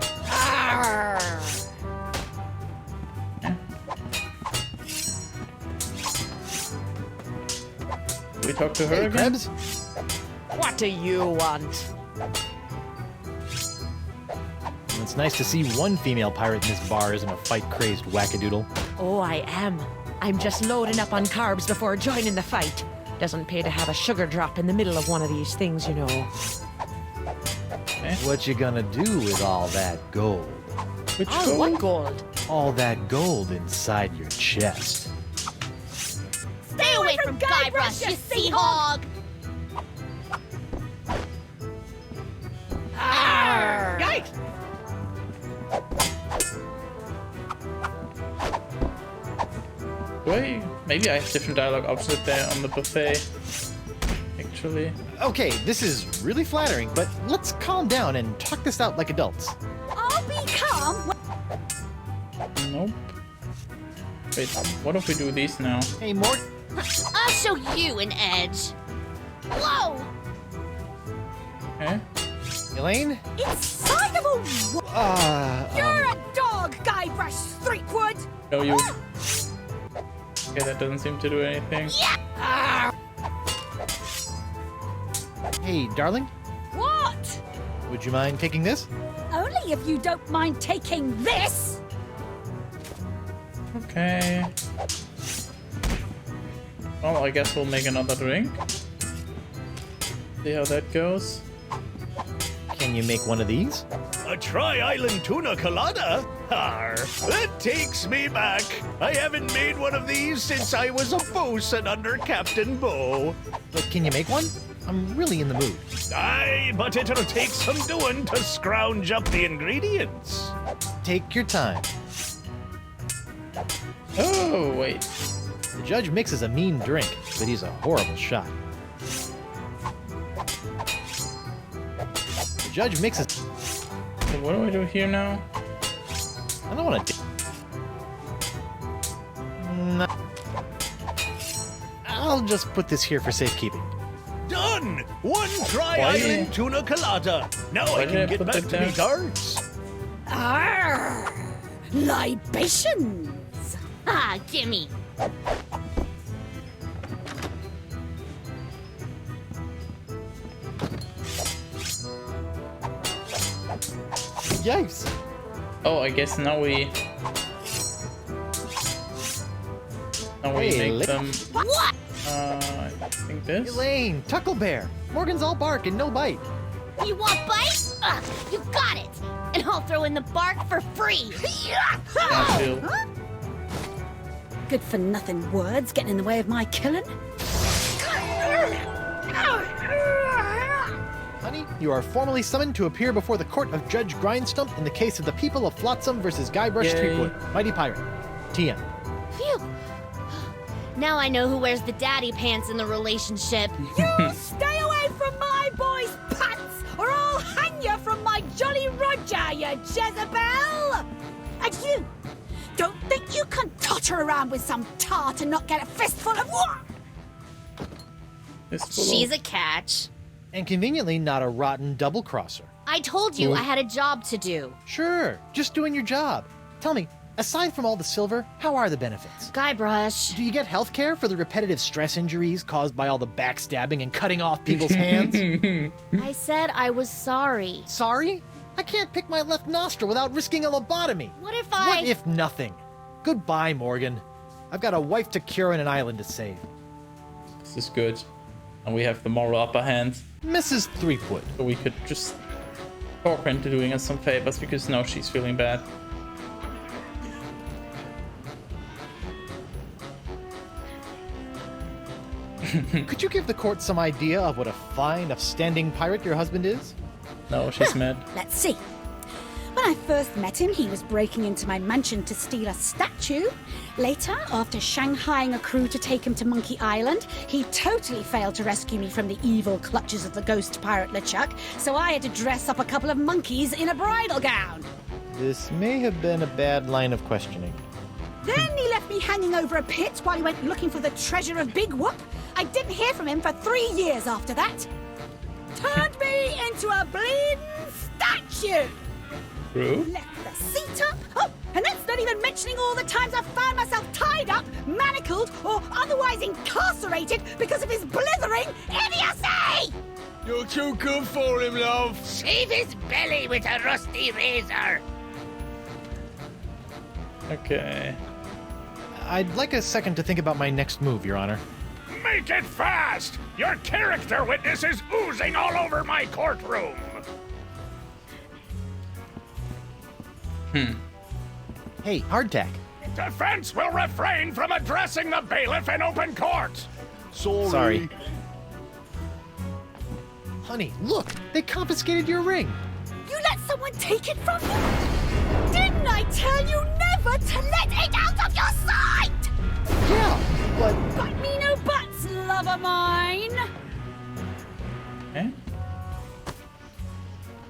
We talk to her Hey, again? Krebs? What do you want? It's nice to see one female pirate in this bar isn't a fight-crazed wackadoodle. Oh, I am. I'm just loading up on carbs before joining the fight. Doesn't pay to have a sugar drop in the middle of one of these things, you know. Okay. What you gonna do with all that gold? Which Oh, what gold? All that gold inside your chest. Stay away from Guybrush, you sea hog! Yikes! Wait, maybe I have different dialogue options there on the buffet. Actually. Okay, this is really flattering, but let's calm down and talk this out like adults. I'll be calm. Nope. Wait, what if we do these now? Hey, Mort. I'll show you an edge. Whoa! Okay. Elaine? Inside of a. You're a dog, Guybrush Threepwood. No, you. Okay, that doesn't seem to do anything. Hey, darling, What? would you mind taking this? Only if you don't mind taking this. Okay. Well, I guess we'll make another drink. See how that goes. Can you make one of these? A Tri-Island Tuna Colada? Arr, that takes me back. I haven't made one of these since I was a bosun under Captain Bo. But can you make one? I'm really in the mood. Aye, but it'll take some doing to scrounge up the ingredients. Take your time. Oh, wait. The judge mixes a mean drink, but he's a horrible shot. The judge mixes... So what do I do here now? I don't want to... No. I'll just put this here for safekeeping. Done! One Tri-Island Tuna Colada. Now I can get back to me guards. Arr! Libations. Ah, gimme. Yikes. Oh, I guess now we Hey, make them. What? I think this. Elaine, Tucklebear. Morgan's all bark and no bite. You want bite? Ugh, you got it. And I'll throw in the bark for free. Not chill. Good for nothing words getting in the way of my killing. Honey, you are formally summoned to appear before the court of Judge Grindstump in the case of the people of Flotsam versus Guybrush Yay. Threepwood, Mighty Pirate. TM. Phew. Now I know who wears the daddy pants in the relationship. You stay away from my boy's pants, or I'll hang you from my Jolly Roger, you Jezebel! And you, don't think you can totter around with some tart and not get a fistful of what? She's a catch. And conveniently not a rotten double-crosser. I told you I had a job to do. Sure, just doing your job. Tell me, aside from all the silver, how are the benefits? Guybrush. Do you get health care for the repetitive stress injuries caused by all the backstabbing and cutting off people's hands? I said I was sorry. Sorry? I can't pick my left nostril without risking a lobotomy. What if What if nothing? Goodbye, Morgan. I've got a wife to cure and an island to save. This is good. And we have the moral upper hand. Mrs. Threepwood. So we could just talk her into doing us some favors because now she's feeling bad. Could you give the court some idea of what a fine, upstanding pirate your husband is? No, she's mad. Let's see. When I first met him, he was breaking into my mansion to steal a statue. Later, after shanghaiing a crew to take him to Monkey Island, he totally failed to rescue me from the evil clutches of the ghost pirate LeChuck, so I had to dress up a couple of monkeys in a bridal gown. This may have been a bad line of questioning. Then he left me hanging over a pit while he went looking for the treasure of Big Whoop. I didn't hear from him for 3 years after that. Turned me into a bleeding statue. True. Left the seat up. Oh, and that's not even mentioning all the times I've found myself tied up, manacled, or otherwise incarcerated because of his blithering idiocy! You're too good for him, love. Shave his belly with a rusty razor. Okay. I'd like a second to think about my next move, Your Honor. Make it fast! Your character witness is oozing all over my courtroom! Hey, hardtack. Defense will refrain from addressing the bailiff in open court! Sorry. Honey, look! They confiscated your ring! You let someone take it from you? Didn't I tell you never to let it out of your sight? Yeah, but... Got me no buts, love of mine! Eh?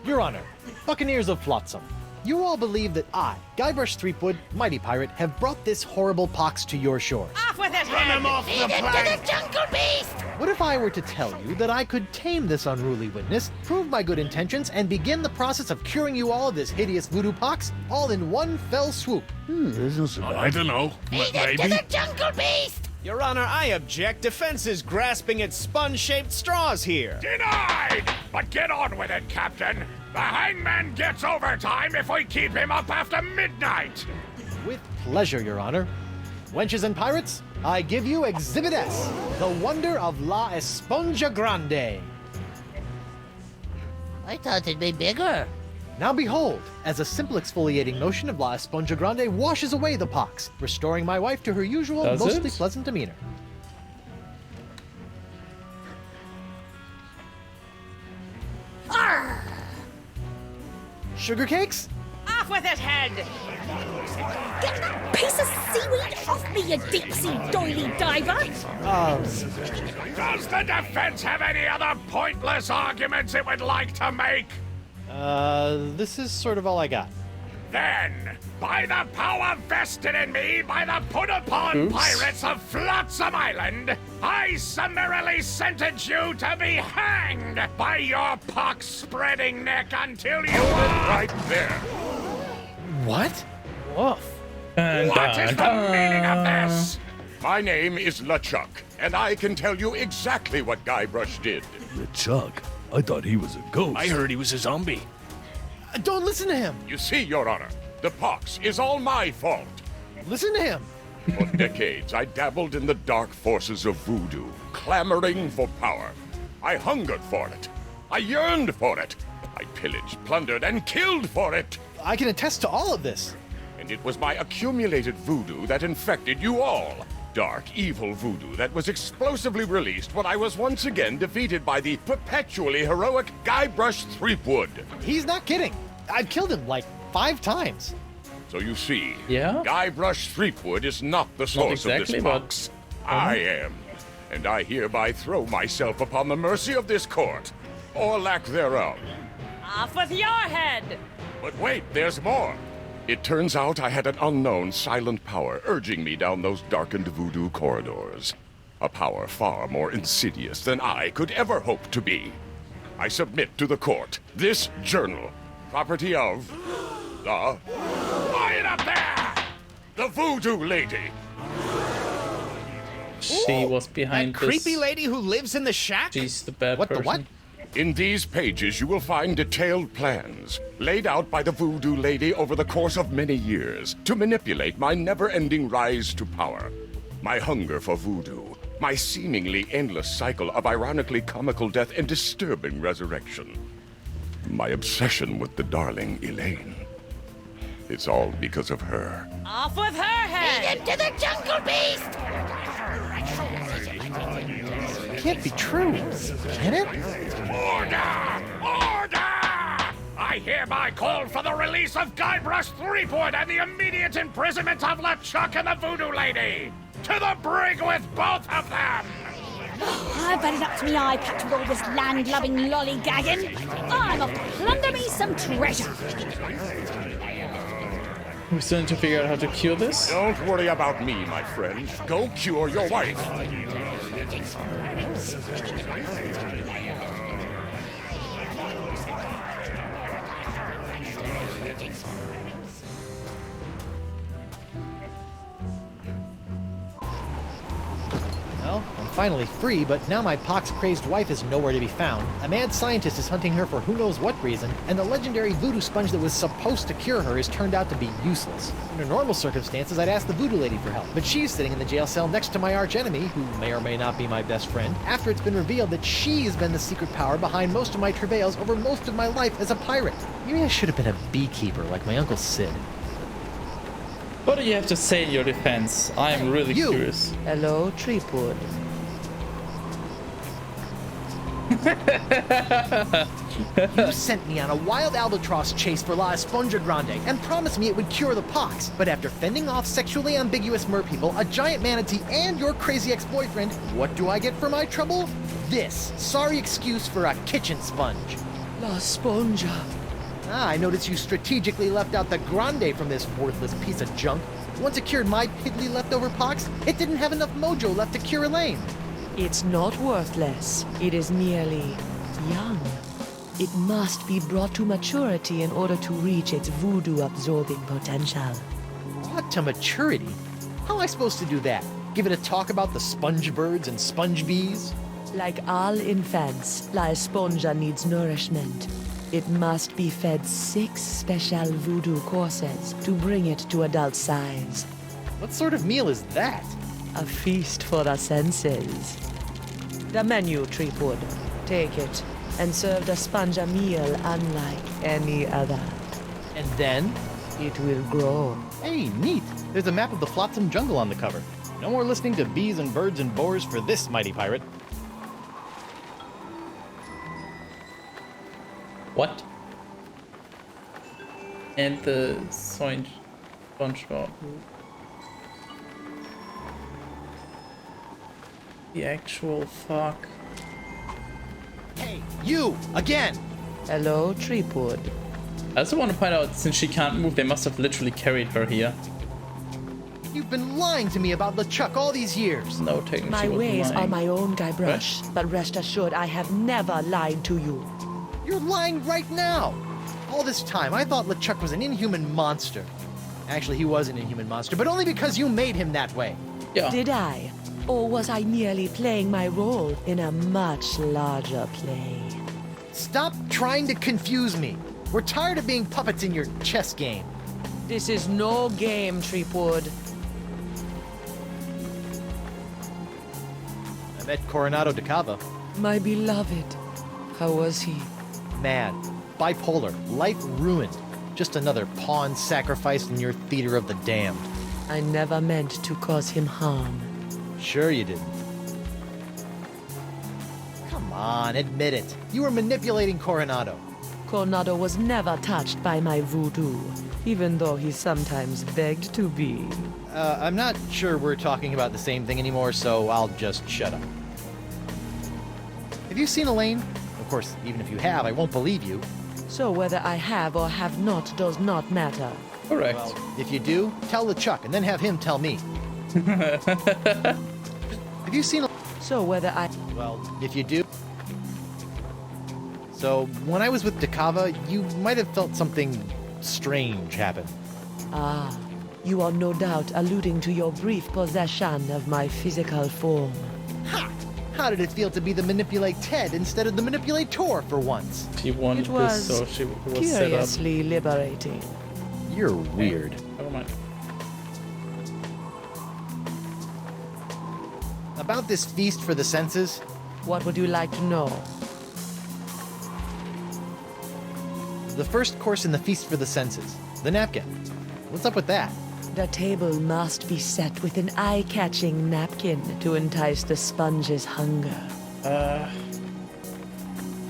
Your Honor, Buccaneers of Flotsam, you all believe that I, Guybrush Threepwood, Mighty Pirate, have brought this horrible pox to your shores. Off with it! Run him off the plank! The jungle beast! What if I were to tell you that I could tame this unruly witness, prove my good intentions, and begin the process of curing you all of this hideous voodoo pox, all in one fell swoop? I don't know. Feed it to the jungle beast! Your Honor, I object. Defense is grasping at sponge-shaped straws here. Denied! But get on with it, Captain. The hangman gets overtime if we keep him up after midnight. With pleasure, Your Honor. Wenches and pirates, I give you Exhibit S, the wonder of La Esponja Grande. I thought it'd be bigger. Now behold, as a simple exfoliating motion of La Esponja Grande washes away the pox, restoring my wife to her usual, Does mostly it? pleasant demeanor. Arr! Sugar cakes? Off with it, head! Get that piece of seaweed off me, you deep-sea doily diver! Does the defense have any other pointless arguments it would like to make? This is sort of all I got. Then, by the power vested in me by the put-upon pirates of Flotsam Island, I summarily sentence you to be hanged by your pox-spreading neck until you are... Right there. What? Woof. What is the meaning of this? My name is LeChuck, and I can tell you exactly what Guybrush did. LeChuck? I thought he was a ghost. I heard he was a zombie. Don't listen to him. You see, Your Honor, the pox is all my fault. Listen to him. For decades, I dabbled in the dark forces of voodoo, clamoring for power. I hungered for it. I yearned for it. I pillaged, plundered, and killed for it. I can attest to all of this. And it was my accumulated voodoo that infected you all. Dark, evil voodoo that was explosively released when I was once again defeated by the perpetually heroic Guybrush Threepwood. He's not kidding. I've killed him like 5 times. So you see, Yeah? Guybrush Threepwood is not the source exactly, of this but- pox. I am. And I hereby throw myself upon the mercy of this court, or lack thereof. Off with your head! But wait, there's more. It turns out I had an unknown silent power urging me down those darkened voodoo corridors. A power far more insidious than I could ever hope to be. I submit to the court this journal, property of the... Quiet up there! The Voodoo Lady. She was behind That this. creepy lady who lives in the shack? She's the bad What the person. what? In these pages, you will find detailed plans laid out by the Voodoo Lady over the course of many years to manipulate my never-ending rise to power. My hunger for voodoo, my seemingly endless cycle of ironically comical death and disturbing resurrection. My obsession with the darling Elaine. It's all because of her. Off with her head! To the jungle beast! It can't be true. Can it? Order! Order! I hereby call for the release of Guybrush Threepwood and the immediate imprisonment of LeChuck and the Voodoo Lady! To the brig with both of them! I've had it up to my eye patch with all this land-loving lollygagging. I'm off to plunder me some treasure. We still need to figure out how to cure this. Don't worry about me, my friend. Go cure your wife. Well, I'm finally free, but now my pox-crazed wife is nowhere to be found. A mad scientist is hunting her for who knows what reason, and the legendary voodoo sponge that was supposed to cure her has turned out to be useless. Under normal circumstances, I'd ask the voodoo lady for help, but she's sitting in the jail cell next to my archenemy, who may or may not be my best friend, after it's been revealed that she's been the secret power behind most of my travails over most of my life as a pirate. Maybe I should have been a beekeeper like my Uncle Sid. What do you have to say in your defense? I am really curious. Hello, Threepwood. You sent me on a wild albatross chase for La Esponja Grande and promised me it would cure the pox. But after fending off sexually ambiguous merpeople, a giant manatee, and your crazy ex-boyfriend, what do I get for my trouble? This sorry excuse for a kitchen sponge. La Esponja. Ah, I noticed you strategically left out the Grande from this worthless piece of junk. Once it cured my piddly leftover pox, it didn't have enough mojo left to cure Elaine. It's not worthless. It is merely young. It must be brought to maturity in order to reach its voodoo-absorbing potential. Brought to maturity? How am I supposed to do that? Give it a talk about the sponge birds and sponge bees? Like all infants, La Esponja needs nourishment. It must be fed 6 special voodoo courses to bring it to adult size. What sort of meal is that? A feast for the senses. The menu, Threepwood. Take it, and serve the sponge a meal unlike any other. And then? It will grow. Hey, neat. There's a map of the Flotsam Jungle on the cover. No more listening to bees and birds and boars for this mighty pirate. What? And the SpongeBob. The actual fuck. Hey, you! Again! Hello, Threepwood. I also want to point out, since she can't move, they must have literally carried her here. You've been lying to me about LeChuck all these years. No, technically. My ways are my own, Guybrush, but rest assured I have never lied to you. You're lying right now! All this time, I thought LeChuck was an inhuman monster. Actually, he was an inhuman monster, but only because you made him that way. Yeah. Did I? Or was I merely playing my role in a much larger play? Stop trying to confuse me. We're tired of being puppets in your chess game. This is no game, Threepwood. I met Coronado de Cava. My beloved. How was he? Mad. Bipolar. Life ruined. Just another pawn sacrificed in your theater of the damned. I never meant to cause him harm. Sure you didn't. Come on, admit it. You were manipulating Coronado. Coronado was never touched by my voodoo, even though he sometimes begged to be. I'm not sure we're talking about the same thing anymore, so I'll just shut up. Have you seen Elaine? Of course, even if you have, I won't believe you. So whether I have or have not does not matter. Correct. Well, if you do, tell LeChuck, and then have him tell me. Have you seen... So whether I... Well, if you do... So, when I was with de Cava, you might have felt something strange happen. Ah, you are no doubt alluding to your brief possession of my physical form. Ha! How did it feel to be the manipulate Ted instead of the manipulator for once? She wanted It was this, so she was set up. curiously liberating. You're weird. Never mind. About this feast for the senses, What would you like to know? the first course in the feast for the senses, the napkin. What's up with that? The table must be set with an eye-catching napkin to entice the sponge's hunger.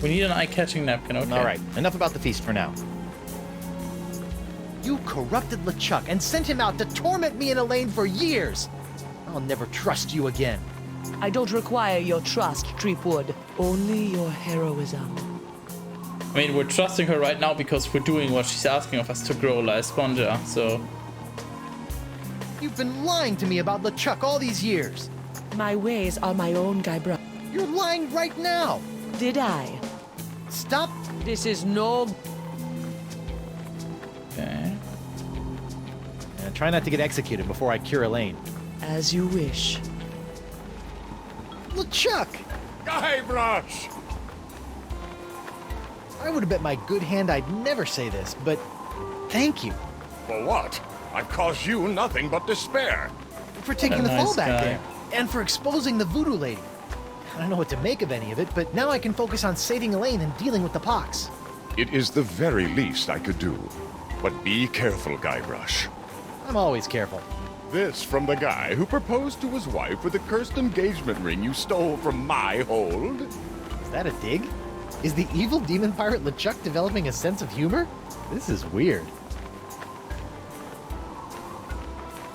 We need an eye-catching napkin, okay. All right, enough about the feast for now. You corrupted LeChuck and sent him out to torment me and Elaine for years. I'll never trust you again. I don't require your trust, Threepwood. Only your heroism. I mean, we're trusting her right now because we're doing what she's asking of us to grow La Esponja, so... You've been lying to me about LeChuck all these years. My ways are my own, Guybrush. You're lying right now. Did I? Stop. This is no... Okay. Try not to get executed before I cure Elaine. As you wish. LeChuck! Guybrush! I would have bet my good hand I'd never say this, but thank you For what? I've caused you nothing but despair. for taking What a the nice fall back guy. there and for exposing the voodoo lady. I don't know what to make of any of it, but now I can focus on saving Elaine and dealing with the pox. It is the very least I could do. But be careful, Guybrush. I'm always careful. This from the guy who proposed to his wife with the cursed engagement ring you stole from my hold? Is that a dig? Is the evil demon pirate LeChuck developing a sense of humor? This is weird.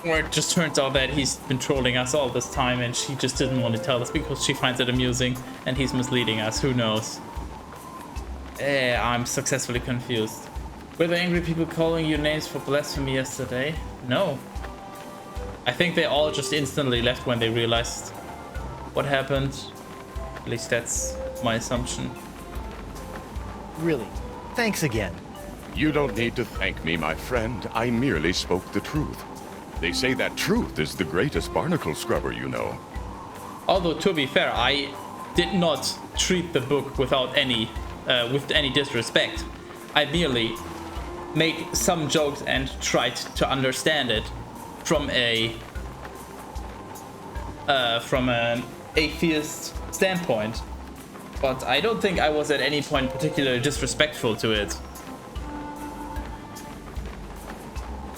Or it just turns out that he's been trolling us all this time and she just didn't want to tell us because she finds it amusing and he's misleading us. Who knows? I'm successfully confused. Were the angry people calling you names for blasphemy yesterday? No. I think they all just instantly left when they realized what happened. At least that's my assumption. Really. Thanks again. You don't need to thank me, my friend. I merely spoke the truth. They say that truth is the greatest barnacle scrubber you know. Although, to be fair, I did not treat the book without any disrespect. I merely made some jokes and tried to understand it from an atheist standpoint. But I don't think I was at any point particularly disrespectful to it.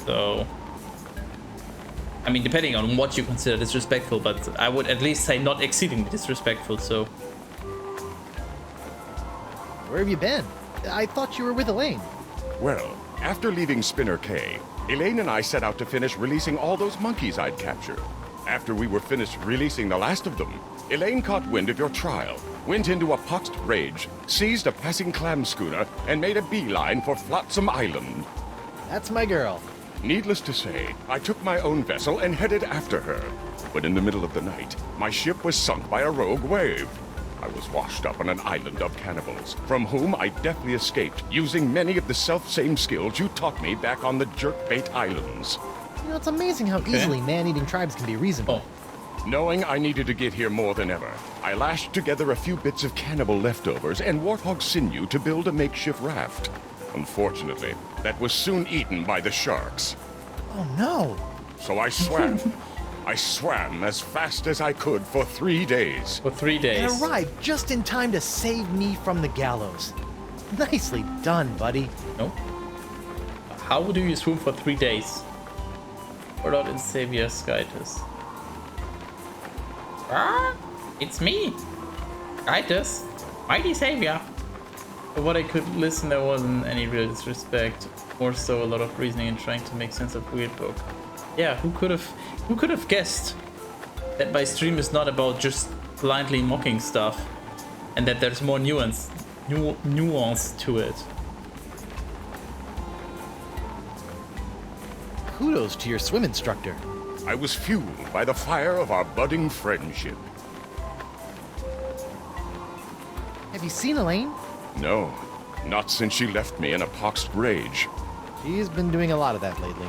So, I mean, depending on what you consider disrespectful, but I would at least say not exceedingly disrespectful, so. Where have you been? I thought you were with Elaine. Well, after leaving Spinner Cay, Elaine and I set out to finish releasing all those monkeys I'd captured. After we were finished releasing the last of them, Elaine caught wind of your trial, went into a poxed rage, seized a passing clam schooner, and made a beeline for Flotsam Island. That's my girl. Needless to say, I took my own vessel and headed after her. But in the middle of the night, my ship was sunk by a rogue wave. I was washed up on an island of cannibals, from whom I deftly escaped, using many of the self-same skills you taught me back on the Jerkbait Islands. You know, it's amazing how easily man-eating tribes can be reasonable. Knowing I needed to get here more than ever, I lashed together a few bits of cannibal leftovers and warthog sinew to build a makeshift raft. Unfortunately, that was soon eaten by the sharks. Oh no! So I swam. I swam as fast as I could for 3 days. For 3 days. And arrived just in time to save me from the gallows. Nicely done, buddy. No. How do you swim for 3 days? Or not in Savior Skytus? Ah, it's me, Skytus, mighty Savior. But what I could listen, there wasn't any real disrespect. More so a lot of reasoning and trying to make sense of weird book. Yeah, who could have guessed that my stream is not about just blindly mocking stuff, and that there's more nuance to it. Kudos to your swim instructor. I was fueled by the fire of our budding friendship. Have you seen Elaine? No, not since she left me in a poxed rage. She's been doing a lot of that lately.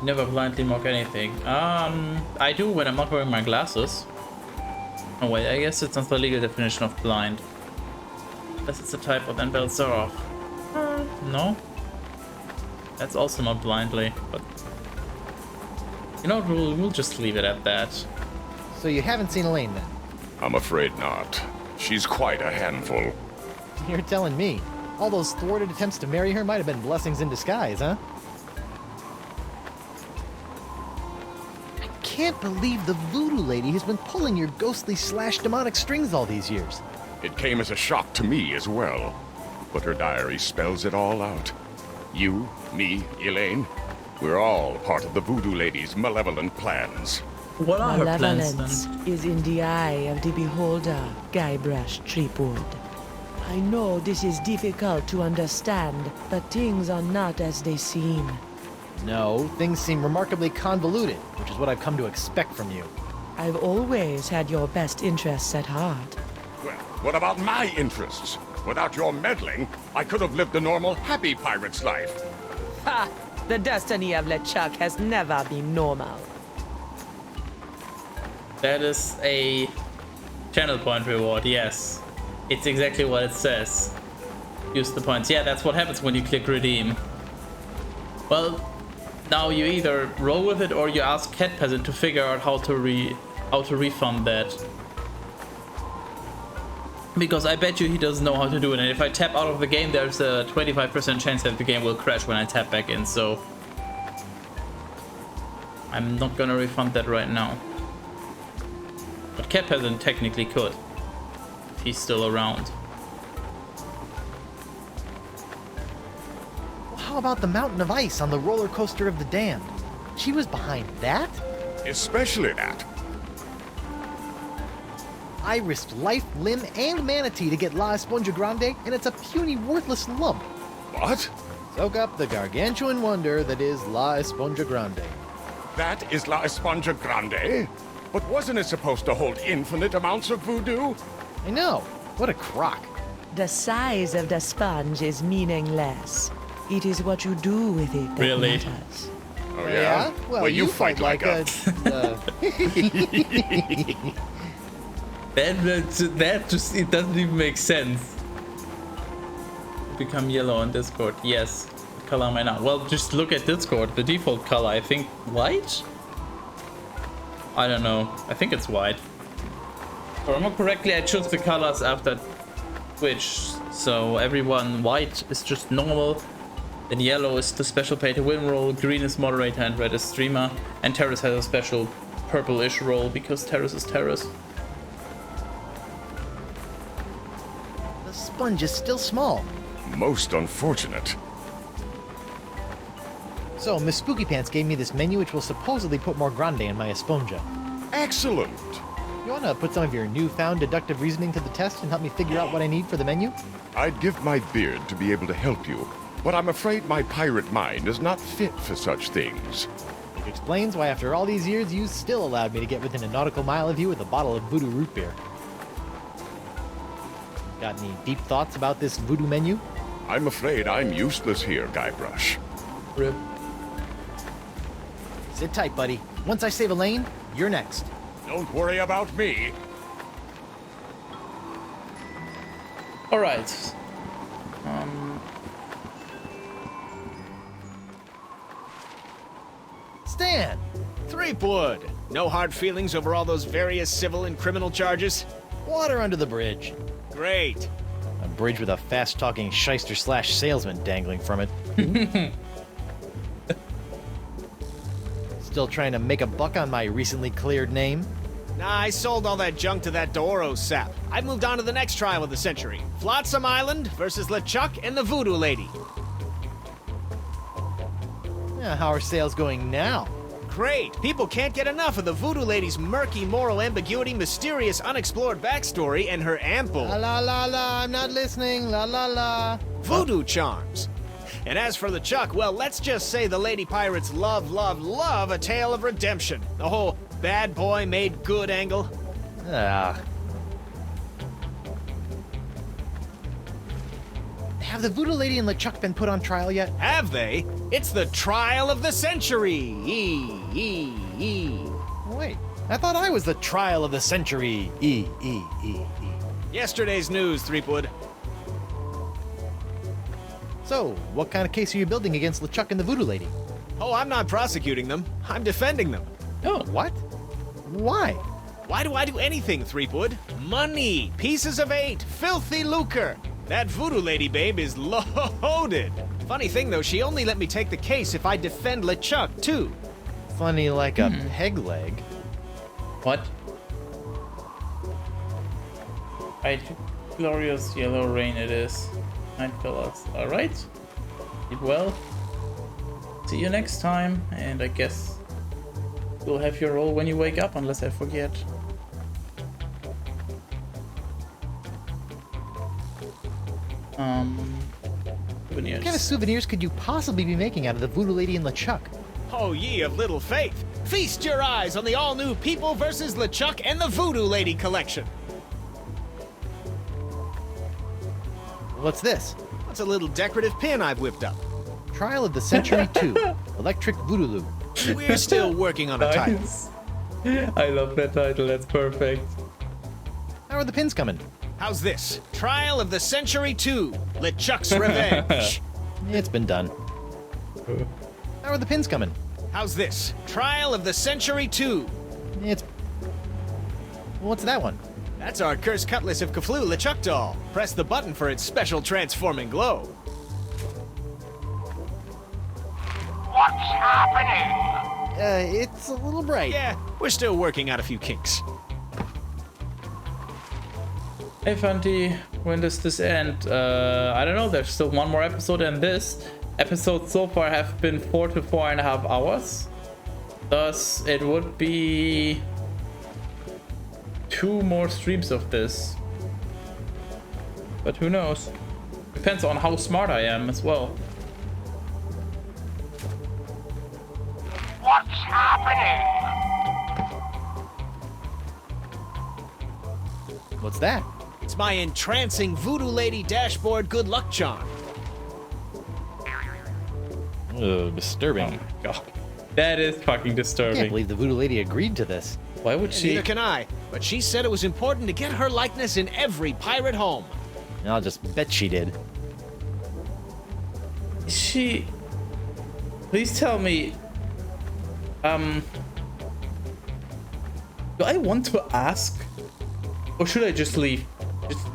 Never blindly mock anything. I do when I'm not wearing my glasses. Oh wait, I guess it's not the legal definition of blind. Unless it's a typo, then belts are off. No? That's also not blindly, but... You know what, we'll just leave it at that. So you haven't seen Elaine then? I'm afraid not. She's quite a handful. You're telling me. All those thwarted attempts to marry her might have been blessings in disguise, huh? I can't believe the voodoo lady has been pulling your ghostly / demonic strings all these years. It came as a shock to me as well. But her diary spells it all out. You, me, Elaine, we're all part of the voodoo lady's malevolent plans. What are her plans Malevolence then? is in the eye of the beholder, Guybrush Threepwood. I know this is difficult to understand, but things are not as they seem. No, things seem remarkably convoluted, which is what I've come to expect from you. I've always had your best interests at heart. Well, what about my interests? Without your meddling, I could have lived a normal, happy pirate's life. Ha! The destiny of LeChuck has never been normal. That is a channel point reward, yes. It's exactly what it says. Use the points. Yeah, that's what happens when you click redeem. Well, now you either roll with it or you ask Cat Peasant to figure out how to refund that. Because I bet you he doesn't know how to do it, and if I tap out of the game, there's a 25% chance that the game will crash when I tap back in, so... I'm not gonna refund that right now. But Cat Peasant technically could, if he's still around. How about the mountain of ice on the roller coaster of the damned? She was behind that? Especially that. I risked life, limb, and manatee to get La Esponja Grande, and it's a puny, worthless lump. What? Soak up the gargantuan wonder that is La Esponja Grande. That is La Esponja Grande? But wasn't it supposed to hold infinite amounts of voodoo? I know. What a crock. The size of the sponge is meaningless. It is what you do with it that Really? matters. Oh, yeah? Well, you fight like a... That just, it doesn't even make sense. Become yellow on Discord, yes. What color am I now? Well, just look at Discord. The default color, I think, white? I don't know. I think it's white. If I remember correctly, I chose the colors after Twitch. So everyone, white is just normal. Then yellow is the special pay to win role, green is moderator, and red is streamer. And Terrace has a special purple-ish role because Terrace is Terrace. The sponge is still small. Most unfortunate. So, Miss Spooky Pants gave me this menu which will supposedly put more grande in my Esponja. Excellent! You wanna put some of your newfound deductive reasoning to the test and help me figure out what I need for the menu? I'd give my beard to be able to help you, but I'm afraid my pirate mind is not fit for such things. Which explains why after all these years you still allowed me to get within a nautical mile of you with a bottle of voodoo root beer. Got any deep thoughts about this voodoo menu? I'm afraid I'm useless here, Guybrush. Rip. Sit tight, buddy. Once I save Elaine, you're next. Don't worry about me. Alright. understand. Threepwood, no hard feelings over all those various civil and criminal charges? Water under the bridge. Great. A bridge with a fast-talking shyster/salesman dangling from it. Still trying to make a buck on my recently cleared name? Nah, I sold all that junk to that Doro sap. I've moved on to the next trial of the century. Flotsam Island versus LeChuck and the Voodoo Lady. Yeah, how are sales going now? Great! People can't get enough of the Voodoo Lady's murky moral ambiguity, mysterious unexplored backstory, and her ample... La la la la, I'm not listening, la la la. voodoo charms. And as for LeChuck, well, let's just say the Lady Pirates love a tale of redemption. The whole bad boy made good angle. Have the Voodoo Lady and LeChuck been put on trial yet? Have they? It's the trial of the century. Wait, I thought I was the trial of the century. Yesterday's news, Threepwood. So, what kind of case are you building against LeChuck and the Voodoo Lady? Oh, I'm not prosecuting them. I'm defending them. Oh, what? Why? Why do I do anything, Threepwood? Money, pieces of 8, filthy lucre. That Voodoo Lady babe is loaded. Funny thing though, she only let me take the case if I defend LeChuck too. Funny like a peg leg. What? Right, glorious yellow rain it is. 9 pillars. Alright. Keep well. See you next time, and I guess you'll have your roll when you wake up, unless I forget. Souvenirs. What kind of souvenirs could you possibly be making out of the Voodoo Lady and LeChuck? Oh, ye of little faith. Feast your eyes on the all-new People vs. LeChuck and the Voodoo Lady collection. What's this? What's a little decorative pin I've whipped up? Trial of the Century 2. Electric Voodoo. We're still working on a title. I love that title, that's perfect. How are the pins coming? How's this? Trial of the Century 2. LeChuck's Revenge. It's been done. How are the pins coming? How's this? Trial of the Century 2. It's... What's that one? That's our Cursed Cutlass of Cthulhu LeChuck doll. Press the button for its special transforming glow. What's happening? It's a little bright. Yeah, we're still working out a few kinks. Hey Fanti, when does this end? I don't know, there's still one more episode, and this episode so far have been 4 to 4.5 hours. Thus, it would be 2 more streams of this. But who knows? Depends on how smart I am as well. What's happening? What's that? It's my entrancing Voodoo Lady dashboard good luck charm. Disturbing. Oh my god. That is fucking I disturbing. can't believe the Voodoo Lady agreed to this. Why would she? Neither can I, but she said it was important to get her likeness in every pirate home. I'll just bet she did. She... Please tell me... Do I want to ask? Or should I just leave? Just...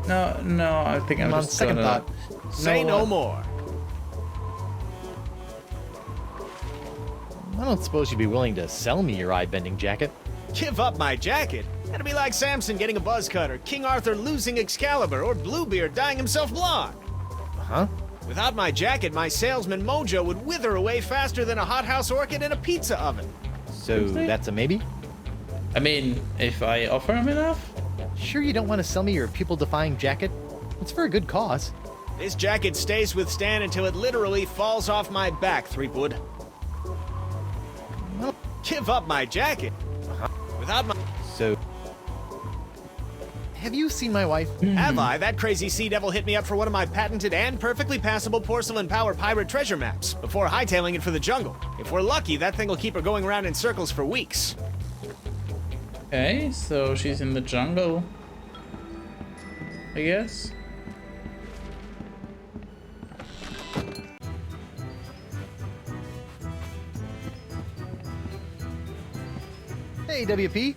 No, I think I'm On just second gonna... thought. Say no more. I don't suppose you'd be willing to sell me your eye-bending jacket. Give up my jacket? That'd be like Samson getting a buzz cut, or King Arthur losing Excalibur, or Bluebeard dyeing himself blonde. Huh? Without my jacket, my salesman mojo would wither away faster than a hothouse orchid in a pizza oven. So that's a maybe? I mean, if I offer him enough? Sure you don't want to sell me your people-defying jacket? It's for a good cause. This jacket stays with Stan until it literally falls off my back, Threepwood. Well, Give up my jacket? Without my... so... Have you seen my wife? Have I? That crazy sea devil hit me up for one of my patented and perfectly passable porcelain power pirate treasure maps before hightailing it for the jungle. If we're lucky, that thing will keep her going around in circles for weeks. Okay, so she's in the jungle, I guess. Hey, WP.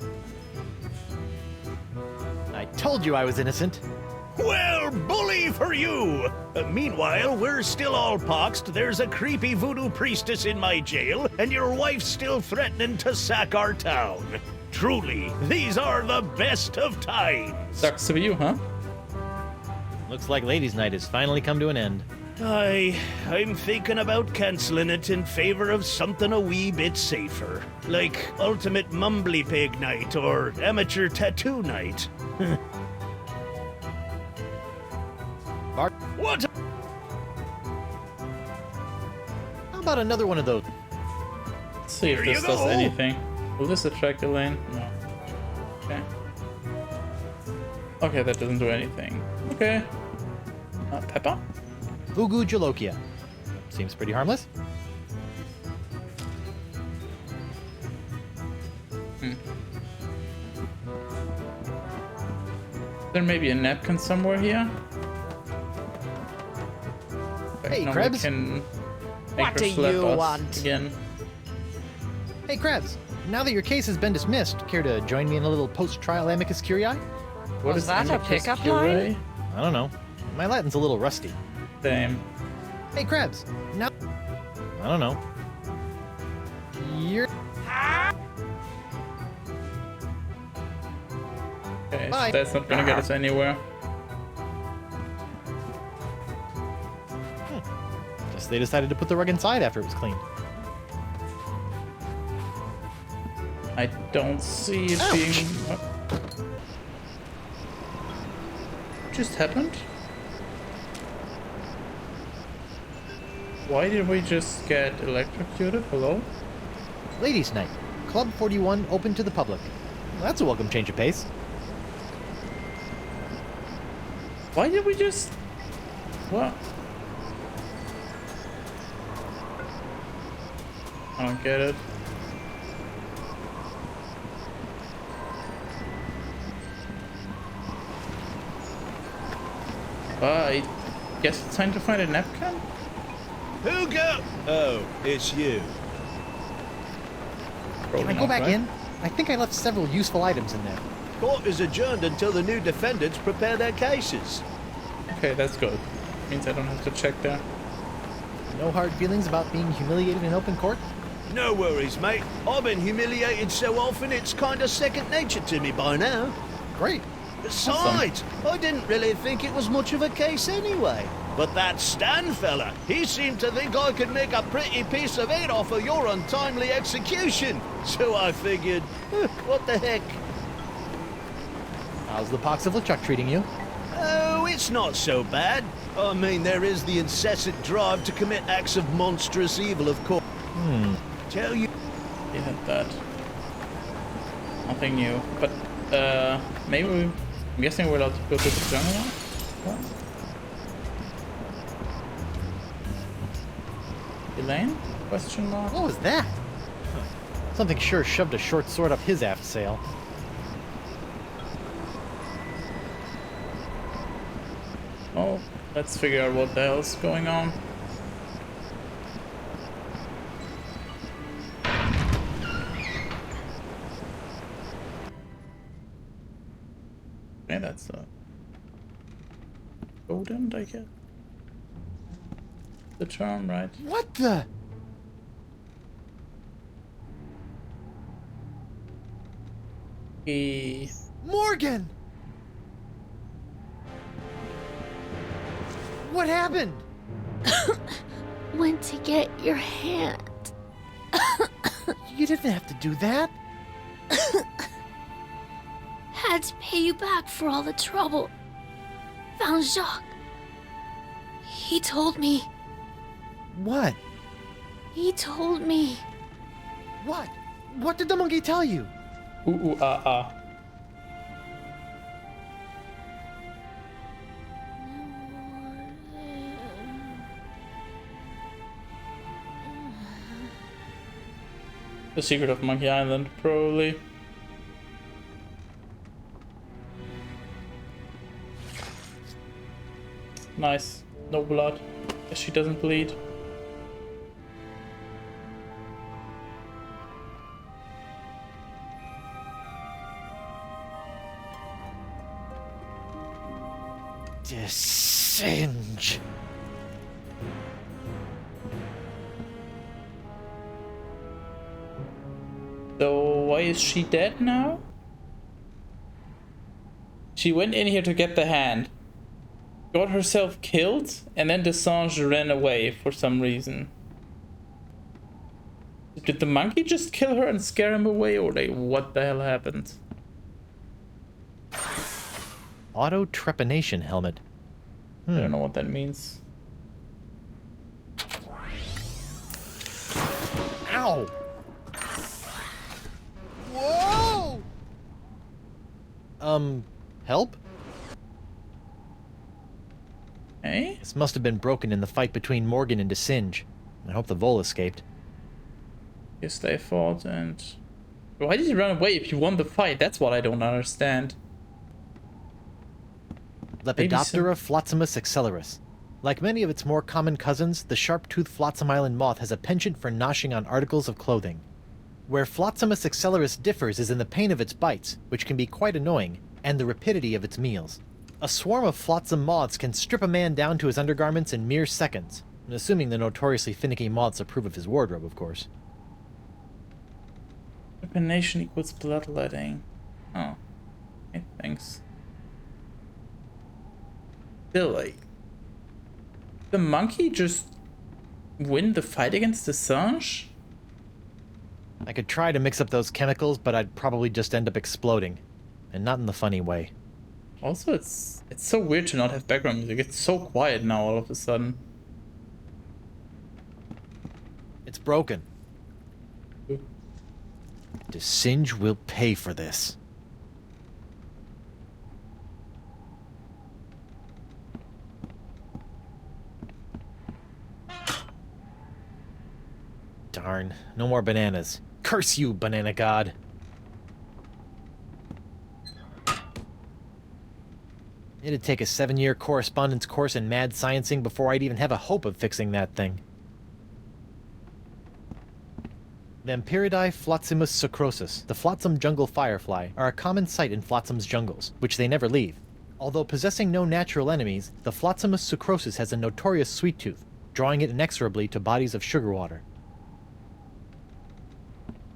I told you I was innocent. Well, bully for you! Meanwhile, we're still all poxed. There's a creepy voodoo priestess in my jail, and your wife's still threatening to sack our town. Truly, these are the best of times. Sucks to be you, huh? Looks like Ladies' Night has finally come to an end. I'm thinking about cancelling it in favor of something a wee bit safer. Like Ultimate Mumbly Pig Night or Amateur Tattoo Night. Bart, What? how about another one of those? Let's see if Here you this does go. anything. Will this attract Elaine? No. Okay. Okay, that doesn't do anything. Okay. Peppa? Fugu Jalokia. Seems pretty harmless. There may be a napkin somewhere here. Hey, now Krebs. we can make What her do slap you us want? Again. Hey, Krebs. Now that your case has been dismissed, care to join me in a little post-trial amicus curiae? What Was is that a amicus pickup curiae? line? I don't know. My Latin's a little rusty. Same. Hey, Krebs. Now... I don't know. You're... Okay, Bye. so that's not gonna get us anywhere. Guess they decided to put the rug inside after it was cleaned. I don't see it Ouch. being... What just happened? Why did we just get electrocuted? Hello? Ladies' Night. Club 41 open to the public. Well, that's a welcome change of pace. Why did we just... What? I don't get it. I guess it's time to find a napkin? Who go? Oh, it's you. Can I go back in? I think I left several useful items in there. Court is adjourned until the new defendants prepare their cases. Okay, that's good. Means I don't have to check there. No hard feelings about being humiliated in open court? No worries, mate. I've been humiliated so often it's kind of second nature to me by now. Great. Besides, I didn't really think it was much of a case anyway. But that Stan fella, he seemed to think I could make a pretty piece of it off of your untimely execution. So I figured, what the heck? How's the pox of LeChuck treating you? Oh, it's not so bad. I mean, there is the incessant drive to commit acts of monstrous evil, of course. Tell you... You had that. Nothing new. But, maybe we... I'm guessing we're allowed to go to the jungle now? What? Elaine? Question mark? What was that? Something sure shoved a short sword up his aft sail. Oh, let's figure out what the hell's going on. Okay, that's a Odin, I guess. The term, right? What the? Morgan! What happened? Went to get your hand. You didn't have to do that. Had to pay you back for all the trouble. Found Jacques. He told me. What? He told me. What? What did the monkey tell you? Ooh, ooh, ah, ah. The secret of Monkey Island, probably. Nice. No blood. Guess she doesn't bleed. Singe. So why is she dead now? She went in here to get the hand, got herself killed, and then Desange ran away for some reason. Did the monkey just kill her and scare him away, or like what the hell happened? Auto trepanation helmet. I don't know what that means. Ow! Whoa! Help? Hey? This must have been broken in the fight between Morgan and Desinge. I hope the Vole escaped. Yes, they fought, and why did you run away if you won the fight? That's what I don't understand. Lepidoptera flotzimus accelerus. Like many of its more common cousins, the sharp-toothed Flotsam Island moth has a penchant for noshing on articles of clothing. Where Flotzimus accelerus differs is in the pain of its bites, which can be quite annoying, and the rapidity of its meals. A swarm of flotsam moths can strip a man down to his undergarments in mere seconds, assuming the notoriously finicky moths approve of his wardrobe, of course. Trepanation equals bloodletting. Oh. Okay, thanks. Still, like, the monkey just win the fight against Desange? I could try to mix up those chemicals, but I'd probably just end up exploding. And not in the funny way. Also, it's so weird to not have background music. It's so quiet now all of a sudden. It's broken. Desinge will pay for this. Darn, no more bananas. Curse you, banana god. It'd take a 7-year correspondence course in mad sciencing before I'd even have a hope of fixing that thing. Vampiridae flotzimus sucrosus, the flotsam jungle firefly, are a common sight in flotsam's jungles, which they never leave. Although possessing no natural enemies, the flotzimus sucrosus has a notorious sweet tooth, drawing it inexorably to bodies of sugar water.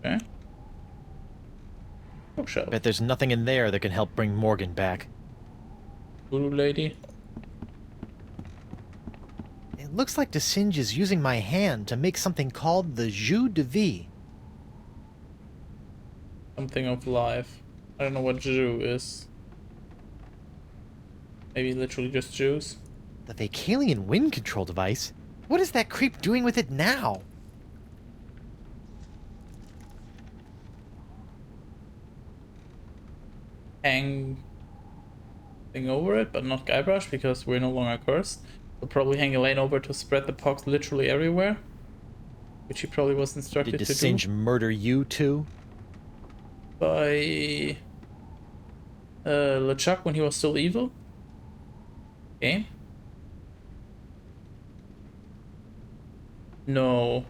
Okay. Bookshelf. Bet there's nothing in there that can help bring Morgan back. Voodoo lady. It looks like Desinge is using my hand to make something called the Jus de Vie. Something of life. I don't know what jus is. Maybe literally just juice. The Vacalian wind control device? What is that creep doing with it now? Hang thing over it, but not Guybrush because we're no longer cursed. We'll probably hang Elaine over to spread the pox literally everywhere, which he probably was instructed Did to do. Desinge murder you too? By LeChuck when he was still evil. Okay. No,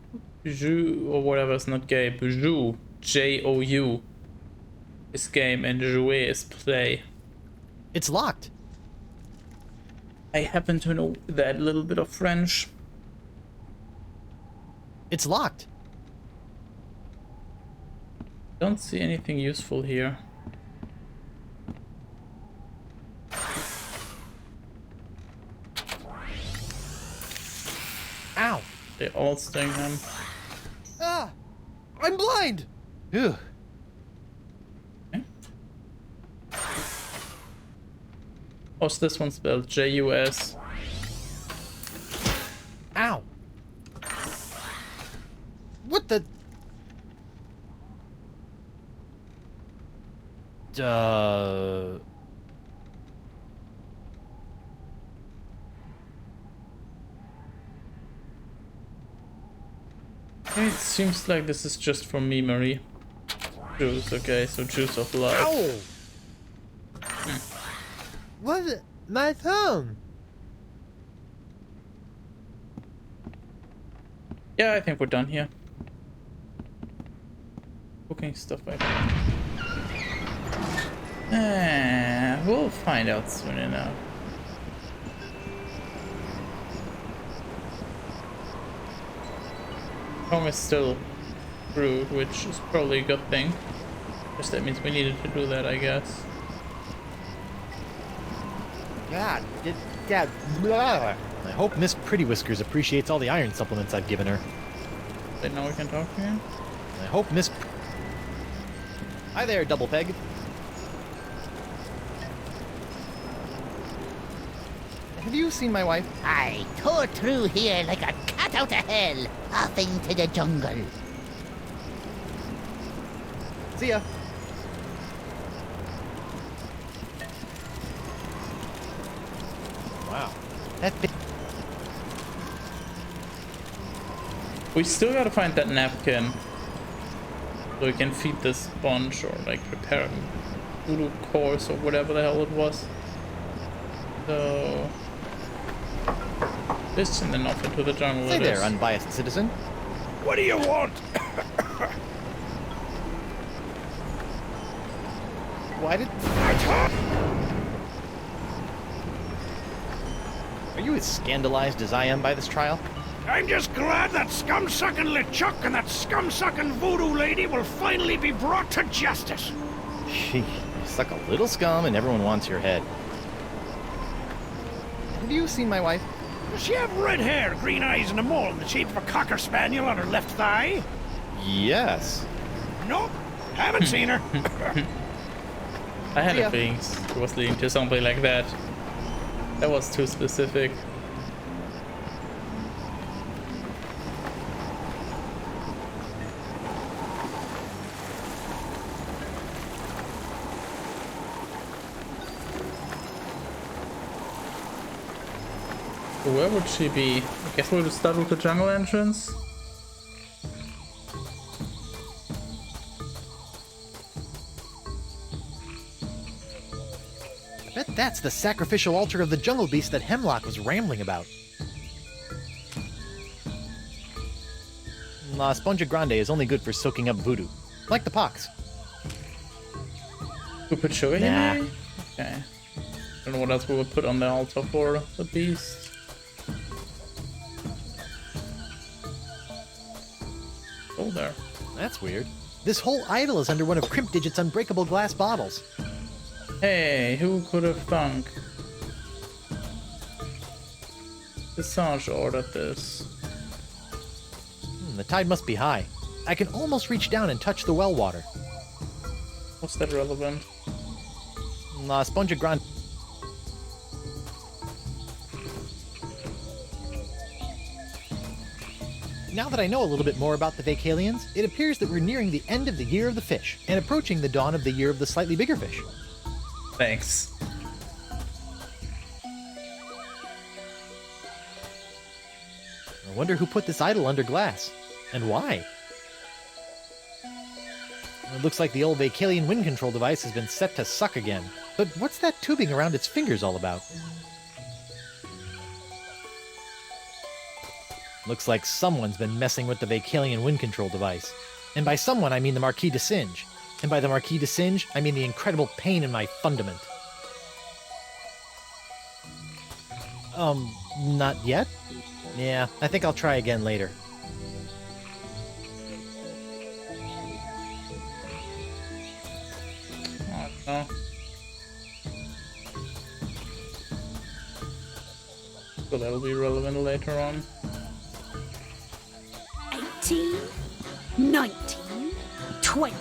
Jou or whatever is not gay. Jou, Jou, is game and jouer is play. It's locked. I happen to know that little bit of French. It's locked. Don't see anything useful here. Ow! They all sting him. Ah! I'm blind! Ew. What's this one spelled? J-U-S. Ow! What the... It seems like this is just for me, Marie. Juice, okay, so juice of life. Ow! What? My thumb! Yeah, I think we're done here. Cooking stuff, I think. We'll find out soon enough. Home is still brewed, which is probably a good thing. Because that means we needed to do that, I guess. God, blah. I hope Miss Pretty Whiskers appreciates all the iron supplements I've given her. Then now we can talk again. I hope Miss... Hi there, Double Peg. Have you seen my wife? I tore through here like a cat out of hell, off into the jungle. See ya. Wow. We still gotta find that napkin. So we can feed this sponge or like prepare voodoo course or whatever the hell it was. So... this and then off into the jungle. Hey there, unbiased citizen. What do you want? Why did... Are you as scandalized as I am by this trial? I'm just glad that scum-sucking LeChuck and that scum-sucking voodoo lady will finally be brought to justice. Gee, you suck a little scum and everyone wants your head. Have you seen my wife? Does she have red hair, green eyes, and a mole in the shape of a cocker spaniel on her left thigh? Yes. Nope, haven't seen her. I had a feeling it was leading to something like that. That was too specific. Where would she be? I guess we'll start with the jungle entrance. I bet that's the sacrificial altar of the jungle beast that Hemlock was rambling about. La Esponja Grande is only good for soaking up voodoo, like the pox. We put sugar Nah. in there? Okay. I don't know what else we would put on the altar for the beast. Oh, there. That's weird. This whole idol is under one of Crimp Digit's unbreakable glass bottles. Hey, who could have thunk? Visage ordered this. The tide must be high. I can almost reach down and touch the well water. What's that relevant? La Esponja Grande. Now that I know a little bit more about the Vacalians, it appears that we're nearing the end of the Year of the Fish and approaching the dawn of the Year of the Slightly Bigger Fish. Thanks. I wonder who put this idol under glass, and why? It looks like the old Vacalian wind control device has been set to suck again. But what's that tubing around its fingers all about? Looks like someone's been messing with the Vacalian wind control device. And by someone, I mean the Marquis de Singe. And by the Marquis de Singe, I mean the incredible pain in my fundament. Not yet? Yeah, I think I'll try again later. Oh, no. So that'll be relevant later on. 18, 19, 20,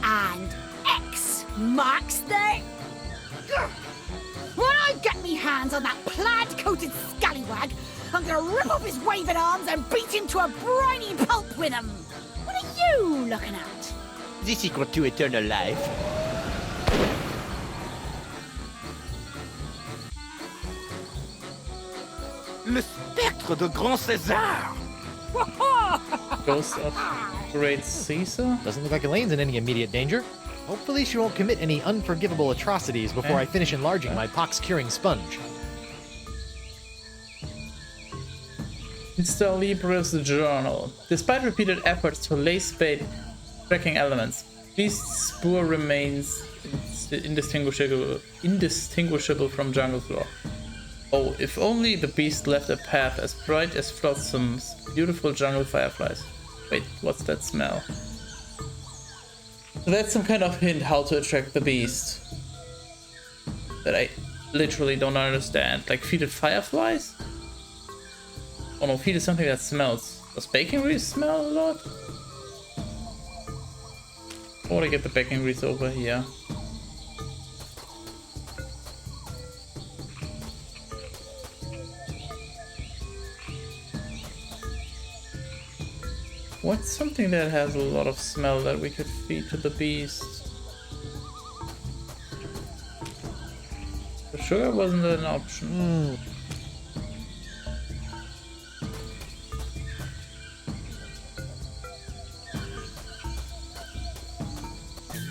and X marks the... When I get me hands on that plaid-coated scallywag, I'm gonna rip off his waving arms and beat him to a briny pulp with them. What are you looking at? The secret to eternal life. Le spectre de Grand César! Ghost of Great Caesar? Doesn't look like Elaine's in any immediate danger. Hopefully she won't commit any unforgivable atrocities before I finish enlarging my pox-curing sponge. Mr. Libre's journal. Despite repeated efforts to lace bait tracking elements, Beast's spoor remains indistinguishable from jungle floor. Oh, if only the beast left a path as bright as Flotsam's beautiful jungle fireflies. Wait, what's that smell? So that's some kind of hint how to attract the beast. That I literally don't understand. Like feed it fireflies? Oh no, feed it something that smells. Does bacon grease smell a lot? Or I get the bacon grease over here. What's something that has a lot of smell that we could feed to the beast? The sugar wasn't an option.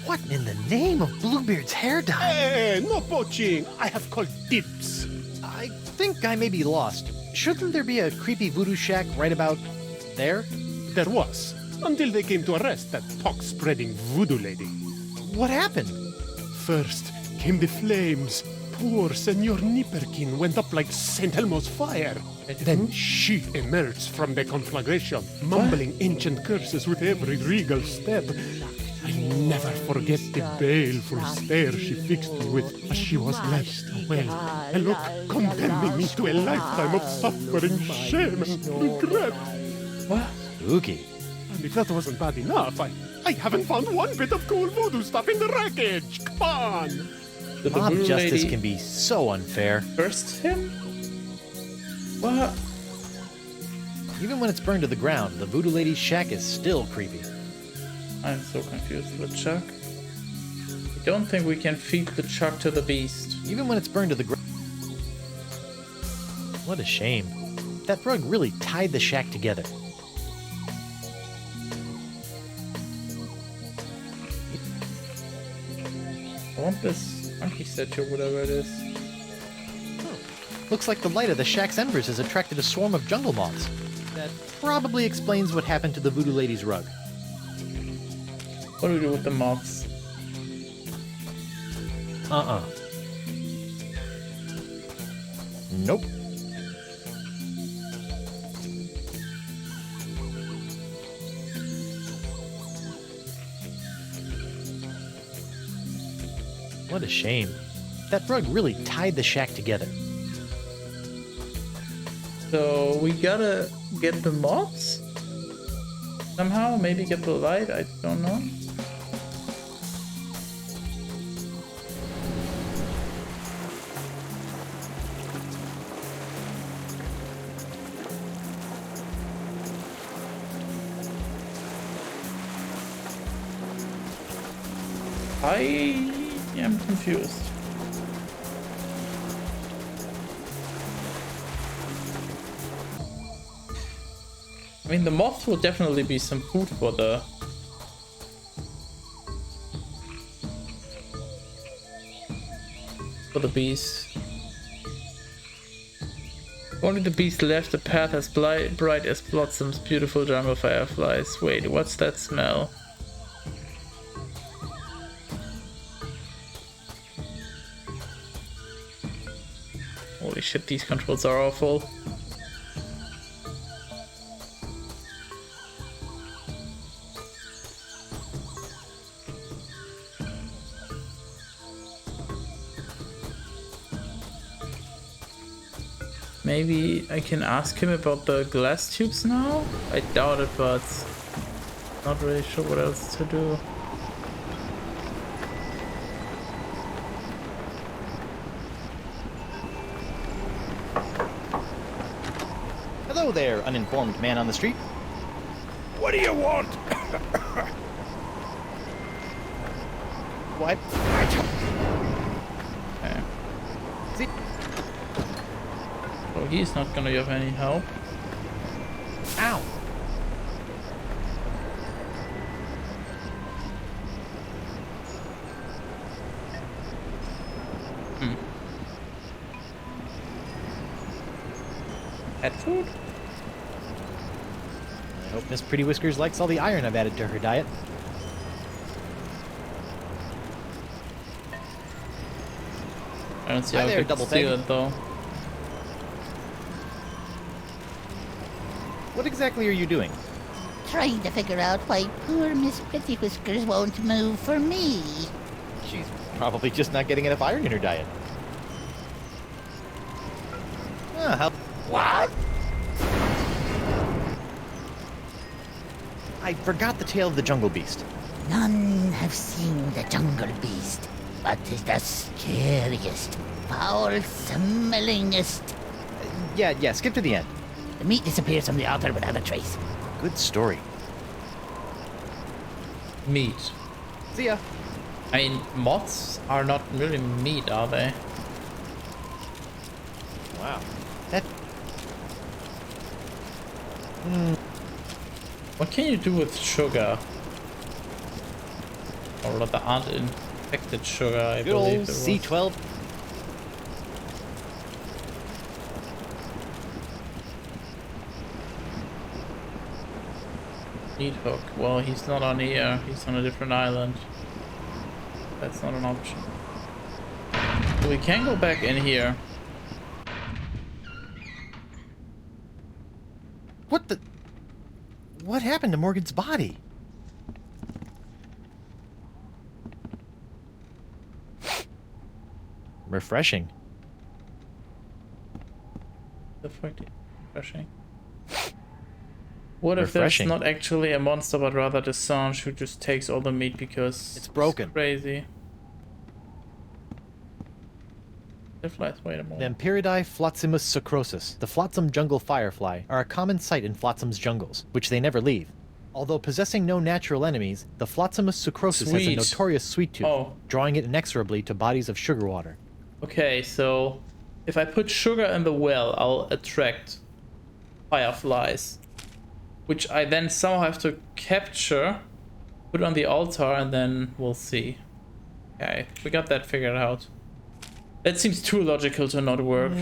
What in the name of Bluebeard's hair dye? Hey, no poaching. I have called dibs. I think I may be lost. Shouldn't there be a creepy voodoo shack right about there? There was, until they came to arrest that pox-spreading voodoo lady. What happened? First came the flames. Poor Senor Nipperkin went up like St. Elmo's fire. Then she emerged from the conflagration, mumbling ancient curses with every regal step. I never forget the baleful stare she fixed me with as she was left away. A look condemning me to a lifetime of suffering, shame, and regret. What? Spooky. And if that wasn't bad enough, I haven't found one bit of cool voodoo stuff in the wreckage. Come on! The Mob voodoo justice lady can be so unfair. cursed him? What? Even when it's burned to the ground, the voodoo lady's shack is still creepy. I'm so confused with Chuck. I don't think we can feed the Chuck to the beast. Even when it's burned to the ground. What a shame. That rug really tied the shack together. I want this monkey statue, whatever it is. Looks like the light of the shack's embers has attracted a swarm of jungle moths. That probably explains what happened to the voodoo lady's rug. What do we do with the moths? Nope. What a shame. That rug really tied the shack together. So we gotta get the moths? Somehow? Maybe get the light? I don't know. I am confused. I mean, the moths will definitely be some food for the... beast. Only the beast left the path as bright as Blossom's beautiful jungle fireflies. Wait, what's that smell? Holy shit, these controls are awful. Maybe I can ask him about the glass tubes now? I doubt it, but not really sure what else to do. Hello there, uninformed man on the street. What do you want? What? Okay. So he's not gonna give any help. Ow! Pet food? I hope Miss Pretty Whiskers likes all the iron I've added to her diet. I don't see Hi how there, I could Double steal Peg. it though. What exactly are you doing? Trying to figure out why poor Miss Pretty Whiskers won't move for me. She's probably just not getting enough iron in her diet. How... What? I forgot the tale of the Jungle Beast. None have seen the Jungle Beast, but is the scariest, foul-smellingest. Yeah, skip to the end. The meat disappears from the altar without a trace. Good story. Meat. See ya. I mean, moths are not really meat, are they? Wow. That... What can you do with sugar? Or the uninfected sugar, I Good believe old it was. C12. Meat hook. Well, he's not on here. He's on a different island. That's not an option. We can go back in here. What the... What happened to Morgan's body? Refreshing. The fuck? Refreshing. What if Refreshing. there's not actually a monster, but rather the Sange who just takes all the meat because it's broken? Crazy. The flies. Wait a moment. Vampiridae Flotzimus sucrosus, the flotsam jungle firefly, are a common sight in Flotsam's jungles, which they never leave. Although possessing no natural enemies, the Flotzimus sucrosus has a Sweet. notorious sweet tooth, Oh. drawing it inexorably to bodies of sugar water. Okay, so if I put sugar in the well, I'll attract fireflies, which I then somehow have to capture, put on the altar, and then we'll see. Okay, we got that figured out. That seems too logical to not work.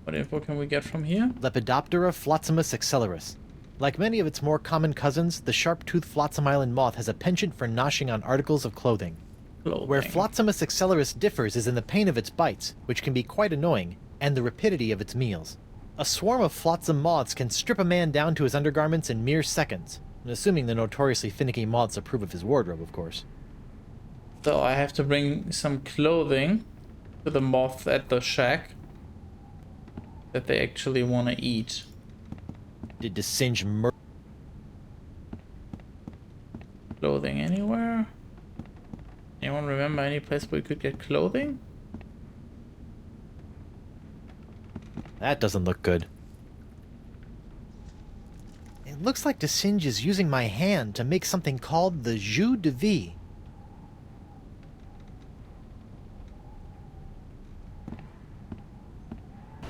What info can we get from here? Lepidoptera Flotzimus accelerus. Like many of its more common cousins, the sharp-toothed Flotsam Island moth has a penchant for noshing on articles of clothing. Where Flotzimus accelerus differs is in the pain of its bites, which can be quite annoying, and the rapidity of its meals. A swarm of flotsam moths can strip a man down to his undergarments in mere seconds, assuming the notoriously finicky moths approve of his wardrobe, of course. So I have to bring some clothing to the moth at the shack that they actually want to eat. Did the Singe Clothing anywhere? Anyone remember any place where we could get clothing? That doesn't look good. It looks like the Singe is using my hand to make something called the Jus de Vie.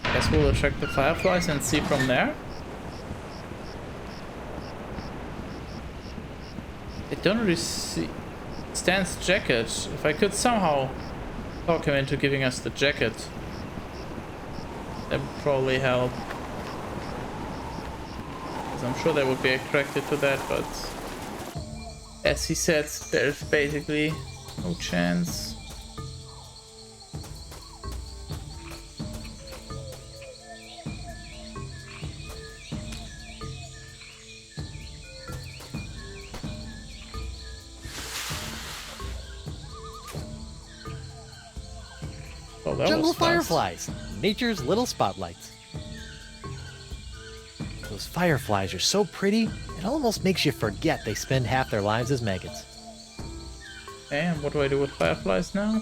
Guess we'll attract the fireflies and see from there. I don't really see Stan's jacket. If I could somehow talk him into giving us the jacket, that would probably help. Because I'm sure they would be attracted to that, but as he said, there's basically no chance. Oh, that Jungle was fast. fireflies, nature's little spotlights. Those fireflies are so pretty, it almost makes you forget they spend half their lives as maggots. Okay, and what do I do with fireflies now?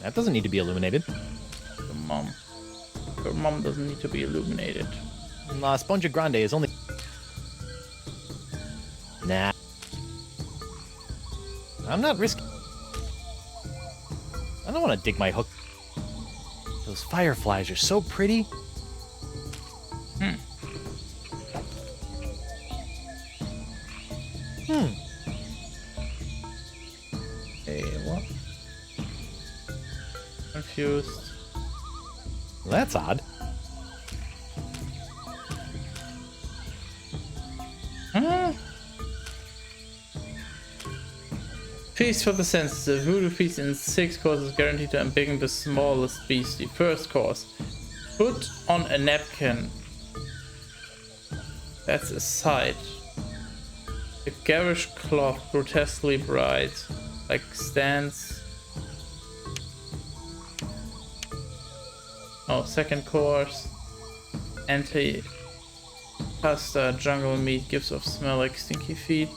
That doesn't need to be illuminated. Your mom. Your mom doesn't need to be illuminated. La Spongia Grande is only... Nah. I'm not risking... I don't want to dig my hook. Those fireflies are so pretty. Hey, what? Confused. Well, that's odd. Feast for the senses. A voodoo feast in 6 courses guaranteed to embiggen the smallest beastie. First course. Put on a napkin. That's a sight. A garish cloth, grotesquely bright, like stands. Oh, second course. Anti-pasta jungle meat gives off smell like stinky feet.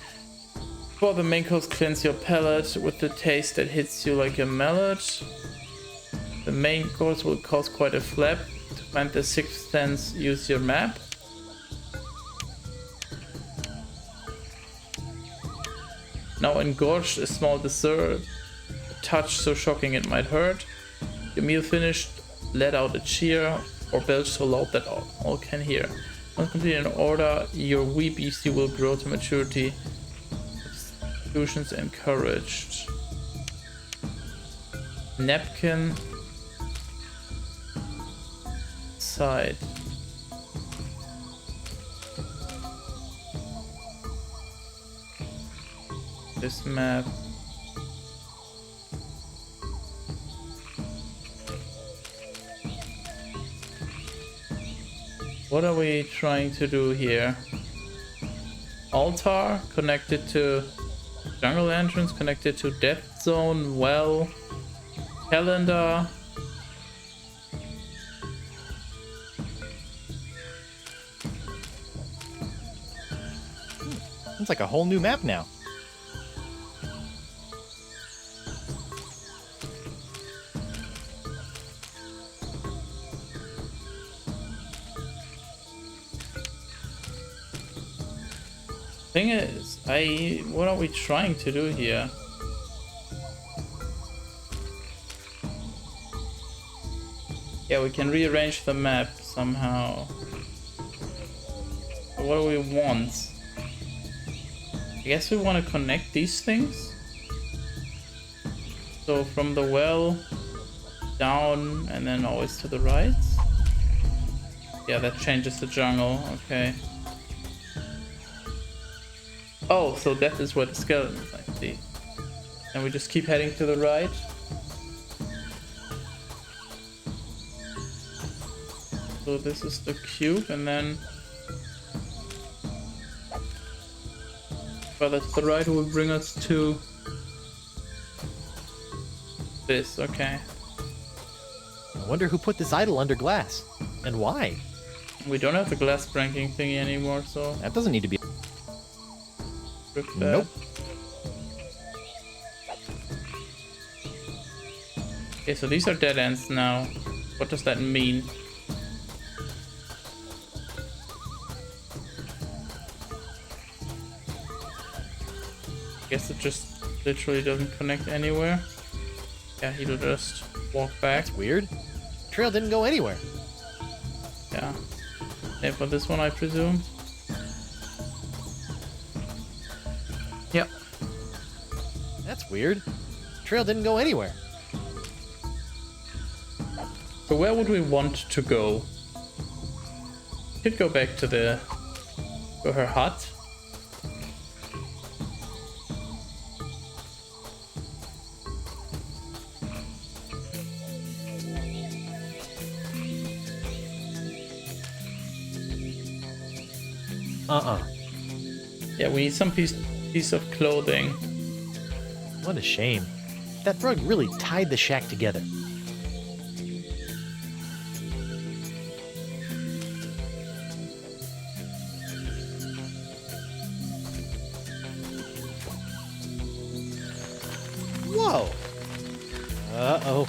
For the main course, cleanse your palate with the taste that hits you like a mallet. The main course will cause quite a flap. To find the sixth sense, use your map. Now engorged, a small dessert, a touch so shocking it might hurt. Your meal finished, let out a cheer, or belch so loud that all can hear. Once complete in order, your wee beastie will grow to maturity. Substitutions encouraged. Napkin. Side. This map. What are we trying to do here? Altar connected to jungle entrance, connected to death zone, well, calendar. It's like a whole new map now. Thing is, what are we trying to do here? Yeah, we can rearrange the map somehow. But what do we want? I guess we want to connect these things. So from the well down and then always to the right. Yeah, that changes the jungle. Okay. Oh, so that is where the skeleton is, I see. And we just keep heading to the right. So this is the cube, and then further to the right will bring us to this. Okay. I wonder who put this idol under glass, and why? We don't have the glass branking thingy anymore, so that doesn't need to be. Rip that. Nope. Okay, so these are dead ends now. What does that mean? I guess it just literally doesn't connect anywhere. Yeah, he'll just walk back. That's weird. Trail didn't go anywhere. Yeah. Same for this one, I presume. Yep. That's weird. Trail didn't go anywhere. So where would we want to go? Could go back to her hut. Yeah, we need some piece of clothing. What a shame. That rug really tied the shack together. Whoa! Uh-oh.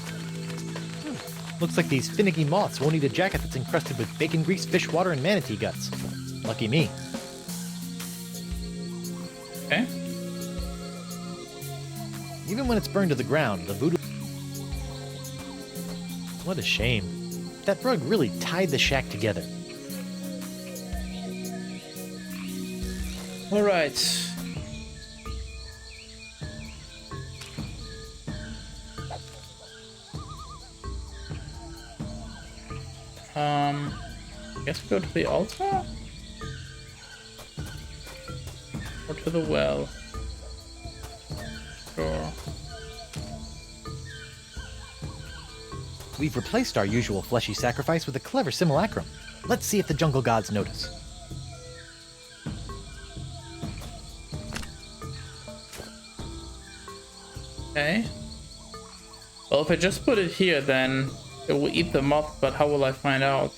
Looks like these finicky moths won't eat a jacket that's encrusted with bacon grease, fish water, and manatee guts. Lucky me. Okay. Even when it's burned to the ground, the voodoo... What a shame. That rug really tied the shack together. Alright. I guess we go to the altar? Or to the well? Sure. We've replaced our usual fleshy sacrifice with a clever simulacrum. Let's see if the jungle gods notice. Okay. Well, if I just put it here, then it will eat the moth, but how will I find out?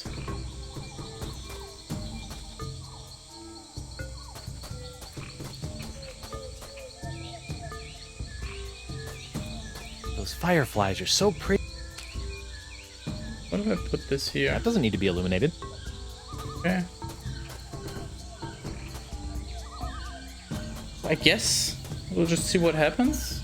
Those fireflies are so pretty. What if I put this here? That doesn't need to be illuminated. Okay. I guess we'll just see what happens.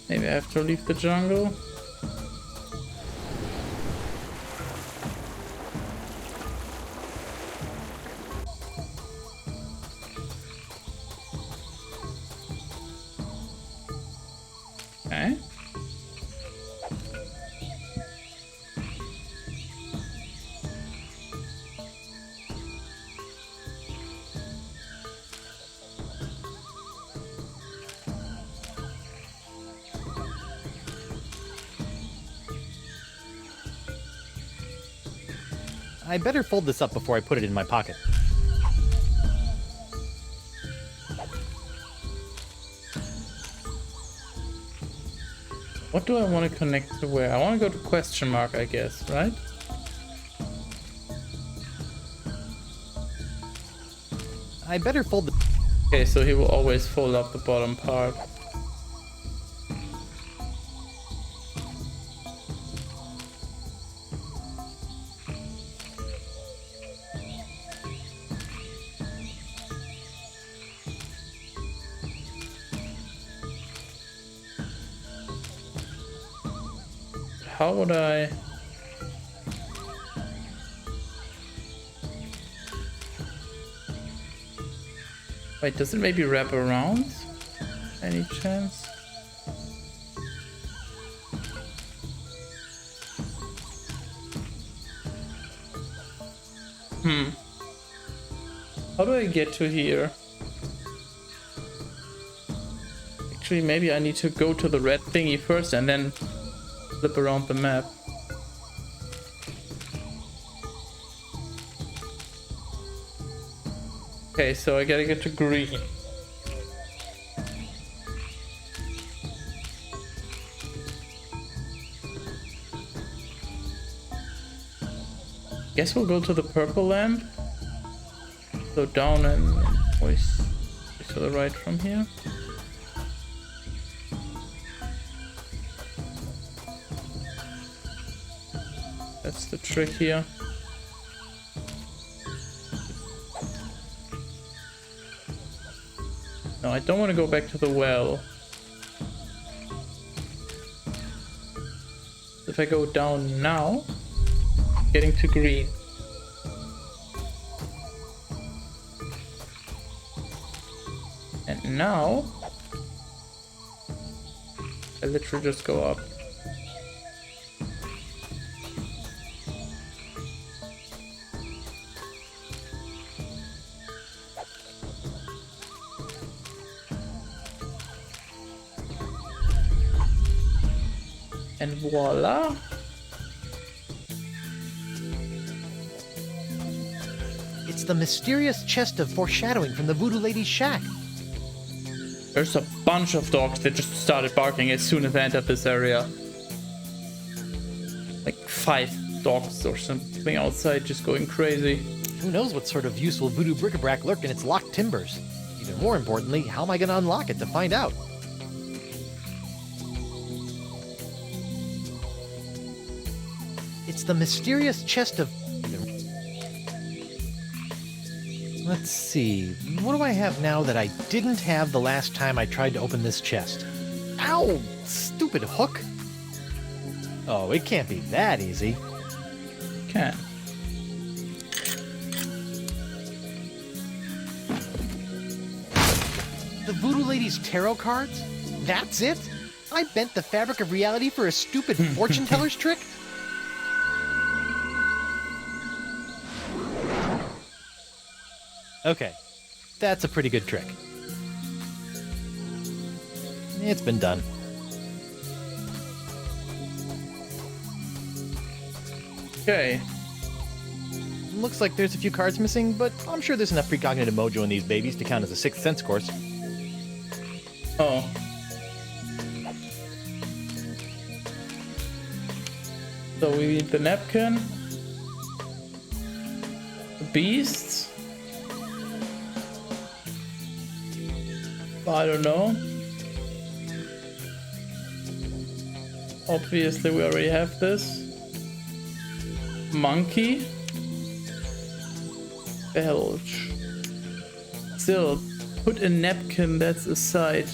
Maybe I have to leave the jungle. Okay. I better fold this up before I put it in my pocket. What do I want to connect to where? I want to go to question mark, I guess, right? I better fold the... Okay, so he will always fold up the bottom part. How would I... Wait, does it maybe wrap around? Any chance? How do I get to here? Actually, maybe I need to go to the red thingy first and then flip around the map. Okay, so I gotta get to green. Guess we'll go to the purple lamp. Go down and always to the right from here. That's the trick here. No, I don't want to go back to the well. If I go down now, getting to green. And now, I literally just go up. And voila. It's the mysterious chest of foreshadowing from the Voodoo Lady's shack. There's a bunch of dogs that just started barking as soon as I entered this area. Like 5 dogs or something outside just going crazy. Who knows what sort of useful voodoo bric-a-brac lurk in its locked timbers? Even more importantly, how am I going to unlock it to find out? It's the mysterious chest of... Let's see, what do I have now that I didn't have the last time I tried to open this chest? Ow! Stupid hook! Oh, it can't be that easy. Can. The Voodoo Lady's tarot cards? That's it? I bent the fabric of reality for a stupid fortune teller's trick? Okay, that's a pretty good trick. It's been done. Okay. Looks like there's a few cards missing, but I'm sure there's enough precognitive mojo in these babies to count as a Sixth Sense course. Oh. So we need the napkin. The beasts. I don't know. Obviously we already have this. Monkey. Belch. Still, put a napkin that's aside.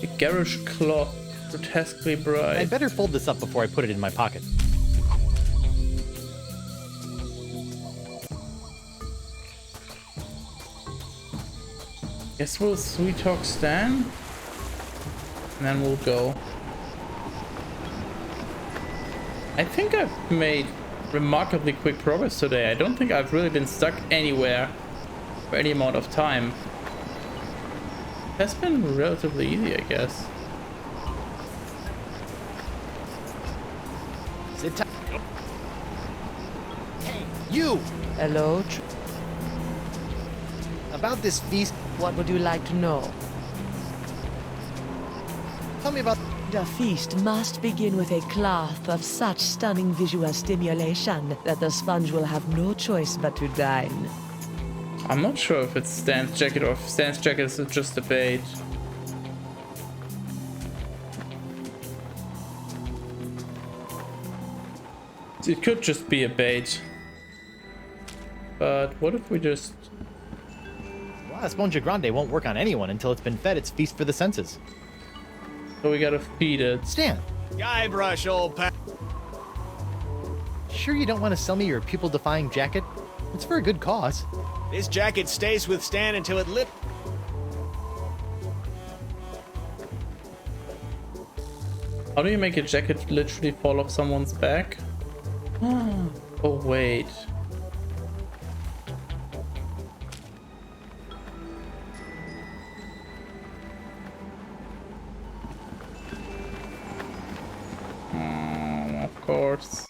A garish cloth, grotesquely bright. I'd better fold this up before I put it in my pocket. Guess we'll sweet talk Stan, and then we'll go. I think I've made remarkably quick progress today. I don't think I've really been stuck anywhere for any amount of time. That's been relatively easy, I guess. Sit tight. Hey, you! Hello? About this feast, What would you like to know? tell me about... The feast must begin with a cloth of such stunning visual stimulation that the sponge will have no choice but to dine. I'm not sure if it's Stan's jacket or if Stan's jacket is just a bait. It could just be a bait. But what if we just... La Esponja Grande won't work on anyone until it's been fed its feast for the senses. So we gotta feed it. Stan, Guybrush, old pal. sure you don't want to sell me your pupil-defying jacket? It's for a good cause. This jacket stays with Stan until it lit. How do you make a jacket literally fall off someone's back? Oh wait. Of course.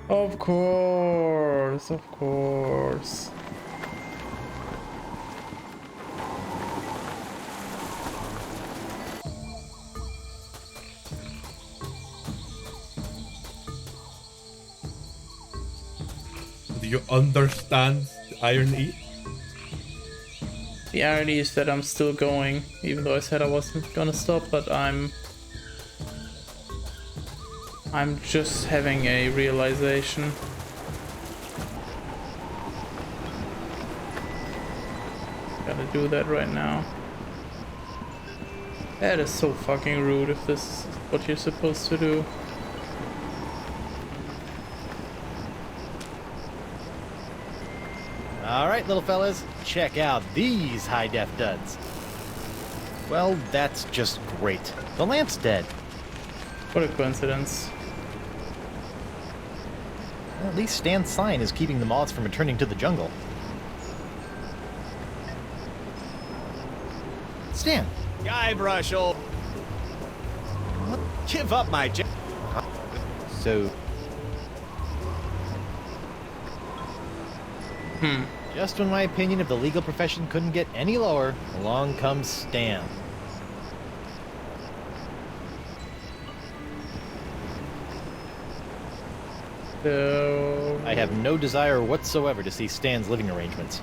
Of course, of course. Do you understand the irony? The irony is that I'm still going, even though I said I wasn't gonna stop, but I'm just having a realization. Gotta do that right now. That is so fucking rude if this is what you're supposed to do. Alright, little fellas, check out these high-def duds. Well, that's just great. The lamp's dead. What a coincidence. Well, at least Stan's sign is keeping the moths from returning to the jungle. Stan! Guybrush, old... What? Give up my jacket. So... Just when my opinion of the legal profession couldn't get any lower, along comes Stan. So... I have no desire whatsoever to see Stan's living arrangements.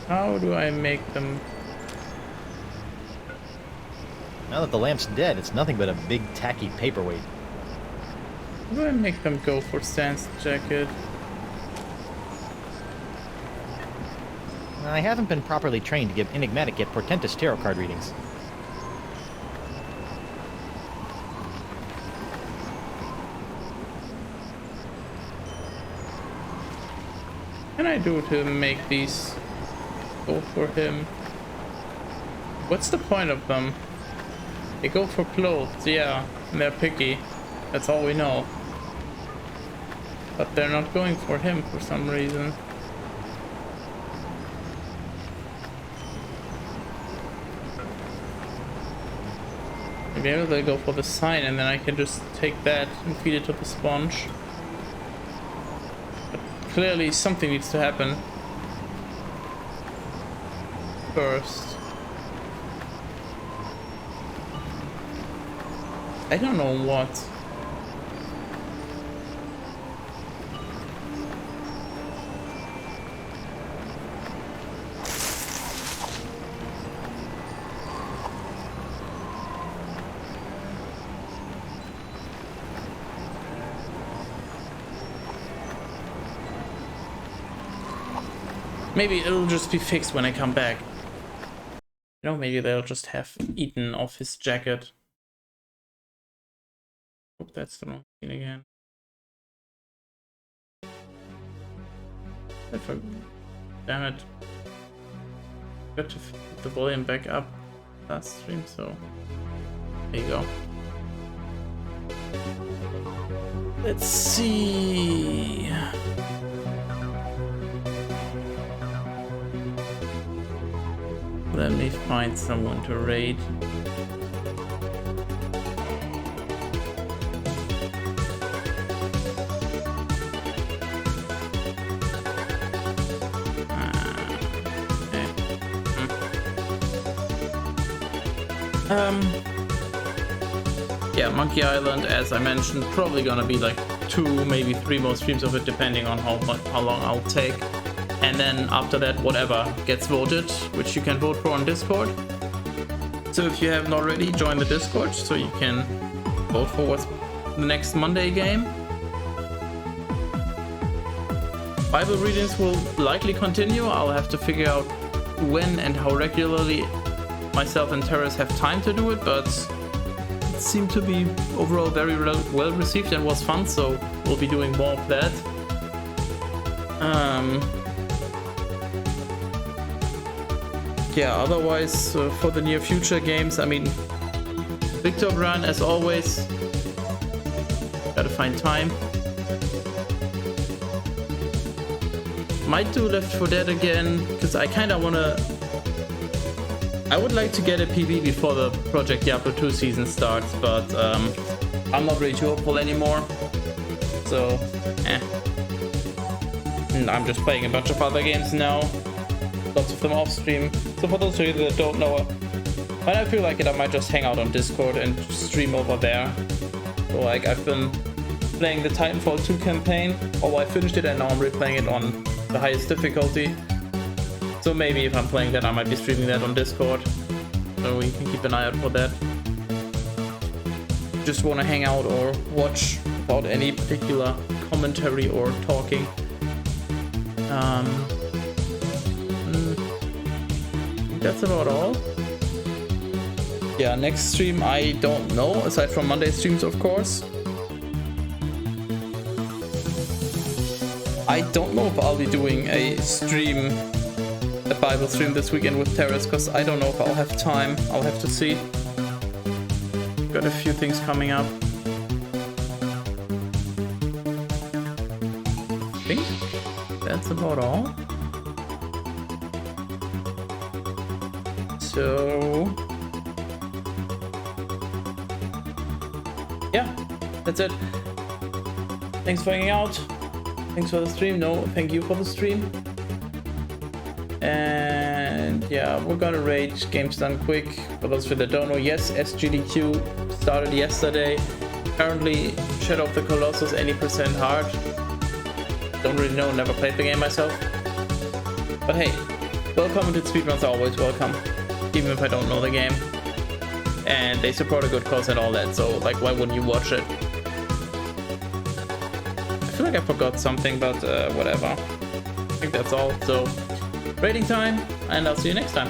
How do I make them... Now that the lamp's dead, it's nothing but a big tacky paperweight. How do I make them go for Stan's jacket? I haven't been properly trained to give enigmatic yet portentous tarot card readings. What can I do to make these go for him. What's the point of them? They go for clothes, yeah, and they're picky. That's all we know. But they're not going for him for some reason. Maybe they'll go for the sign and then I can just take that and feed it to the sponge. But clearly something needs to happen first. I don't know what. Maybe it'll just be fixed when I come back. You know, maybe they'll just have eaten off his jacket. Hope that's the wrong thing again. Damn it. Got to put the volume back up last stream, so there you go. Let's see. Let me find someone to raid. Yeah, Monkey Island, as I mentioned, probably gonna be like 2, maybe 3 more streams of it, depending on how long I'll take. And then after that, whatever gets voted, which you can vote for on Discord. So if you haven't already, join the Discord so you can vote for what's the next Monday game. Bible readings will likely continue. I'll have to figure out when and how regularly myself and Terrace have time to do it, but it seemed to be overall very well received and was fun, so we'll be doing more of that. Yeah, otherwise, for the near future games, I mean, Victor Brand, as always, gotta find time. Might do Left 4 Dead again, because I kind of want to... I would like to get a PB before the Project Diablo 2 season starts, but I'm not really too hopeful anymore. So, And I'm just playing a bunch of other games now. Lots of them off stream. So for those of you that don't know, when I feel like it, I might just hang out on Discord and stream over there. So like I've been playing the Titanfall 2 campaign, or I finished it and now I'm replaying it on the highest difficulty. So maybe if I'm playing that, I might be streaming that on Discord. So you can keep an eye out for that. Just want to hang out or watch without any particular commentary or talking. That's about all. Yeah, next stream I don't know, aside from Monday streams, of course. I don't know if I'll be doing a stream, a Bible stream this weekend with Terrace, because I don't know if I'll have time. I'll have to see. Got a few things coming up. I think that's about all. So yeah, that's it. Thanks for hanging out. Thanks for the stream. No, thank you for the stream. And yeah, we're gonna raid Games Done Quick. For those of you that don't know, yes, SGDQ started yesterday. Currently, Shadow of the Colossus 80% hard. Don't really know, never played the game myself. But hey, well-commented speedruns are always welcome, even if I don't know the game. And they support a good cause and all that, so like, why wouldn't you watch it? I feel like I forgot something, but whatever. I think that's all. So, rating time, and I'll see you next time.